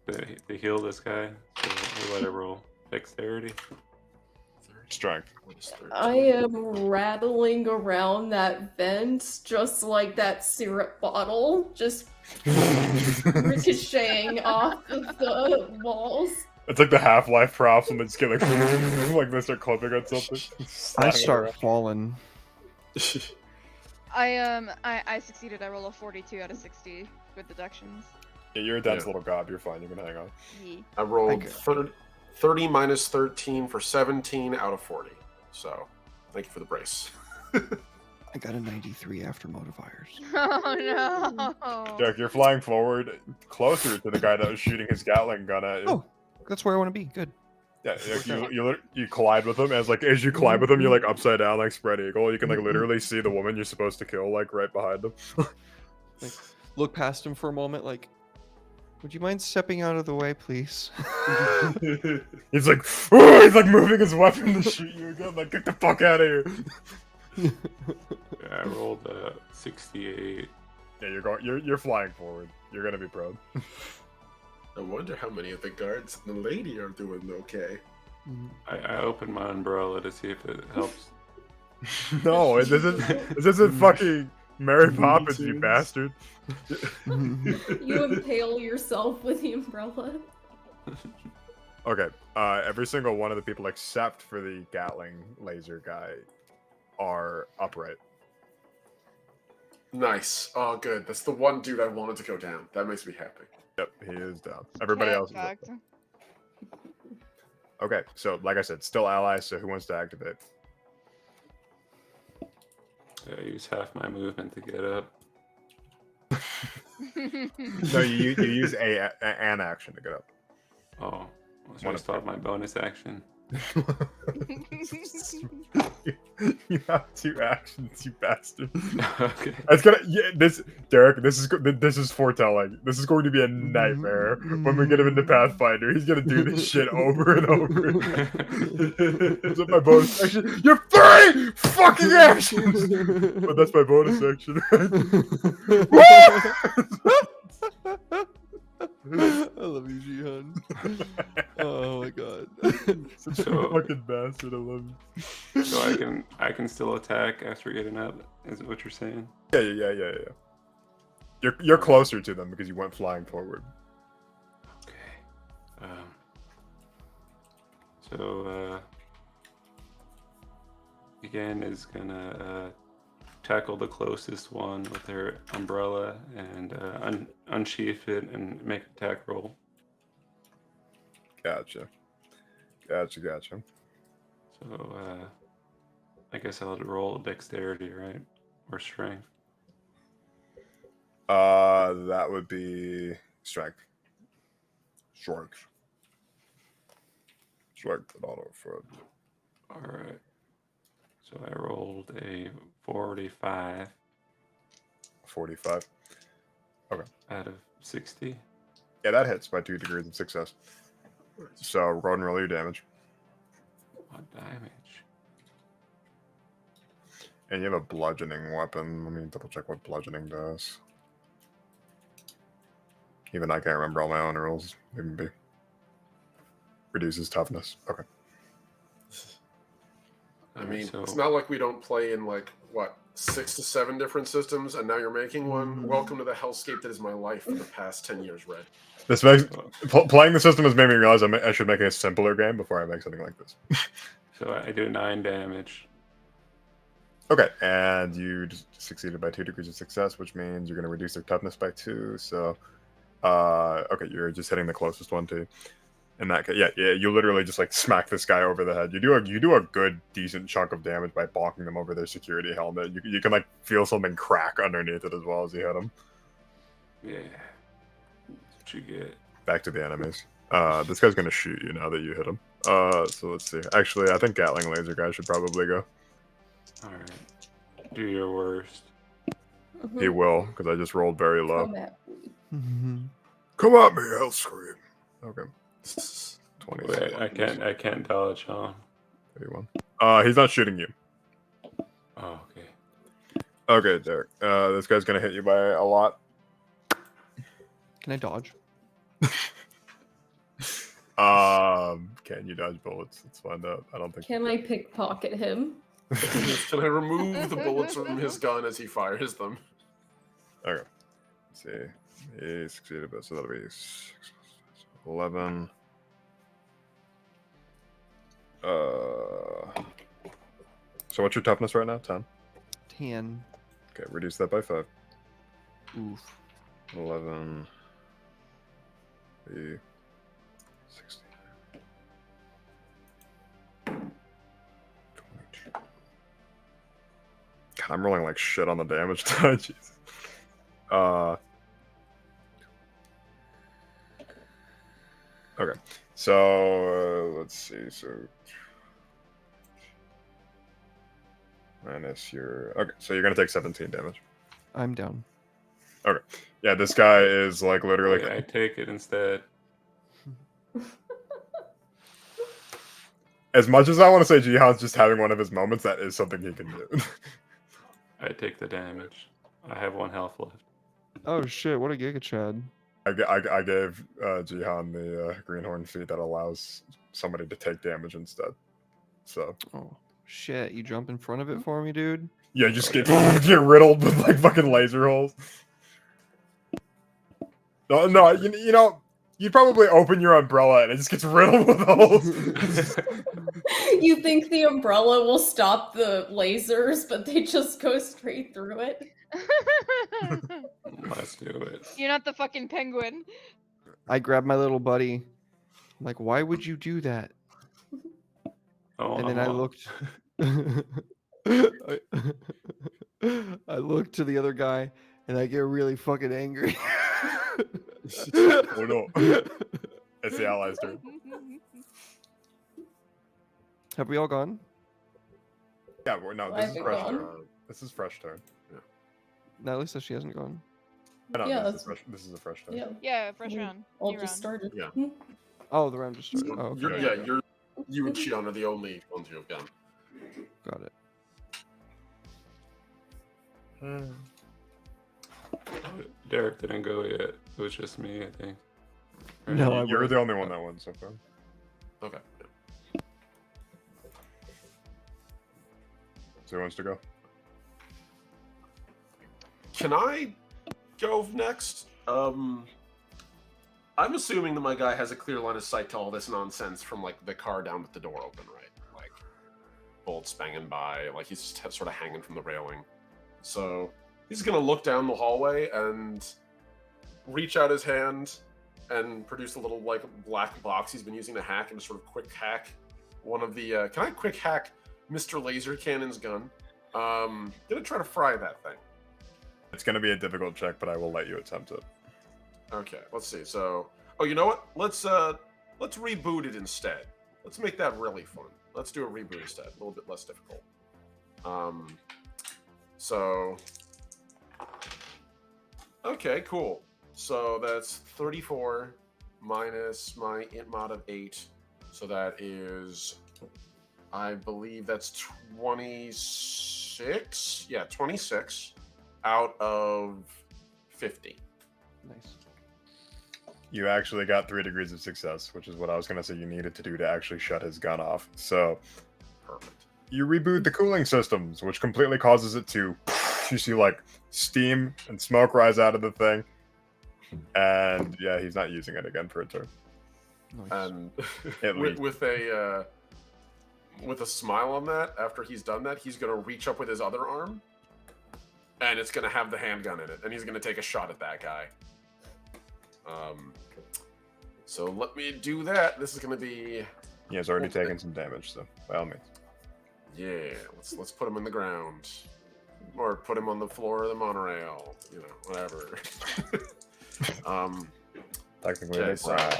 to heal this guy. So we'll let it roll dexterity. Strength. What is 13? I am rattling around that vent just like that syrup bottle, just ricocheting off of the walls. It's like the Half-Life props when they just get like they start clumping on something. I Sliding start around. falling. I succeeded. I rolled a 42 out of 60 with deductions. Yeah, you're a dense Yeah. little gob. You're fine. You can hang on. Yeah. I rolled Okay. 30 minus 13 for 17 out of 40. So, thank you for the brace. I got a 93 after modifiers. Oh no! Derek, you're flying forward closer to the guy that was shooting his Gatling gun at you. Oh, that's where I want to be. Good. Yeah, you collide with him as you collide with him, you're like upside down like spread eagle. You can like literally see the woman you're supposed to kill like right behind him. Look past him for a moment, like, would you mind stepping out of the way, please? He's like, "Oh," he's like moving his weapon to shoot you again. Like, get the fuck out of here. Yeah, I rolled 68. Yeah, you're flying forward. You're gonna be proud. I wonder how many of the guards and the lady are doing okay. I opened my umbrella to see if it helps. No, this isn't fucking Mary Poppins, you Tunes. bastard. You impale yourself with the umbrella. Okay, every single one of the people except for the Gatling laser guy are upright. Nice. Oh, good. That's the one dude I wanted to go down. That makes me happy. Yep, he is down. Everybody else is up. Fact. Okay, so like I said, still allies, so who wants to activate? I use half my movement to get up. No, you use an action to get up. Oh, so One I of stop my bonus action. You have 2 actions, you bastard. Okay. It's gonna Derek. This is foretelling. This is going to be a nightmare when we get him into Pathfinder. He's gonna do this shit over and over again. Is that my bonus action? You're 3 fucking actions. But that's my bonus action. I love you, Jihan. Oh my god. Such a So- fucking bastard. I love you. So I can still attack after getting up. Is what you're saying? Yeah. You're closer to them because you went flying forward. Okay. So again is gonna tackle the closest one with her umbrella and unsheath it and make an attack roll. Gotcha. So I guess I'll roll dexterity, right? Or strength. That would be strength. Strength and auto for All right. So I rolled a 45 45. out of 60. Yeah, that hits by 2 degrees of success. So go and roll your damage. What damage? And you have a bludgeoning weapon. Let me double check what bludgeoning does. Even I can't remember all my own rules. Maybe reduces toughness. Okay. I mean, So- it's not like we don't play in, like, what, 6 to 7 different systems, and now you're making one? Welcome to the hellscape that is my life for the past 10 years, Red. This makes playing the system has made me realize I should make a simpler game before I make something like this. So I do 9 damage. Okay, and you just succeeded by 2 degrees of success, which means you're going to reduce their toughness by 2. So, okay, you're just hitting the closest one to. In that case, yeah, you literally just like smack this guy over the head. You do a good, decent chunk of damage by bonking them over their security helmet. You can like feel something crack underneath it as well as you hit them. Yeah. That's what you get. Back to the enemies. This guy's going to shoot you now that you hit him. So let's see. Actually, I think Gatling laser guy should probably go. All right. Do your worst. He will, because I just rolled very low. Come at me. Come at me, Hellscream. Okay. 20. Wait, I can't dodge, huh? 31. He's not shooting you. Oh, okay. Okay, Derek. This guy's gonna hit you by a lot. Can I dodge? Can you dodge bullets? Let's find out. I don't think. Can I pickpocket him? Can I remove the bullets from his gun as he fires them? Okay. Let's see. He succeeded, but so that'll be 11. So what's your toughness right now? 10. 10. Okay, reduce that by 5. Oof. 11. 16. 22. God, I'm rolling like shit on the damage die. Jesus. Okay, so let's see. So minus your. Okay, so you're gonna take 17 damage. I'm down. Okay, yeah, this guy is like literally. Wait, I take it instead. As much as I want to say Jihan's just having one of his moments, that is something he can do. I take the damage. I have 1 health left. Oh shit! What a Giga Chad. I gave Jihan the greenhorn feat that allows somebody to take damage instead. So Oh shit! You jump in front of it for me, dude. yeah, just get riddled with like fucking laser holes. No, you know, you'd probably open your umbrella and it just gets riddled with holes. You think the umbrella will stop the lasers, but they just go straight through it? Let's do it. You're not the fucking penguin. I grab my little buddy. I'm like, why would you do that? Oh, And then I looked. I looked to the other guy, and I get really fucking angry. Oh no! It's the allies' turn. Have we all gone? Yeah, no, Why this is have we fresh gone? turn. This is fresh turn. Natalie says she hasn't gone. No, Yeah, this is a fresh turn. Yeah. Yeah, fresh We round. all New just round. started. Yeah. Oh, the round just started. So Oh, okay. you and Shion are the only ones who have gone. Got it. Derek didn't go yet. It was just me, I think. Right? No, I You're went. the only one that won so far. Okay. So who wants to go? Can I go next? I'm assuming that my guy has a clear line of sight to all this nonsense from like the car down with the door open, right? Like bullets banging by, like he's just sort of hanging from the railing. So he's gonna look down the hallway and reach out his hand and produce a little like black box he's been using to hack and sort of quick hack one of the. Can I quick hack Mr. Laser Cannon's gun? Gonna try to fry that thing. It's going to be a difficult check, but I will let you attempt it. Okay, let's see. So, oh, you know what? Let's reboot it instead. Let's make that really fun. Let's do a reboot instead. A little bit less difficult. So, okay, cool. So that's 34 minus my int mod of 8. So that is, I believe that's 26. Yeah, 26 out of 50. Nice. You actually got 3 degrees of success, which is what I was going to say you needed to do to actually shut his gun off. So Perfect. you reboot the cooling systems, which completely causes it to, you see like steam and smoke rise out of the thing. And yeah, he's not using it again for a turn. Nice. And At least. with a smile on that, after he's done that, he's gonna reach up with his other arm, and it's gonna have the handgun in it, and he's gonna take a shot at that guy. So let me do that. This is gonna be, He has already taken some damage, so by all means. yeah. Let's put him in the ground, or put him on the floor of the monorail. You know, whatever. Technically, Okay, they so- cry.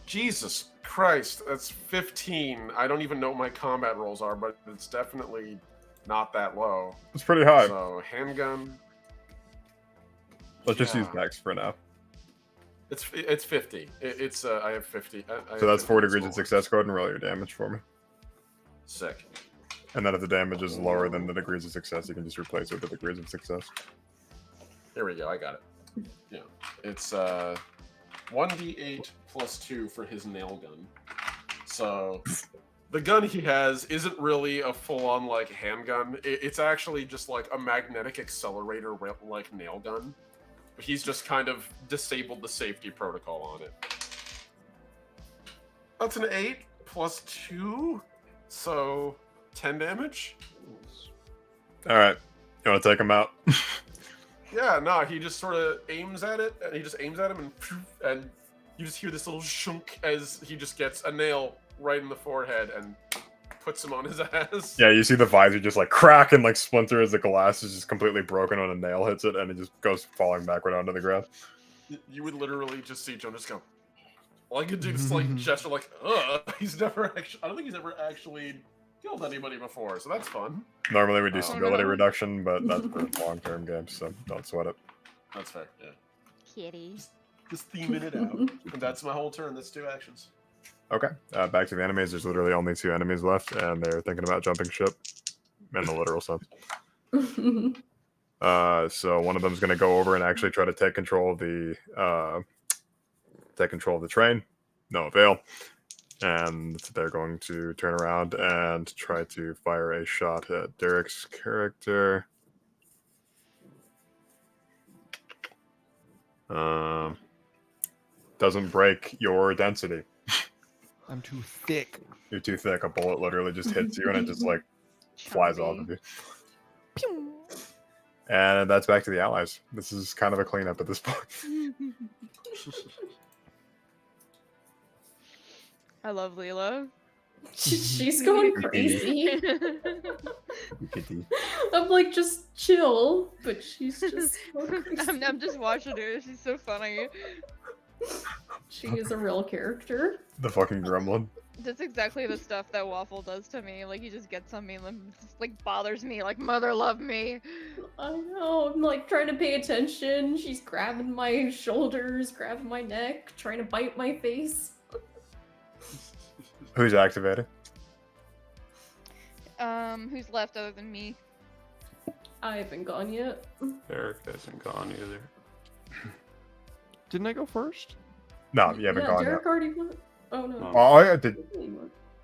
Jesus Christ, that's 15. I don't even know what my combat rolls are, but it's definitely not that low. It's pretty high. So handgun. Let's just use yeah. max for now. It's 50. I have 50. I So have that's 4 50 degrees of small. success. Go ahead and roll your damage for me. Sick. And then if the damage is lower than the degrees of success, you can just replace it with the degrees of success. Here we go. I got it. Yeah, it's 1d8 plus 2 for his nail gun. So the gun he has isn't really a full-on like handgun. It's actually just like a magnetic accelerator like nail gun. He's just kind of disabled the safety protocol on it. That's an 8 plus 2, so 10 damage. All right, you want to take him out? Yeah, no, he just sort of aims at it, and he just aims at him, and you just hear this little shunk as he just gets a nail right in the forehead and puts him on his ass. Yeah, you see the visor just like crack and like splinter as the glass is just completely broken when a nail hits it, and it just goes falling backward onto the ground. You would literally just see Jonas go. All I could do is like gesture like, ugh. He's never actually. I don't think he's ever actually killed anybody before, so that's fun. Normally we do Oh, stability no. reduction, but that's for long-term games, so don't sweat it. That's fair. Yeah. Kitty. Just theming it out. And that's my whole turn. That's 2 actions. Okay, back to the enemies. There's literally only 2 enemies left, and they're thinking about jumping ship in the literal sense. So one of them is going to go over and actually try to take control of the train. No avail. And they're going to turn around and try to fire a shot at Derek's character. Doesn't break your density. I'm too thick. You're too thick. A bullet literally just hits you and it just like flies off of you. Pew! And that's back to the allies. This is kind of a cleanup at this point. I love Leela. She's going crazy. I'm like, just chill, but she's just going crazy. I'm just watching her. She's so funny. She is a real character. The fucking gremlin. That's exactly the stuff that Waffle does to me. Like, he just gets on me and just, like, bothers me. Like, mother love me. I know, I'm like trying to pay attention. She's grabbing my shoulders, grabbing my neck, trying to bite my face. Who's activated? Who's left other than me? I haven't gone yet. Eric hasn't gone either. Didn't I go first? No, you haven't gone Derek yet. already went. Oh no. Oh, I did.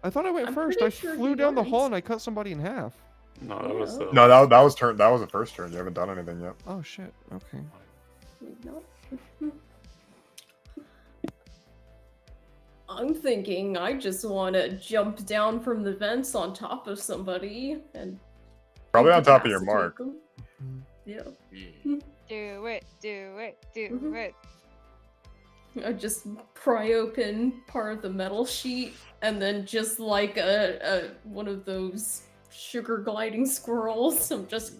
I thought I went I'm first. pretty I sure flew he down the went. hall and I cut somebody in half. No, that was the No, that was turn. That was the first turn. You haven't done anything yet. Oh shit. Okay. Maybe not. I'm thinking I just want to jump down from the vents on top of somebody and Probably on top of your incapacitate mark. them. Yeah. Yeah. Do it, do it, do Mhm. it. I just pry open part of the metal sheet and then just like a one of those sugar gliding squirrels, I'm just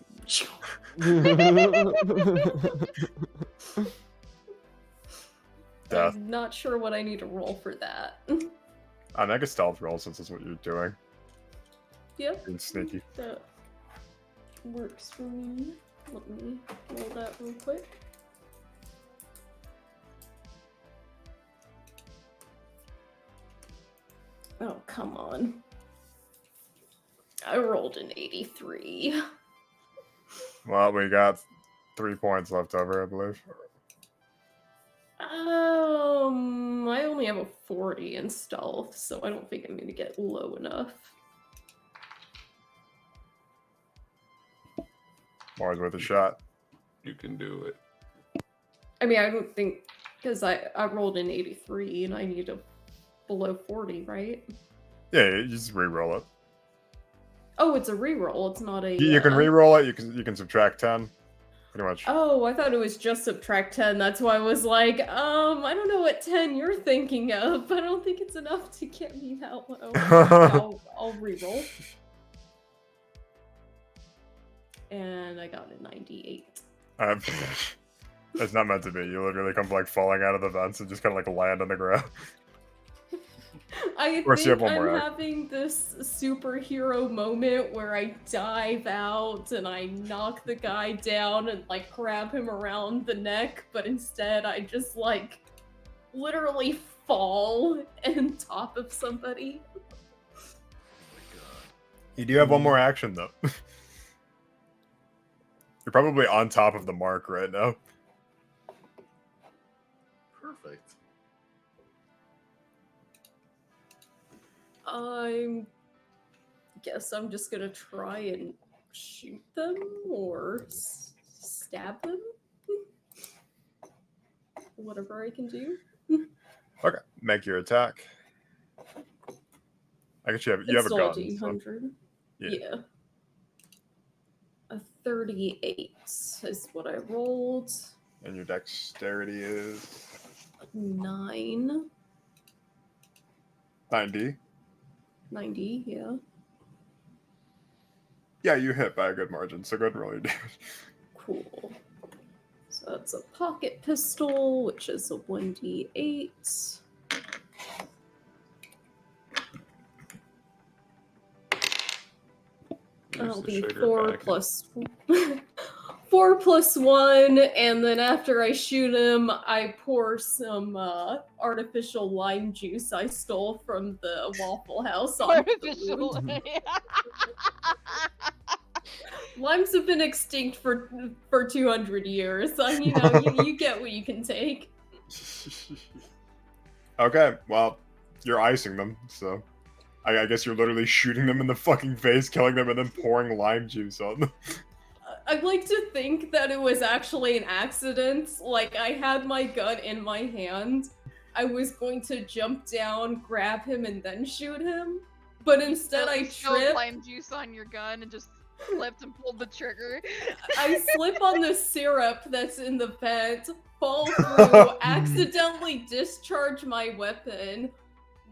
Death. I'm not sure what I need to roll for that. I make a stealth roll since that's what you're doing. Yep, Being sneaky. that works for me. Let me roll that real quick. Oh, come on. I rolled an 83. Well, we got 3 points left over, I believe. I only have a 40 in stealth, so I don't think I'm gonna get low enough. Mars worth a shot. You can do it. I mean, I don't think, because I rolled an 83 and I need a below 40, right? Yeah, you just re-roll it. Oh, it's a reroll. It's not a. You can re-roll it. You can subtract 10. Pretty much. Oh, I thought it was just subtract 10. That's why I was like, I don't know what 10 you're thinking of, but I don't think it's enough to get me that low. I'll reroll. And I got a 98. It's not meant to be. You literally come like falling out of the vents and just kind of like land on the ground. I course, you have think one more I'm act. having this superhero moment where I dive out and I knock the guy down and like grab him around the neck, but instead I just like literally fall on top of somebody. You do have one more action though. You're probably on top of the mark right now. Perfect. I guess I'm just gonna try and shoot them or stab them. Whatever I can do. Okay, make your attack. I guess you have It's a still gun. a D100. Yeah. Yeah. A 38 is what I rolled. And your dexterity is 9. 90. 90, yeah. Yeah, you hit by a good margin, so go ahead and roll your damage. Cool. So that's a pocket pistol, which is a 1d8. That'll be 4 plus 4 plus 1, and then after I shoot him, I pour some artificial lime juice I stole from the Waffle House on the wound. Limes have been extinct for 200 years. So, you get what you can take. Okay, well, you're icing them, so I guess you're literally shooting them in the fucking face, killing them, and then pouring lime juice on them. I'd like to think that it was actually an accident. Like, I had my gun in my hand. I was going to jump down, grab him, and then shoot him. But instead I tripped. Lime juice on your gun and just slipped and pulled the trigger. I slip on the syrup that's in the vent, fall through, accidentally discharge my weapon,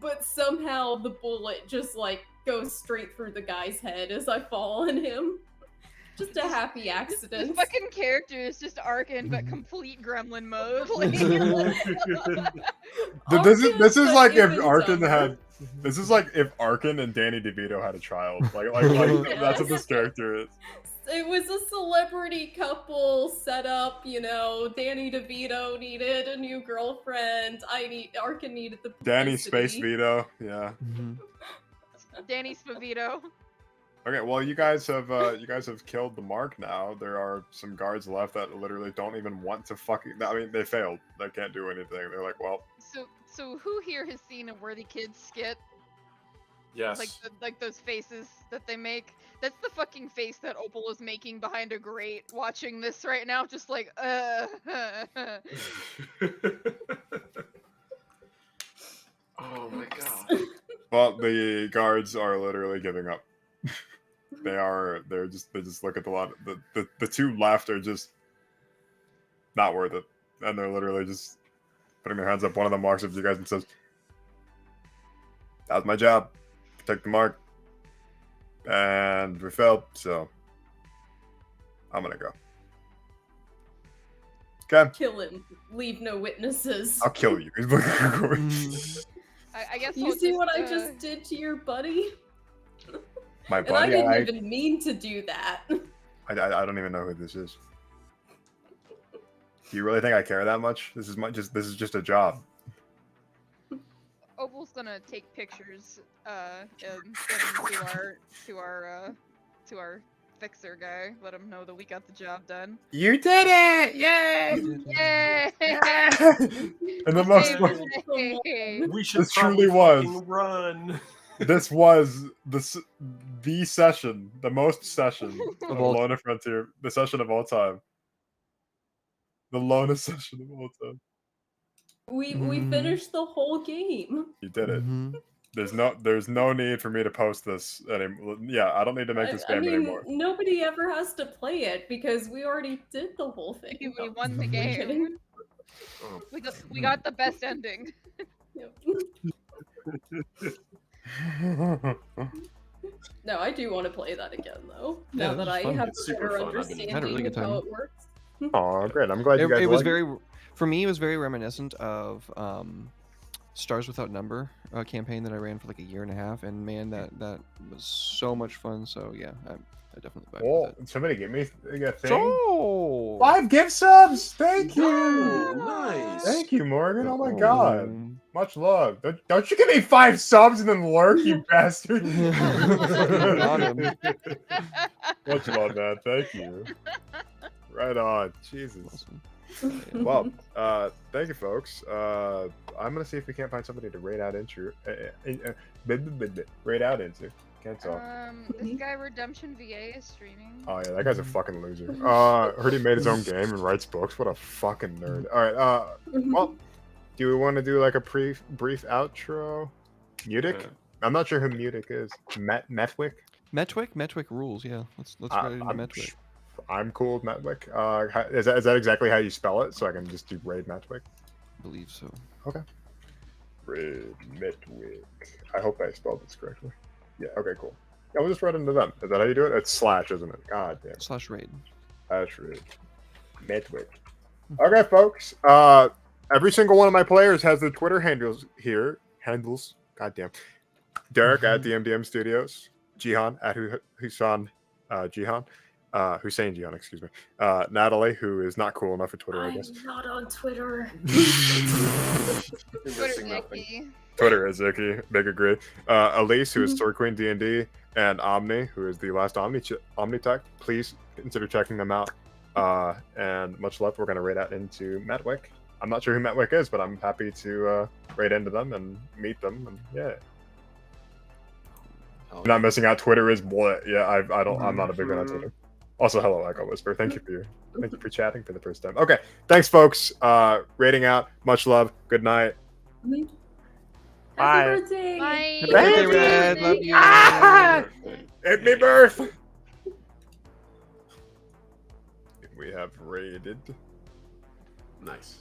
but somehow the bullet just, like, goes straight through the guy's head as I fall on him. Just a happy accident. This fucking character is just Arkin, but complete gremlin mode. Like, This is like if even Arkin dumber. had. This is like if Arkin and Danny DeVito had a child. Like that's what this character is. It was a celebrity couple set up, Danny DeVito needed a new girlfriend. Arkin needed the Danny publicity. Space Vito, yeah. Danny Spavito. Okay, well you guys have killed the mark now. There are some guards left that literally don't even want to fucking. I mean, they failed. They can't do anything. They're like, well. So who here has seen a Worthy Kids skit? Yes. Like those faces that they make. That's the fucking face that Opal is making behind a grate, watching this right now, just like, Oh my god. Well, the guards are literally giving up. They just look at the lot. The two left are just not worth it, and they're literally just putting their hands up. One of them walks up to you guys and says, "That was my job. Protect the mark, and we failed. So I'm gonna go." Okay. Kill him. Leave no witnesses. I'll kill you. I guess. You see what I just did to your buddy? My And I buddy. didn't even mean to do that. I don't even know who this is. Do you really think I care that much? This is just a job. Opal's gonna take pictures and send them to our fixer guy. Let him know that we got the job done. You did it! Yay! Yay! And the most Yay! We should This truly was. run. This was the session, the most session of all- Lona Frontier, the session of all time. The Lona session of all time. We finished the whole game. You did it. Mhm. There's no need for me to post this anymore. Yeah, I don't need to make this game anymore. Nobody ever has to play it because we already did the whole thing. We won the I'm game. kidding. Oh. We got the best ending. Yep. No, I do want to play that again though. Yeah, Now that that was I fun. have It's a super better fun. I've been- understanding had a really good of how time. it works. Oh, great! I'm glad you guys. It was liked very, for me, it was very reminiscent of Stars Without Number campaign that I ran for like a year and a half, and man, that was so much fun. So yeah, I definitely vibed Oh, with it. somebody give me a thing. So 5 gift subs. Thank you. Oh, nice. Thank you, Morgan. Oh my god. Much love. Don't you give me 5 subs and then lurk, you bastard. Got him. Much love, man. Thank you. Right on. Jesus. Awesome. Well, thank you, folks. I'm gonna see if we can't find somebody to raid out into. Raid out into. Can't talk. This guy Redemption VA is streaming. Oh yeah, that guy's a fucking loser. Heard he made his own game and writes books. What a fucking nerd. All right. Well, do we want to do like a brief outro? Mutic? I'm not sure who Mutic is. Metwick? Metwick rules. Yeah, let's write into Metwick. I'm cool with Metwick. Is that exactly how you spell it? So I can just do raid Metwick. I believe so. Okay. Raid Metwick. I hope I spelled this correctly. Yeah. Okay. Cool. Yeah, we'll just write into them. Is that how you do it? It's slash, isn't it? God damn. /raid. /raid. Metwick. Okay, folks. Every single one of my players has their Twitter handles here. Handles. Goddamn. Derek at DMDM Studios. Jihan at Hussein Jihan. Hussein Jihan, excuse me. Natalie, who is not cool enough for Twitter, I guess. I'm not on Twitter. Twitter's icky. Twitter is icky. Big agree. Elise, who is Sword Queen D&D, and Omni, who is the last Omnitech. Please consider checking them out. And much love. We're going to raid out into Metwick. I'm not sure who Metwick is, but I'm happy to raid into them and meet them. And yeah. Hell Not missing out. Twitter is what? Yeah, I'm not a big fan of Twitter. Also, hello, Echo Whisper. Thank you for chatting for the first time. Okay, thanks, folks. Rating out. Much love. Good night. Happy Bye. birthday! Bye. Happy birthday, Red. Love you. Hit me, birth. We have raided. Nice.